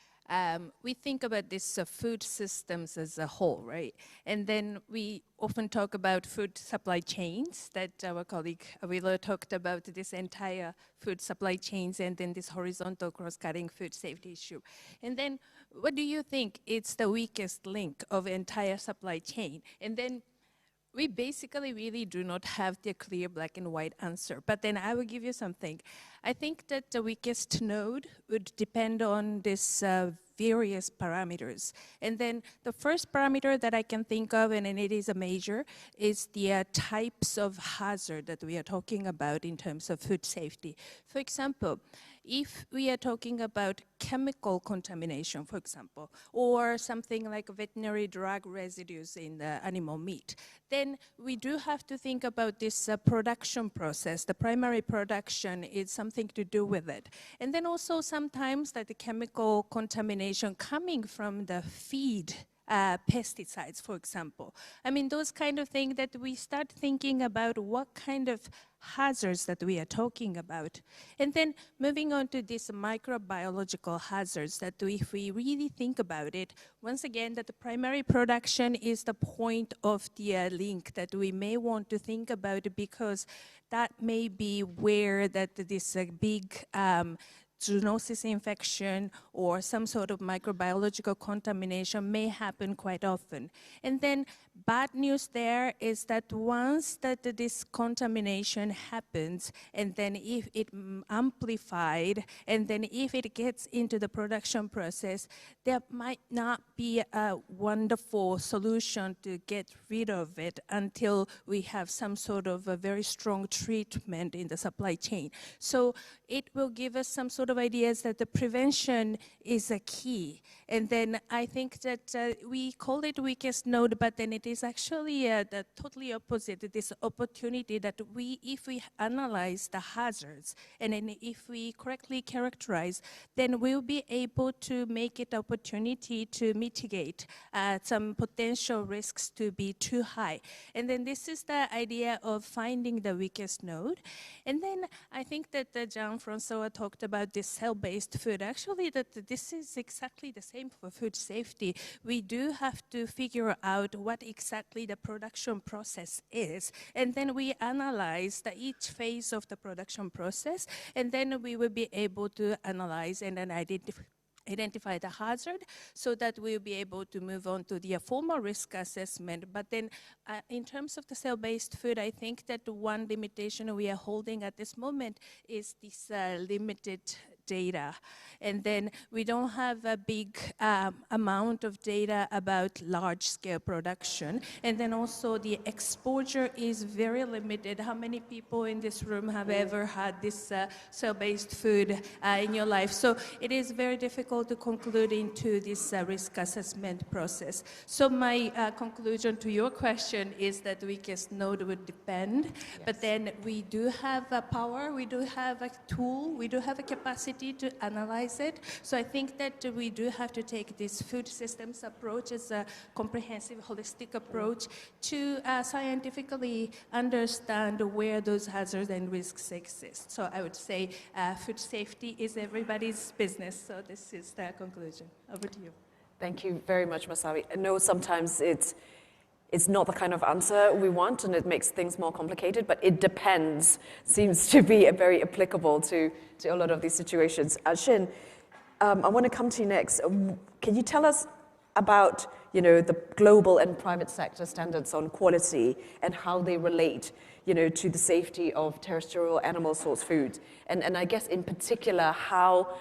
we think about this food systems as a whole, right? And then we often talk about food supply chains, that our colleague Awilo talked about this entire food supply chains and then this horizontal cross-cutting food safety issue. And then what do you think is the weakest link of entire supply chain? And then we basically really do not have the clear black and white answer, but then I will give you something. I think that the weakest node would depend on this various parameters. And then the first parameter that I can think of, and it is a major, is the types of hazard that we are talking about in terms of food safety. For example, if we are talking about chemical contamination, for example, or something like veterinary drug residues in the animal meat, then we do have to think about this production process. The primary production is something to do with it. And then also sometimes that the chemical contamination coming from the feed, pesticides, for example. I mean, those kind of things that we start thinking about what kind of hazards that we are talking about. And then moving on to these microbiological hazards that if we really think about it, once again, that the primary production is the point of the link that we may want to think about, because that may be where that this big zoonosis infection or some sort of microbiological contamination may happen quite often. And then bad news there is that once that this contamination happens, and then if it amplified, and then if it gets into the production process, there might not be a wonderful solution to get rid of it until we have some sort of a very strong treatment in the supply chain. So it will give us some sort of ideas that the prevention is a key. And then I think that we call it weakest node, but then it is actually the totally opposite, this opportunity that if we analyze the hazards, and then if we correctly characterize, then we'll be able to make it opportunity to mitigate some potential risks to be too high. And then this is the idea of finding the weakest node. And then I think that Jean-Francois talked about this cell-based food. Actually, that this is exactly the same for food safety. We do have to figure out what exactly the production process is, and then we analyze each phase of the production process, and then we will be able to analyze and then identify the hazard, so that we'll be able to move on to the formal risk assessment. But then in terms of the cell-based food, I think that one limitation we are holding at this moment is this limited data. And then we don't have a big amount of data about large-scale production. And then also the exposure is very limited. How many people in this room have ever had this cell-based food in your life? So it is very difficult to conclude into this risk assessment process. So my conclusion to your question is that the weakest node would depend, yes. But then we do have a power, we do have a tool, we do have a capacity to analyze it. So I think that we do have to take this food systems approach as a comprehensive, holistic approach to scientifically understand where those hazards and risks exist. So I would say food safety is everybody's business. So this is the conclusion. Over to you. Thank you very much, Masawi. I know sometimes it's not the kind of answer we want, and it makes things more complicated, but it depends seems to be very applicable to a lot of these situations. Shin, I want to come to you next. Can you tell us about the global and private sector standards on quality and how they relate to the safety of terrestrial animal source foods? And I guess in particular how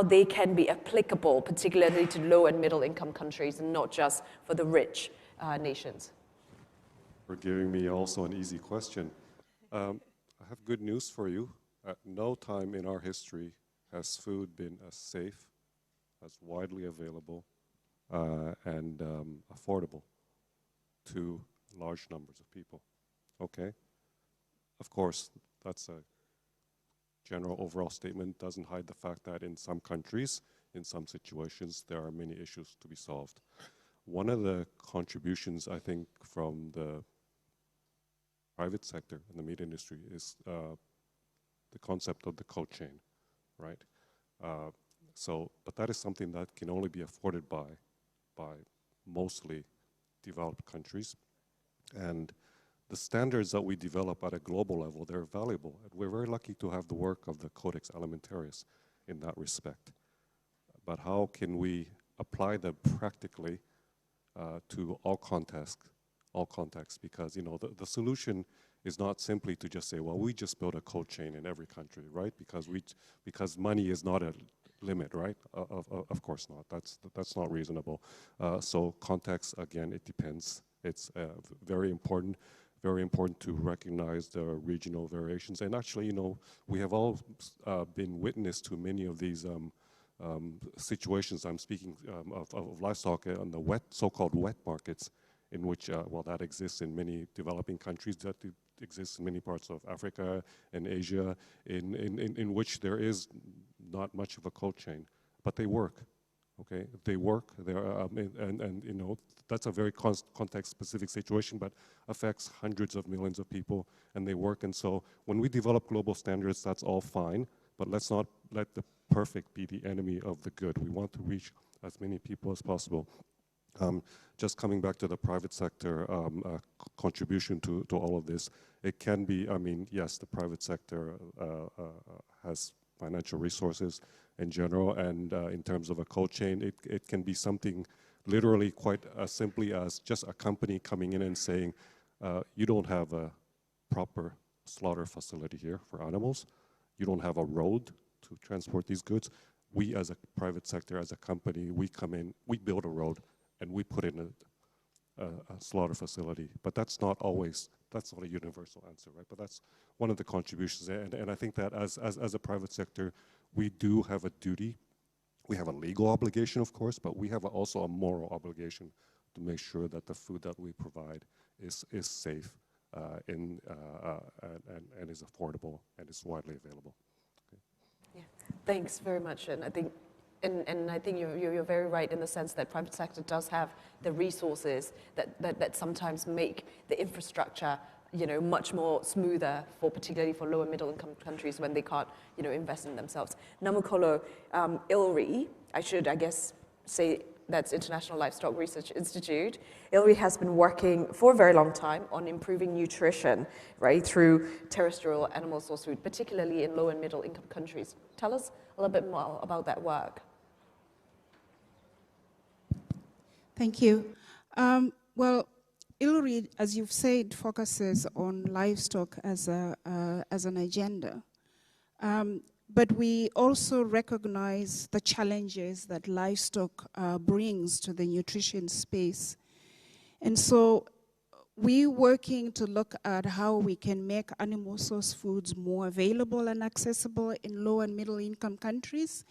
they can be applicable, particularly to low and middle income countries and not just for the rich nations. For giving me also an easy question. I have good news for you. At no time in our history has food been as safe, as widely available, and affordable to large numbers of people. Okay? Of course, that's a general overall statement, doesn't hide the fact that in some countries, in some situations, there are many issues to be solved. One of the contributions, I think, from the private sector and the meat industry is the concept of the cold chain, right? But that is something that can only be afforded by mostly developed countries. And the standards that we develop at a global level, they're valuable. And we're very lucky to have the work of the Codex Alimentarius in that respect. But how can we apply them practically to all contexts? Because the solution is not simply to just say, well, we just build a cold chain in every country, right? Because money is not a limit, right? Of course not. That's not reasonable. So context, again, it depends. It's very important to recognize the regional variations. And actually, we have all been witness to many of these situations. I'm speaking of livestock on the so-called wet markets, in which, that exists in many developing countries, that exists in many parts of Africa and Asia, in which there is not much of a cold chain, but they work. Okay, they work. That's a very context-specific situation, but affects hundreds of millions of people, and they work. And so, when we develop global standards, that's all fine. But let's not let the perfect be the enemy of the good. We want to reach as many people as possible. Just coming back to the private sector contribution to all of this, it can be, yes, the private sector has financial resources in general, and in terms of a cold chain, it can be something literally quite as simply as just a company coming in and saying, you don't have a proper slaughter facility here for animals, you don't have a road to transport these goods. We as a private sector, as a company, we come in, we build a road, and we put in a slaughter facility. But that's not a universal answer, right? But that's one of the contributions. And I think that as a private sector, we do have a duty. We have a legal obligation, of course, but we have also a moral obligation to make sure that the food that we provide is safe and is affordable and is widely available. Okay. Yeah. Thanks very much. And I think you're very right in the sense that private sector does have the resources that sometimes make the infrastructure, much more smoother particularly for lower middle income countries when they can't, invest in themselves. Namukolo, ILRI, I guess say that's International Livestock Research Institute. ILRI has been working for a very long time on improving nutrition, right, through terrestrial animal source food, particularly in low and middle income countries. Tell us a little bit more about that work. Thank you. Well, ILRI, as you've said, focuses on livestock as an agenda. but we also recognize the challenges that livestock brings to the nutrition space. And so we're working to look at how we can make animal source foods more available and accessible in low and middle income countries.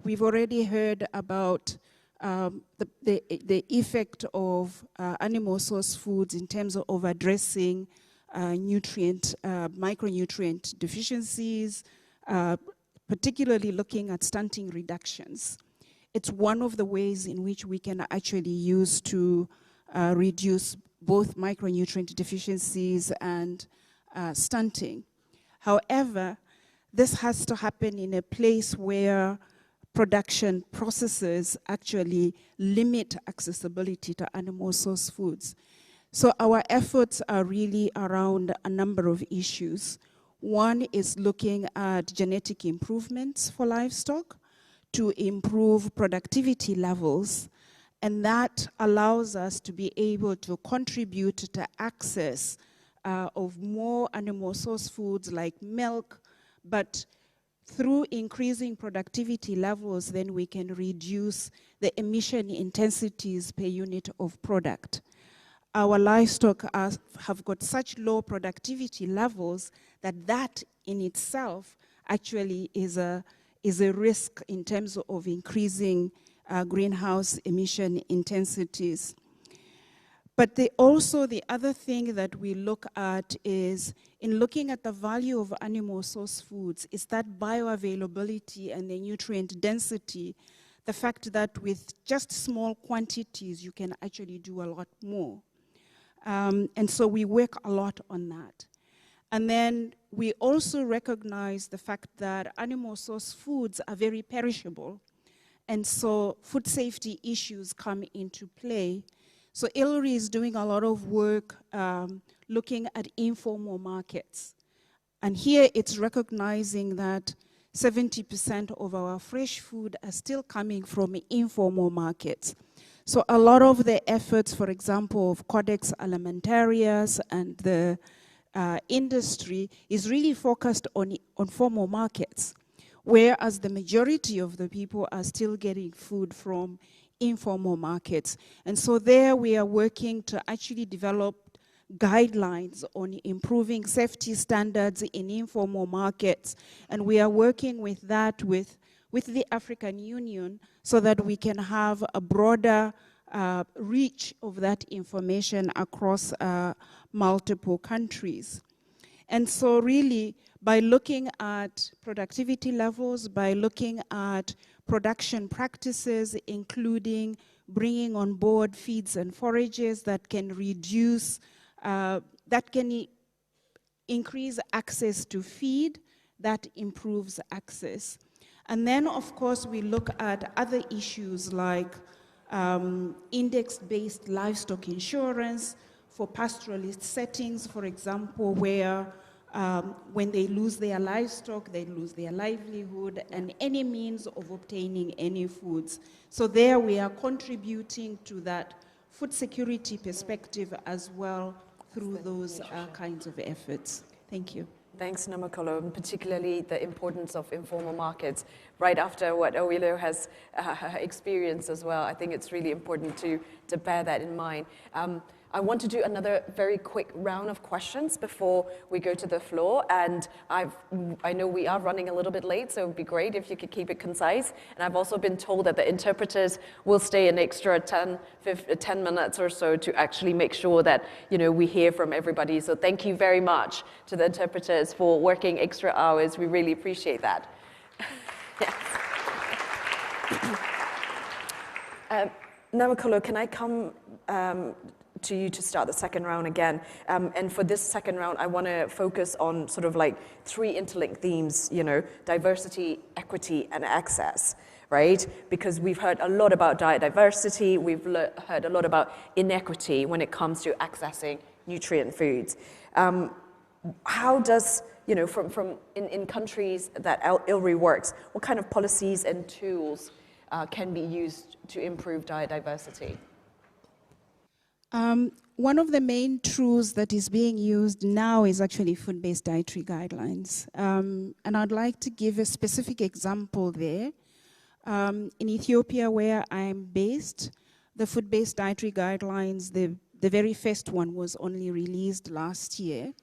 We've already heard about the effect of animal source foods in terms of addressing micronutrient deficiencies, particularly looking at stunting reductions. It's one of the ways in which we can actually use to reduce both micronutrient deficiencies and stunting. However, this has to happen in a place where production processes actually limit accessibility to animal source foods. So our efforts are really around a number of issues. One is looking at genetic improvements for livestock to improve productivity levels, and that allows us to be able to contribute to access of more animal source foods like milk, but through increasing productivity levels, then we can reduce the emission intensities per unit of product. Our livestock have got such low productivity levels that in itself actually is a risk in terms of increasing greenhouse emission intensities. But also the other thing that we look at is, in looking at the value of animal source foods, is that bioavailability and the nutrient density, the fact that with just small quantities you can actually do a lot more. And so we work a lot on that. And then we also recognize the fact that animal source foods are very perishable, and so food safety issues come into play. So ILRI is doing a lot of work looking at informal markets. And here it's recognizing that 70% of our fresh food are still coming from informal markets. So a lot of the efforts, for example, of Codex Alimentarius and the industry is really focused on formal markets, whereas the majority of the people are still getting food from informal markets. And so there we are working to actually develop guidelines on improving safety standards in informal markets. And we are working with that with the African Union so that we can have a broader reach of that information across multiple countries. And so really, by looking at productivity levels, by looking at production practices, including bringing on board feeds and forages that can reduce, that can increase access to feed, that improves access. And then, of course, we look at other issues like index-based livestock insurance for pastoralist settings, for example, where when they lose their livestock, they lose their livelihood and any means of obtaining any foods. So there we are contributing to that food security perspective as well through those kinds of efforts. Thank you. Thanks, Namakolo, and particularly the importance of informal markets. Right after what Owilo has experienced as well, I think it's really important to bear that in mind. I want to do another very quick round of questions before we go to the floor, and I know we are running a little bit late, so it would be great if you could keep it concise. And I've also been told that the interpreters will stay an extra 10 minutes or so to actually make sure that we hear from everybody. So thank you very much to the interpreters for working extra hours. We really appreciate that. Yes. Namakolo, can I come to you to start the second round again? And for this second round, I want to focus on sort of like 3 interlinked themes, diversity, equity, and access, right? Because we've heard a lot about diet diversity, we've heard a lot about inequity when it comes to accessing nutrient foods. How does, in countries that ILRI works, what kind of policies and tools can be used to improve diet diversity? One of the main tools that is being used now is actually food-based dietary guidelines. And I'd like to give a specific example there. In Ethiopia, where I'm based, the food-based dietary guidelines, the very first one was only released last year.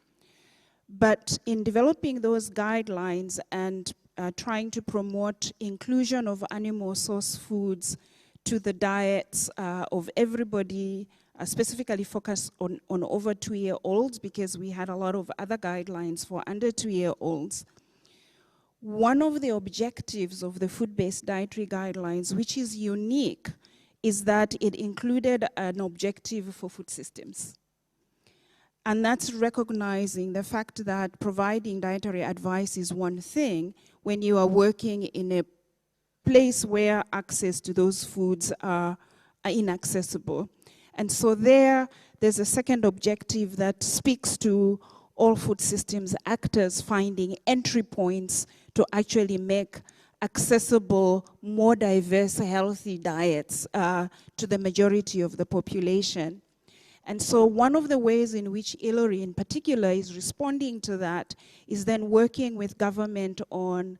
But in developing those guidelines and trying to promote inclusion of animal source foods to the diets of everybody, specifically focused on over 2-year-olds, because we had a lot of other guidelines for under 2-year-olds. One of the objectives of the food-based dietary guidelines, which is unique, is that it included an objective for food systems. And that's recognizing the fact that providing dietary advice is one thing when you are working in a place where access to those foods are inaccessible. And so there's a second objective that speaks to all food systems actors finding entry points to actually make accessible, more diverse, healthy diets to the majority of the population. And so one of the ways in which ILORI in particular is responding to that is then working with government on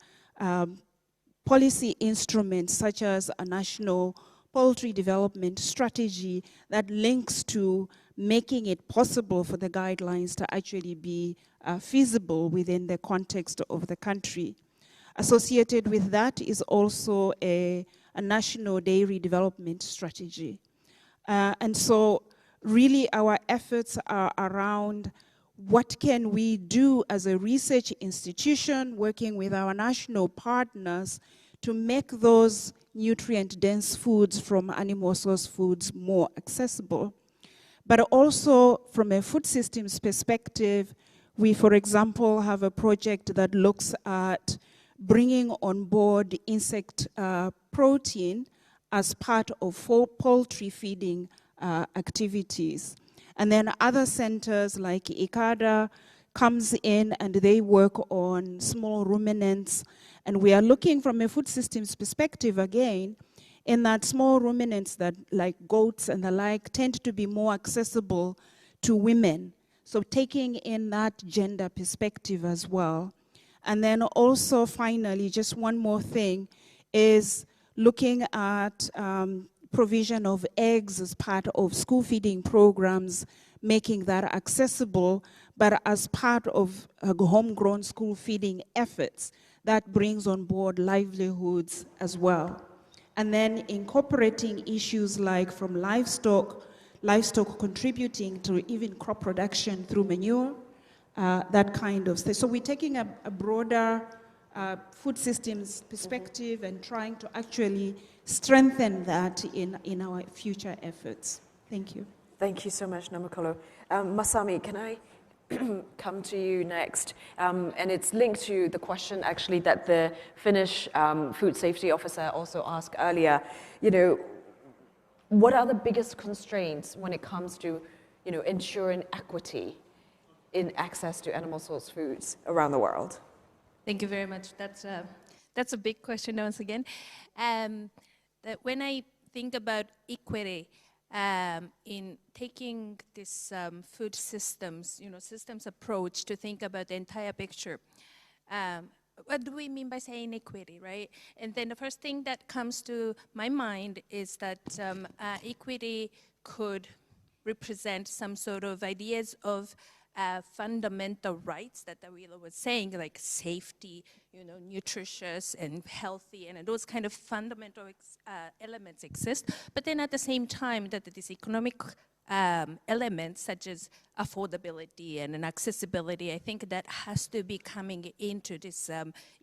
policy instruments such as a national poultry development strategy that links to making it possible for the guidelines to actually be feasible within the context of the country. Associated with that is also a national dairy development strategy. And so really our efforts are around what can we do as a research institution working with our national partners to make those nutrient-dense foods from animal source foods more accessible. But also from a food systems perspective, we, for example, have a project that looks at bringing on board insect protein as part of poultry feeding activities. And then other centers like ICADA comes in and they work on small ruminants. And we are looking from a food systems perspective again, in that small ruminants that like goats and the like tend to be more accessible to women. So taking in that gender perspective as well. And then also finally, just one more thing, is looking at provision of eggs as part of school feeding programs, making that accessible, but as part of homegrown school feeding efforts, that brings on board livelihoods as well. And then incorporating issues like from livestock contributing to even crop production through manure, that kind of stuff. So we're taking a broader food systems perspective and trying to actually strengthen that in our future efforts. Thank you. Thank you so much, Namakolo. Masami, can I come to you next? And it's linked to the question actually that the Finnish food safety officer also asked earlier. You know, what are the biggest constraints when it comes to, you know, ensuring equity in access to animal source foods around the world? Thank you very much. That's a big question once again. That when I think about equity in taking this food systems, systems approach to think about the entire picture, what do we mean by saying equity, right? And then the first thing that comes to my mind is that equity could represent some sort of ideas of fundamental rights that Awilo was saying, like safety, nutritious and healthy, and those kind of fundamental elements exist. But then at the same time, that these economic elements such as affordability and accessibility, I think that has to be coming into this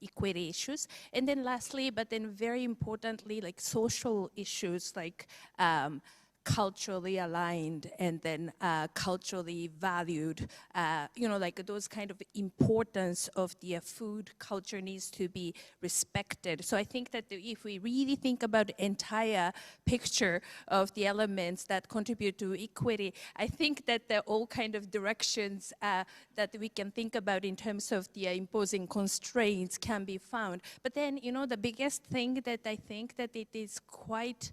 equity issues. And then lastly, but then very importantly, like social issues like culturally aligned and then culturally valued, like those kind of importance of the food culture needs to be respected. So I think that if we really think about the entire picture of the elements that contribute to equity, I think that there are all kind of directions that we can think about in terms of the imposing constraints can be found. But then, the biggest thing that I think that it is quite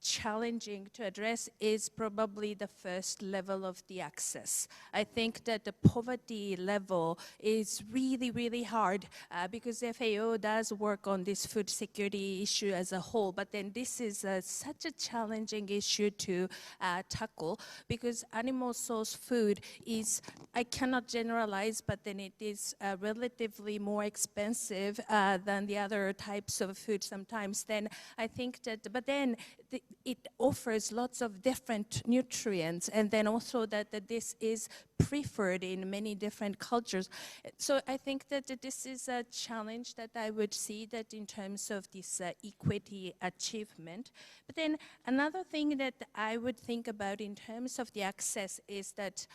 challenging to address is probably the first level of the access. I think that the poverty level is really, really hard because FAO does work on this food security issue as a whole, but then this is such a challenging issue to tackle because animal source food is, I cannot generalize, but then it is relatively more expensive than the other types of food sometimes. Then I think that, but then it offers lots of different nutrients, and then also that this is preferred in many different cultures. So I think that this is a challenge that I would see that in terms of this equity achievement. But then another thing that I would think about in terms of the access is that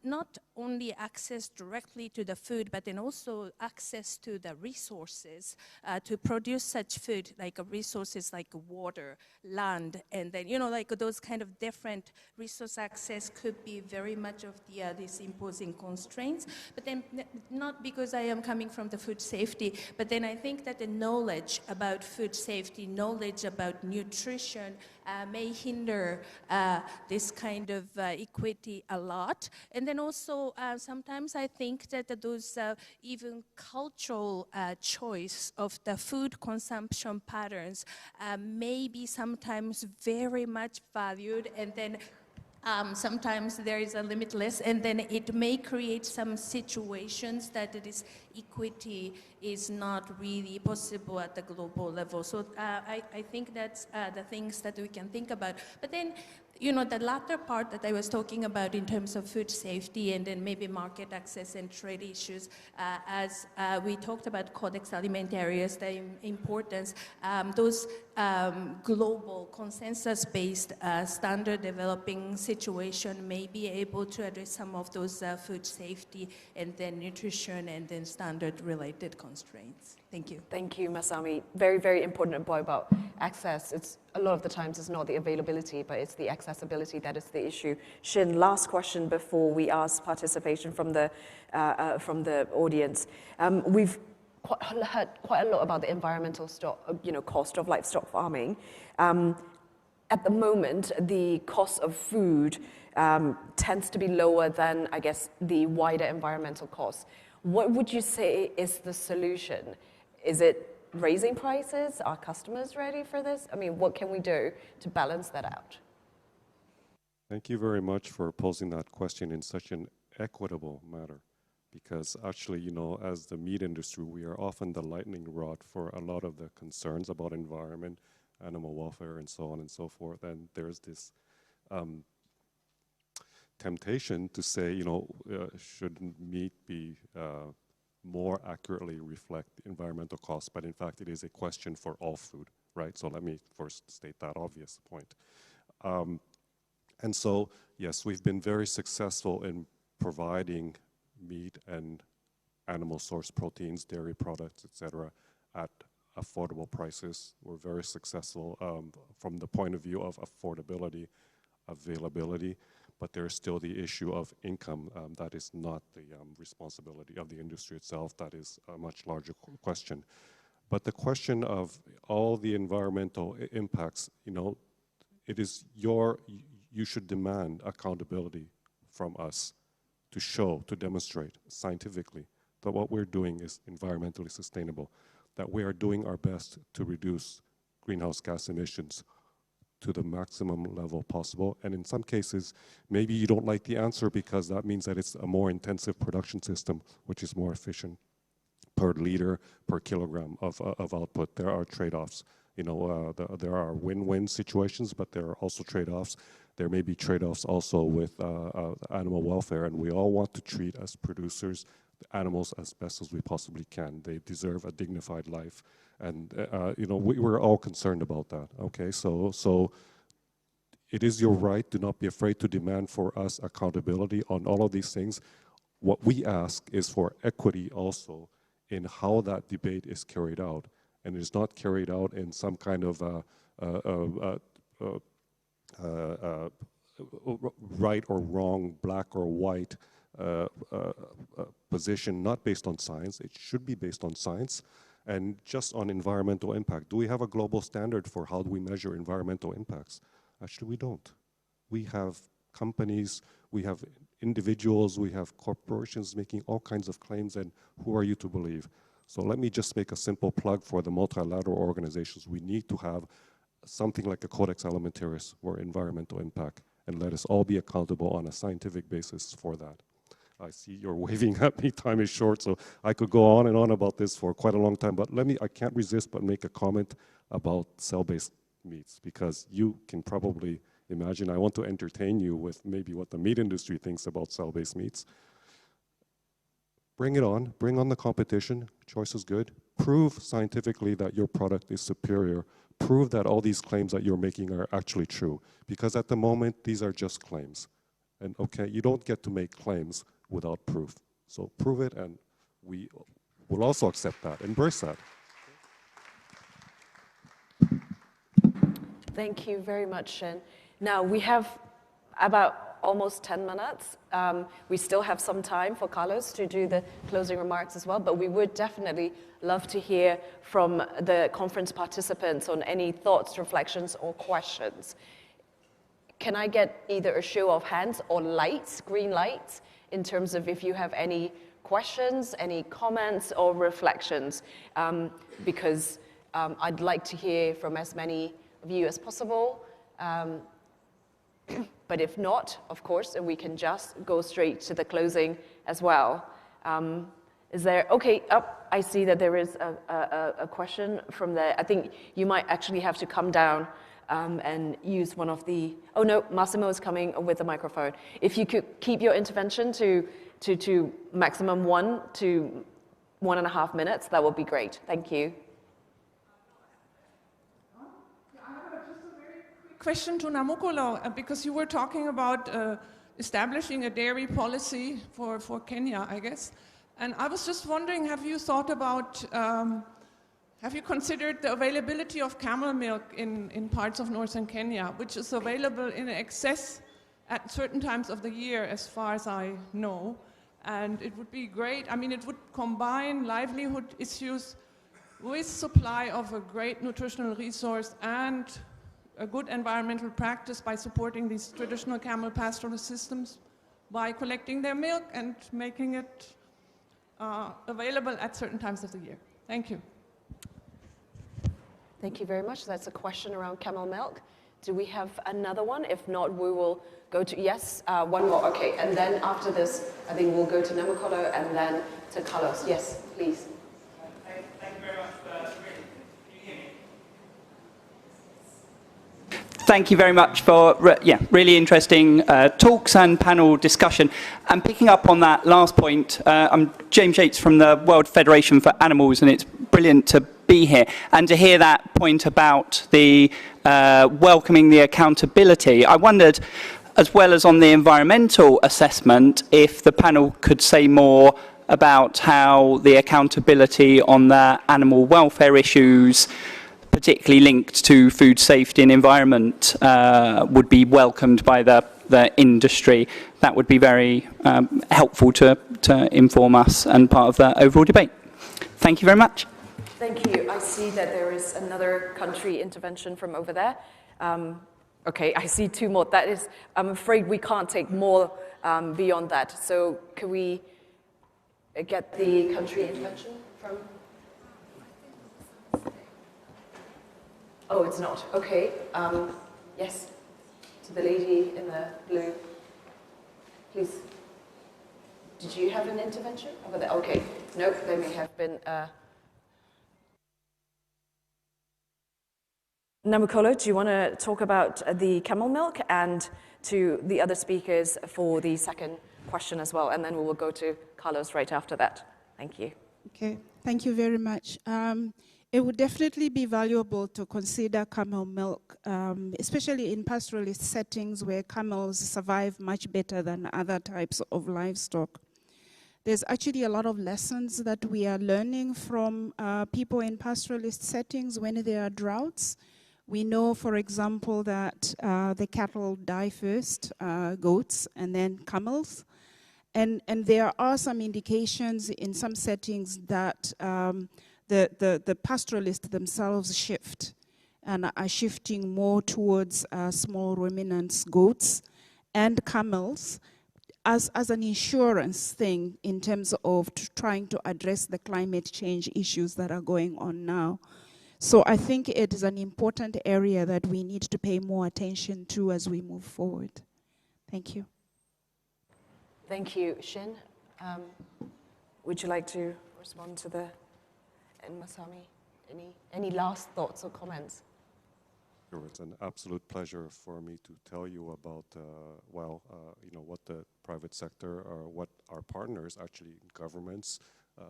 not only access directly to the food, but then also access to the resources to produce such food, like resources like water, land, and then, you know, like those kind of different resource access could be very much of these imposing constraints. But then not because I am coming from the food safety, but then I think that the knowledge about food safety, knowledge about nutrition may hinder this kind of equity a lot. And then also, sometimes I think that those even cultural choice of the food consumption patterns may be sometimes very much valued, and then sometimes there is a limitless, and then it may create some situations that this equity is not really possible at the global level. So I think that's the things that we can think about. But then, you know, the latter part that I was talking about in terms of food safety and then maybe market access and trade issues, as we talked about Codex Alimentarius, the importance, those global consensus-based standard developing situation may be able to address some of those food safety and then nutrition and then standard-related constraints. Thank you. Thank you, Masami. Very, very important point about access. It's a lot of the times it's not the availability, but it's the accessibility that is the issue. Shin, last question before we ask participation from the audience. We've heard quite a lot about the environmental cost of livestock farming. At the moment, the cost of food tends to be lower than, I guess, the wider environmental costs. What would you say is the solution? Is it raising prices? Are customers ready for this? I mean, what can we do to balance that out? Thank you very much for posing that question in such an equitable manner, because actually, you know, as the meat industry, we are often the lightning rod for a lot of the concerns about environment, animal welfare, and so on and so forth. And there's this temptation to say, you know, shouldn't meat be more accurately reflect environmental costs, but in fact it is a question for all food, right? So let me first state that obvious point. And so, yes, we've been very successful in providing meat and animal source proteins, dairy products, etc., at affordable prices. We're very successful from the point of view of affordability, availability, but there's still the issue of income. That is not the responsibility of the industry itself. That is a much larger question. But the question of all the environmental impacts, you know, it is you should demand accountability from us to show, to demonstrate scientifically that what we're doing is environmentally sustainable, that we are doing our best to reduce greenhouse gas emissions to the maximum level possible. And in some cases, maybe you don't like the answer because that means that it's a more intensive production system, which is more efficient per liter, per kilogram of output. There are trade-offs. You know, there are win-win situations, but there are also trade-offs. There may be trade-offs also with animal welfare, and we all want to treat as producers the animals as best as we possibly can. They deserve a dignified life. And, you know, we're all concerned about that, okay? So it is your right. Do not be afraid to demand for us accountability on all of these things. What we ask is for equity also in how that debate is carried out. And it is not carried out in some kind of right or wrong, black or white position, not based on science. It should be based on science. And just on environmental impact, do we have a global standard for how do we measure environmental impacts? Actually, we don't. We have companies, we have individuals, we have corporations making all kinds of claims, and who are you to believe? So let me just make a simple plug for the multilateral organizations. We need to have something like a Codex Alimentarius for environmental impact, and let us all be accountable on a scientific basis for that. I see you're waving at me, time is short, so I could go on and on about this for quite a long time, but I can't resist but make a comment about cell-based meats, because you can probably imagine, I want to entertain you with maybe what the meat industry thinks about cell-based meats. Bring it on, bring on the competition, choice is good. Prove scientifically that your product is superior. Prove that all these claims that you're making are actually true. Because at the moment, these are just claims. And okay, you don't get to make claims without proof. So prove it, and we will also accept that, embrace that. Thank you very much, Shen. Now, we have about almost 10 minutes. We still have some time for Carlos to do the closing remarks as well, but we would definitely love to hear from the conference participants on any thoughts, reflections, or questions. Can I get either a show of hands or lights, green lights, in terms of if you have any questions, any comments, or reflections? Because I'd like to hear from as many of you as possible. But if not, of course, we can just go straight to the closing as well. Is there, okay, I see that there is a question from there. I think you might actually have to come down and use one of the, oh no, Massimo is coming with the microphone. If you could keep your intervention to maximum 1 to 1.5 minutes, that would be great. Thank you. Question to Namukolo, because you were talking about establishing a dairy policy for Kenya, I guess. And I was just wondering, have you thought about, have you considered the availability of camel milk in parts of northern Kenya, which is available in excess at certain times of the year, as far as I know. And it would be great, I mean, it would combine livelihood issues with supply of a great nutritional resource and a good environmental practice by supporting these traditional camel pastoralist systems by collecting their milk and making it available at certain times of the year. Thank you. Thank you very much. That's a question around camel milk. Do we have another one? If not, we will go to, yes, one more. Okay, and then after this, I think we'll go to Namukolo and then to Carlos. Yes, please. Thank you very much. Can you hear me? Thank you very much for really interesting talks and panel discussion. And picking up on that last point, I'm James Yates from the World Federation for Animals, and it's brilliant to be here and to hear that point about the welcoming the accountability. I wondered, as well as on the environmental assessment, if the panel could say more about how the accountability on the animal welfare issues, particularly linked to food safety and environment, would be welcomed by the industry. That would be very helpful to inform us and part of the overall debate. Thank you very much. Thank you. I see that there is another country intervention from over there. Okay, I see two more. That is, I'm afraid we can't take more beyond that. So can we get the country intervention from? Oh, it's not. Okay. Yes, to the lady in the blue. Please. Did you have an intervention over there? Okay. Nope, there may have been. Namukolo, do you want to talk about the camel milk and to the other speakers for the second question as well? And then we will go to Carlos right after that. Thank you. Okay, thank you very much. It would definitely be valuable to consider camel milk, especially in pastoralist settings where camels survive much better than other types of livestock. There's actually a lot of lessons that we are learning from people in pastoralist settings when there are droughts. We know, for example, that the cattle die first, goats, and then camels. And there are some indications in some settings that the pastoralists themselves shift and are shifting more towards small ruminants, goats and camels, as an insurance thing in terms of trying to address the climate change issues that are going on now. So I think it is an important area that we need to pay more attention to as we move forward. Thank you. Thank you. Shin, would you like to respond to the, and Masami, any last thoughts or comments? Sure, it's an absolute pleasure for me to tell you about, what the private sector or what our partners, actually governments,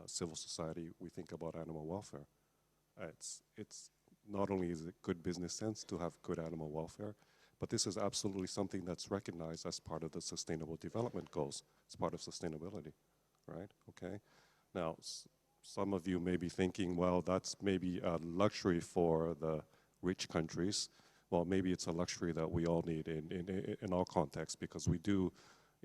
civil society, we think about animal welfare. It's not only is it good business sense to have good animal welfare, but this is absolutely something that's recognized as part of the Sustainable Development Goals. It's part of sustainability, right? Okay. Now, some of you may be thinking, well, that's maybe a luxury for the rich countries. Well, maybe it's a luxury that we all need in all contexts, because we do,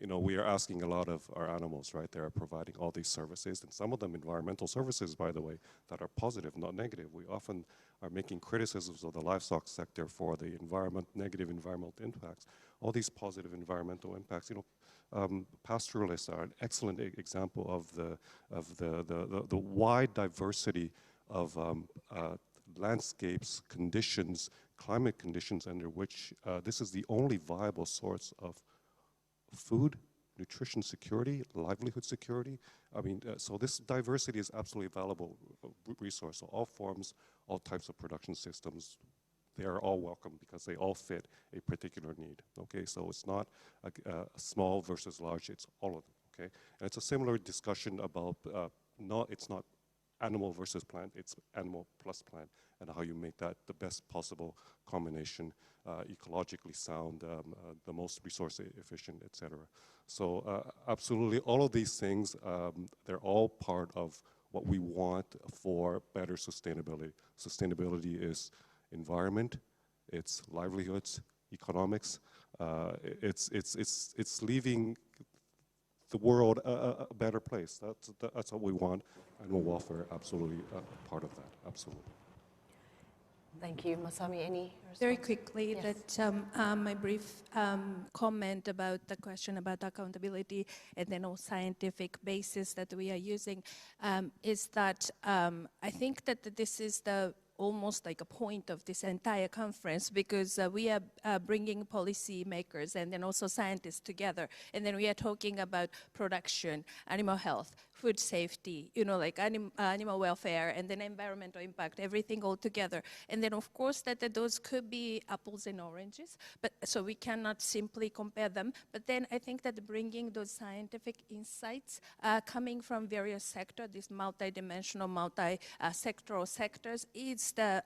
we are asking a lot of our animals, right? They are providing all these services, and some of them environmental services, by the way, that are positive, not negative. We often are making criticisms of the livestock sector for the negative environmental impacts. All these positive environmental impacts, pastoralists are an excellent example of the wide diversity of landscapes, conditions, climate conditions under which this is the only viable source of food, nutrition security, livelihood security. I mean, so this diversity is absolutely a valuable resource. So all forms, all types of production systems, they are all welcome because they all fit a particular need. Okay, so it's not a small versus large, it's all of them. Okay, and it's a similar discussion about it's not animal versus plant, it's animal plus plant, and how you make that the best possible combination, ecologically sound, the most resource efficient, etc. So absolutely, all of these things, they're all part of what we want for better sustainability. Sustainability is environment, it's livelihoods, economics, it's leaving the world a better place. That's what we want. Animal welfare, absolutely part of that, absolutely. Thank you. Masami, any response? Very quickly, yes. that my brief comment about the question about accountability and then all scientific basis that we are using is that I think that this is almost like a point of this entire conference, because we are bringing policy makers and then also scientists together, and then we are talking about production, animal health, food safety, like animal welfare, and then environmental impact, everything all together. And then of course that those could be apples and oranges, but so we cannot simply compare them. But then I think that bringing those scientific insights coming from various sectors, these multi-dimensional, multi-sectoral sectors, is the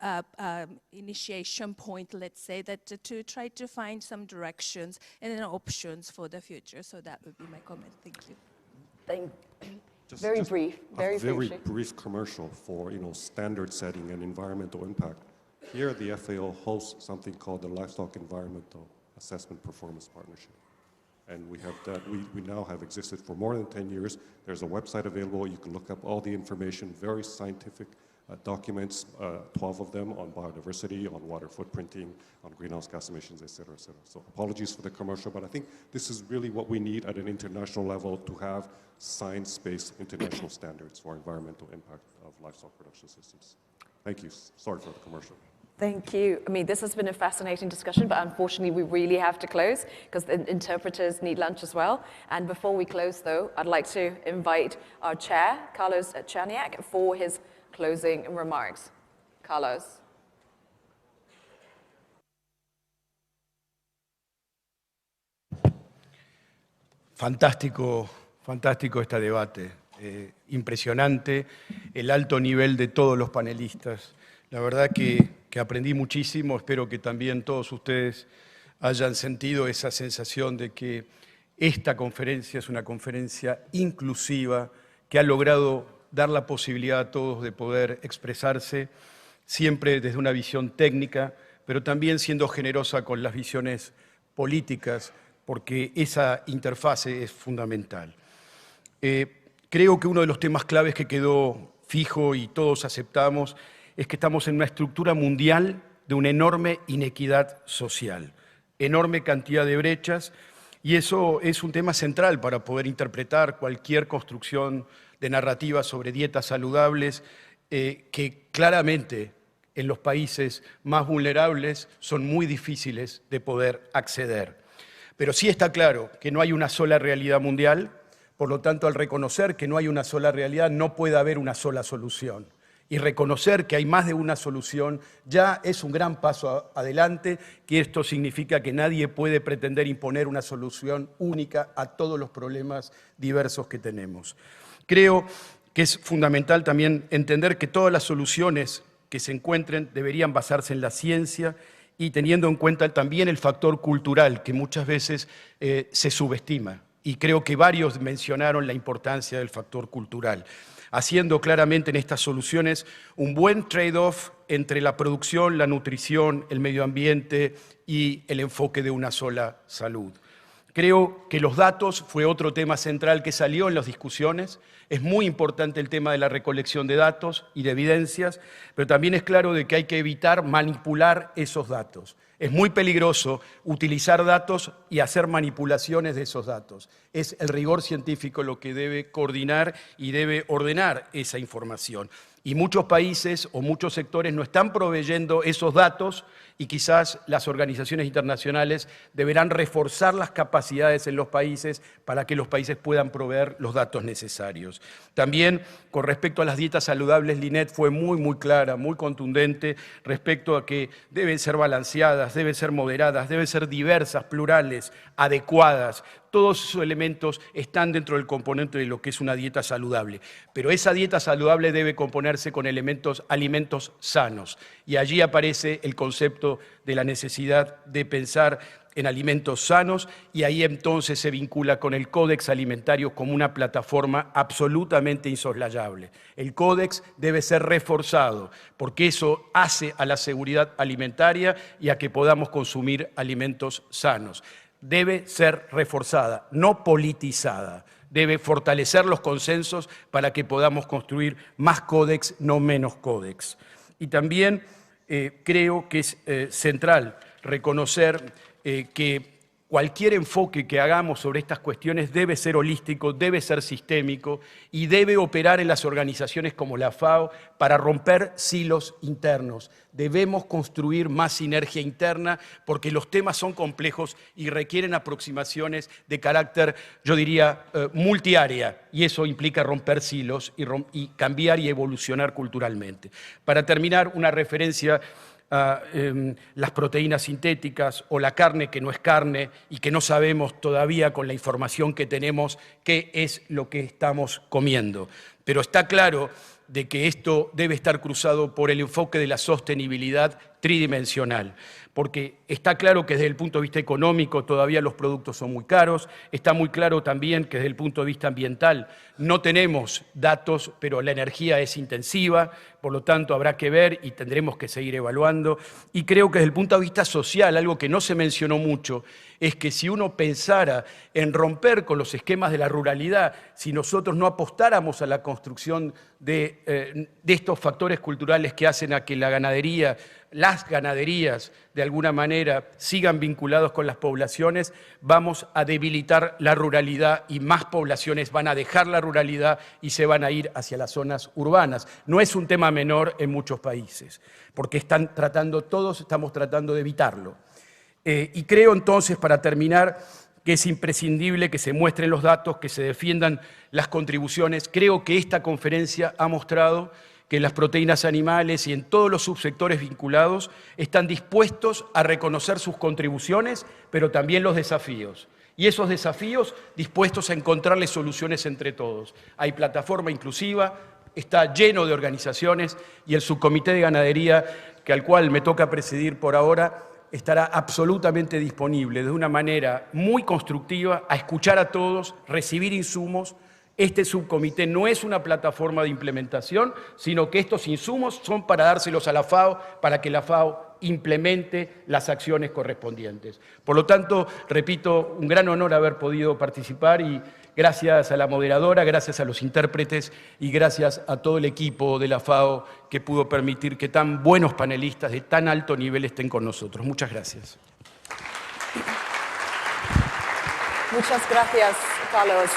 initiation point, let's say, that to try to find some directions and then options for the future. So that would be my comment. Thank you. Very brief. Very brief commercial for standard setting and environmental impact. Here, the FAO hosts something called the Livestock Environmental Assessment Performance Partnership, and we have that. We now have existed for more than 10 years. There's a website available. You can look up all the information. Very scientific documents, 12 of them on biodiversity, on water footprinting, on greenhouse gas emissions, et cetera, et cetera. So apologies for the commercial, but I think this is really what we need at an international level, to have science-based international standards for environmental impact of livestock production systems. Thank you. Sorry for the commercial. Thank you. I mean, this has been a fascinating discussion, but unfortunately we really have to close because the interpreters need lunch as well. And before we close, though, I'd like to invite our chair, Carlos Czerniak, for his closing remarks. Carlos. Fantástico este debate. Impresionante el alto nivel de todos los panelistas. La verdad que aprendí muchísimo. Espero que también todos ustedes hayan sentido esa sensación de que esta conferencia es una conferencia inclusiva que ha logrado dar la posibilidad a todos de poder expresarse, siempre desde una visión técnica, pero también siendo generosa con las visiones políticas, porque esa interfase es fundamental. Creo que uno de los temas claves que quedó fijo y todos aceptamos, es que estamos en una estructura mundial de una enorme inequidad social, enorme cantidad de brechas, y eso es un tema central para poder interpretar cualquier construcción de narrativas sobre dietas saludables que claramente en los países más vulnerables son muy difíciles de poder acceder. Pero sí está claro que no hay una sola realidad mundial, por lo tanto, al reconocer que no hay una sola realidad, no puede haber una sola solución. Y reconocer que hay más de una solución ya es un gran paso adelante, que esto significa que nadie puede pretender imponer una solución única a todos los problemas diversos que tenemos. Creo que es fundamental también entender que todas las soluciones que se encuentren deberían basarse en la ciencia y teniendo en cuenta también el factor cultural, que muchas veces se subestima. Y creo que varios mencionaron la importancia del factor cultural, haciendo claramente en estas soluciones un buen trade-off entre la producción, la nutrición, el medio ambiente y el enfoque de una sola salud. Creo que los datos fue otro tema central que salió en las discusiones. Es muy importante el tema de la recolección de datos y de evidencias, pero también es claro de que hay que evitar manipular esos datos. Es muy peligroso utilizar datos y hacer manipulaciones de esos datos. Es el rigor científico lo que debe coordinar y debe ordenar esa información. Y muchos países o muchos sectores no están proveyendo esos datos y quizás las organizaciones internacionales deberán reforzar las capacidades en los países para que los países puedan proveer los datos necesarios. También, con respecto a las dietas saludables, Linet fue muy clara, muy contundente respecto a que deben ser balanceadas, deben ser moderadas, deben ser diversas, plurales, adecuadas. Todos esos elementos están dentro del componente de lo que es una dieta saludable. Pero esa dieta saludable debe componerse con alimentos sanos. Y allí aparece el concepto de la necesidad de pensar en alimentos sanos y ahí entonces se vincula con el Códex Alimentario como una plataforma absolutamente insoslayable. El Códex debe ser reforzado porque eso hace a la seguridad alimentaria y a que podamos consumir alimentos sanos. Debe ser reforzada, no politizada. Debe fortalecer los consensos para que podamos construir más códex, no menos códex. Y también creo que es central reconocer que cualquier enfoque que hagamos sobre estas cuestiones debe ser holístico, debe ser sistémico y debe operar en las organizaciones como la FAO para romper silos internos. Debemos construir más sinergia interna porque los temas son complejos y requieren aproximaciones de carácter, yo diría, multiárea, y eso implica romper silos y cambiar y evolucionar culturalmente. Para terminar, una referencia a las proteínas sintéticas o la carne que no es carne y que no sabemos todavía con la información que tenemos qué es lo que estamos comiendo. Pero está claro de que esto debe estar cruzado por el enfoque de la sostenibilidad tridimensional, porque está claro que desde el punto de vista económico todavía los productos son muy caros, está muy claro también que desde el punto de vista ambiental no tenemos datos, pero la energía es intensiva, por lo tanto habrá que ver y tendremos que seguir evaluando. Y creo que desde el punto de vista social, algo que no se mencionó mucho, es que si uno pensara en romper con los esquemas de la ruralidad, si nosotros no apostáramos a la construcción de estos factores culturales que hacen a que la ganadería, las ganaderías, de alguna manera sigan vinculados con las poblaciones, vamos a debilitar la ruralidad y más poblaciones van a dejar la ruralidad y se van a ir hacia las zonas urbanas. No es un tema menor en muchos países, porque todos estamos tratando de evitarlo. Y creo entonces, para terminar, que es imprescindible que se muestren los datos, que se defiendan las contribuciones. Creo que esta conferencia ha mostrado que las proteínas animales y en todos los subsectores vinculados están dispuestos a reconocer sus contribuciones, pero también los desafíos. Y esos desafíos dispuestos a encontrarles soluciones entre todos. Hay plataforma inclusiva, está lleno de organizaciones y el subcomité de ganadería, al cual me toca presidir por ahora, estará absolutamente disponible de una manera muy constructiva a escuchar a todos, recibir insumos. Este subcomité no es una plataforma de implementación, sino que estos insumos son para dárselos a la FAO, para que la FAO implemente las acciones correspondientes. Por lo tanto, repito, un gran honor haber podido participar y Gracias a la moderadora, gracias a los intérpretes y gracias a todo el equipo de la FAO que pudo permitir que tan buenos panelistas de tan alto nivel estén con nosotros. Muchas gracias. Muchas gracias, Carlos.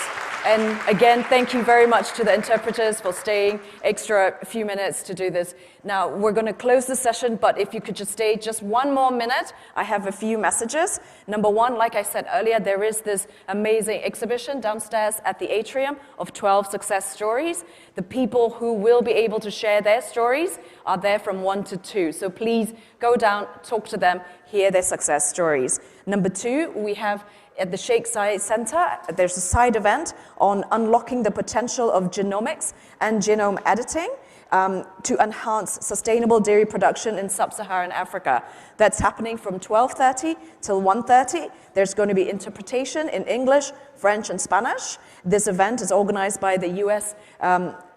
And again, thank you very much to the interpreters for staying extra few minutes to do this. Now, we're going to close the session, but if you could just stay just one more minute, I have a few messages. Number one, like I said earlier, there is this amazing exhibition downstairs at the atrium of 12 success stories. The people who will be able to share their stories are there from 1 to 2. So please go down, talk to them, hear their success stories. Number two, we have at the Sheikh Zayed Center, there's a side event on unlocking the potential of genomics and genome editing to enhance sustainable dairy production in sub-Saharan Africa. That's happening from 12:30 till 1:30. There's going to be interpretation in English, French, and Spanish. This event is organized by the US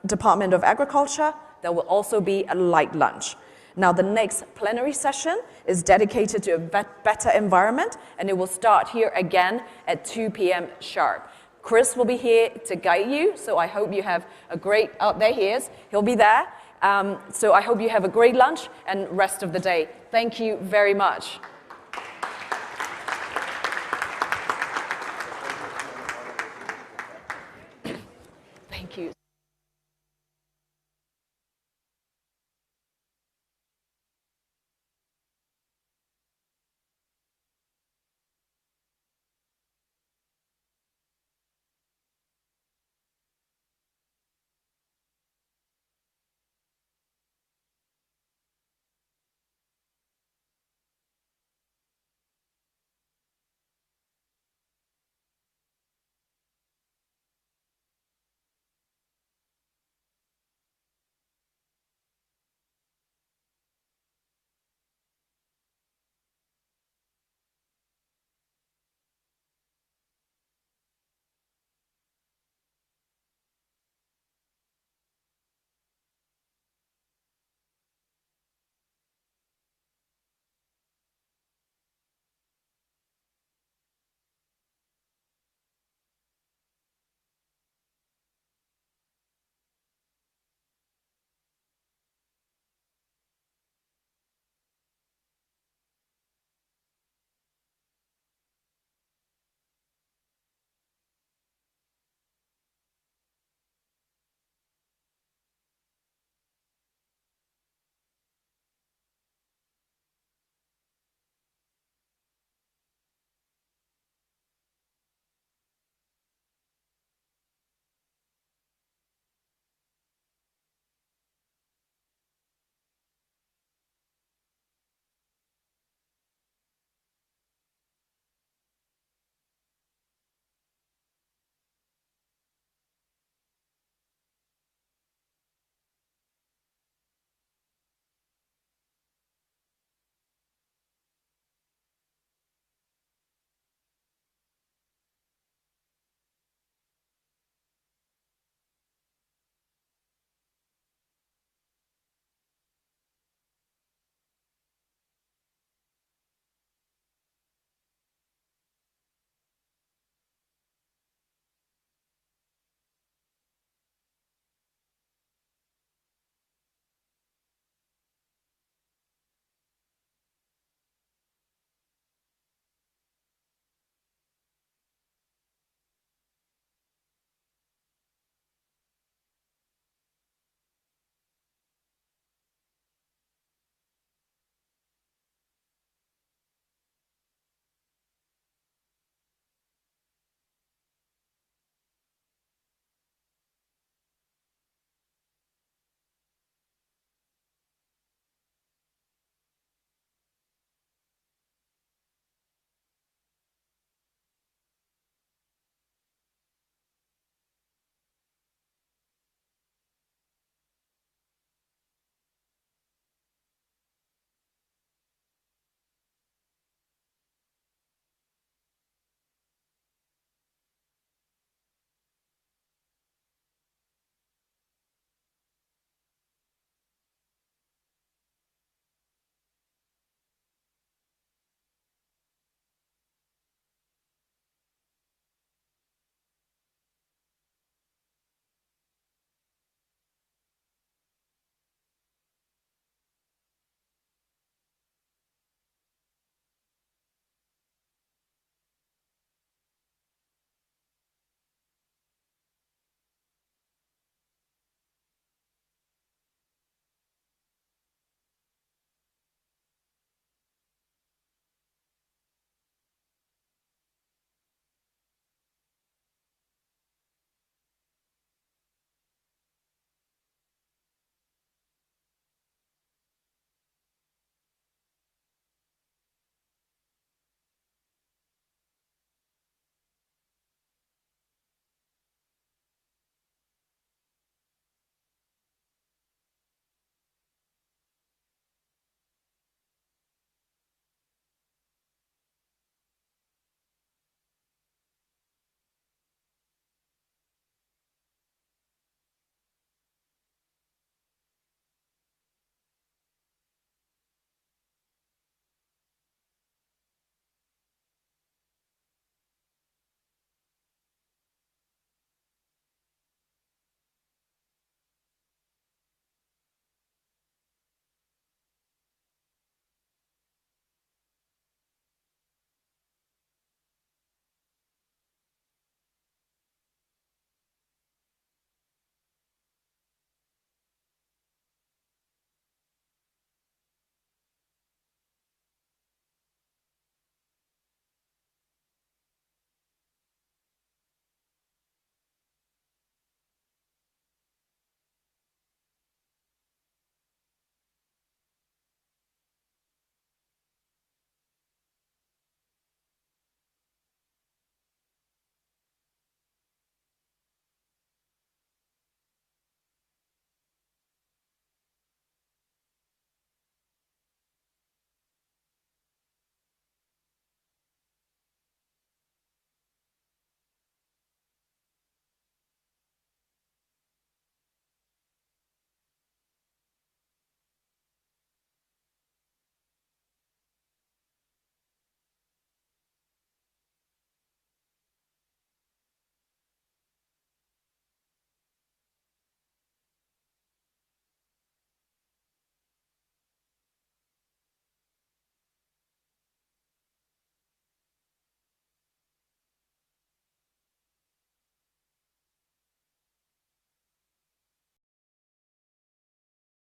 Department of Agriculture. There will also be a light lunch. Now, the next plenary session is dedicated to a better environment, and it will start here again at 2 p.m. sharp. Chris will be here to guide you, so I hope you have a great, there he is, he'll be there. So I hope you have a great lunch and rest of the day. Thank you very much.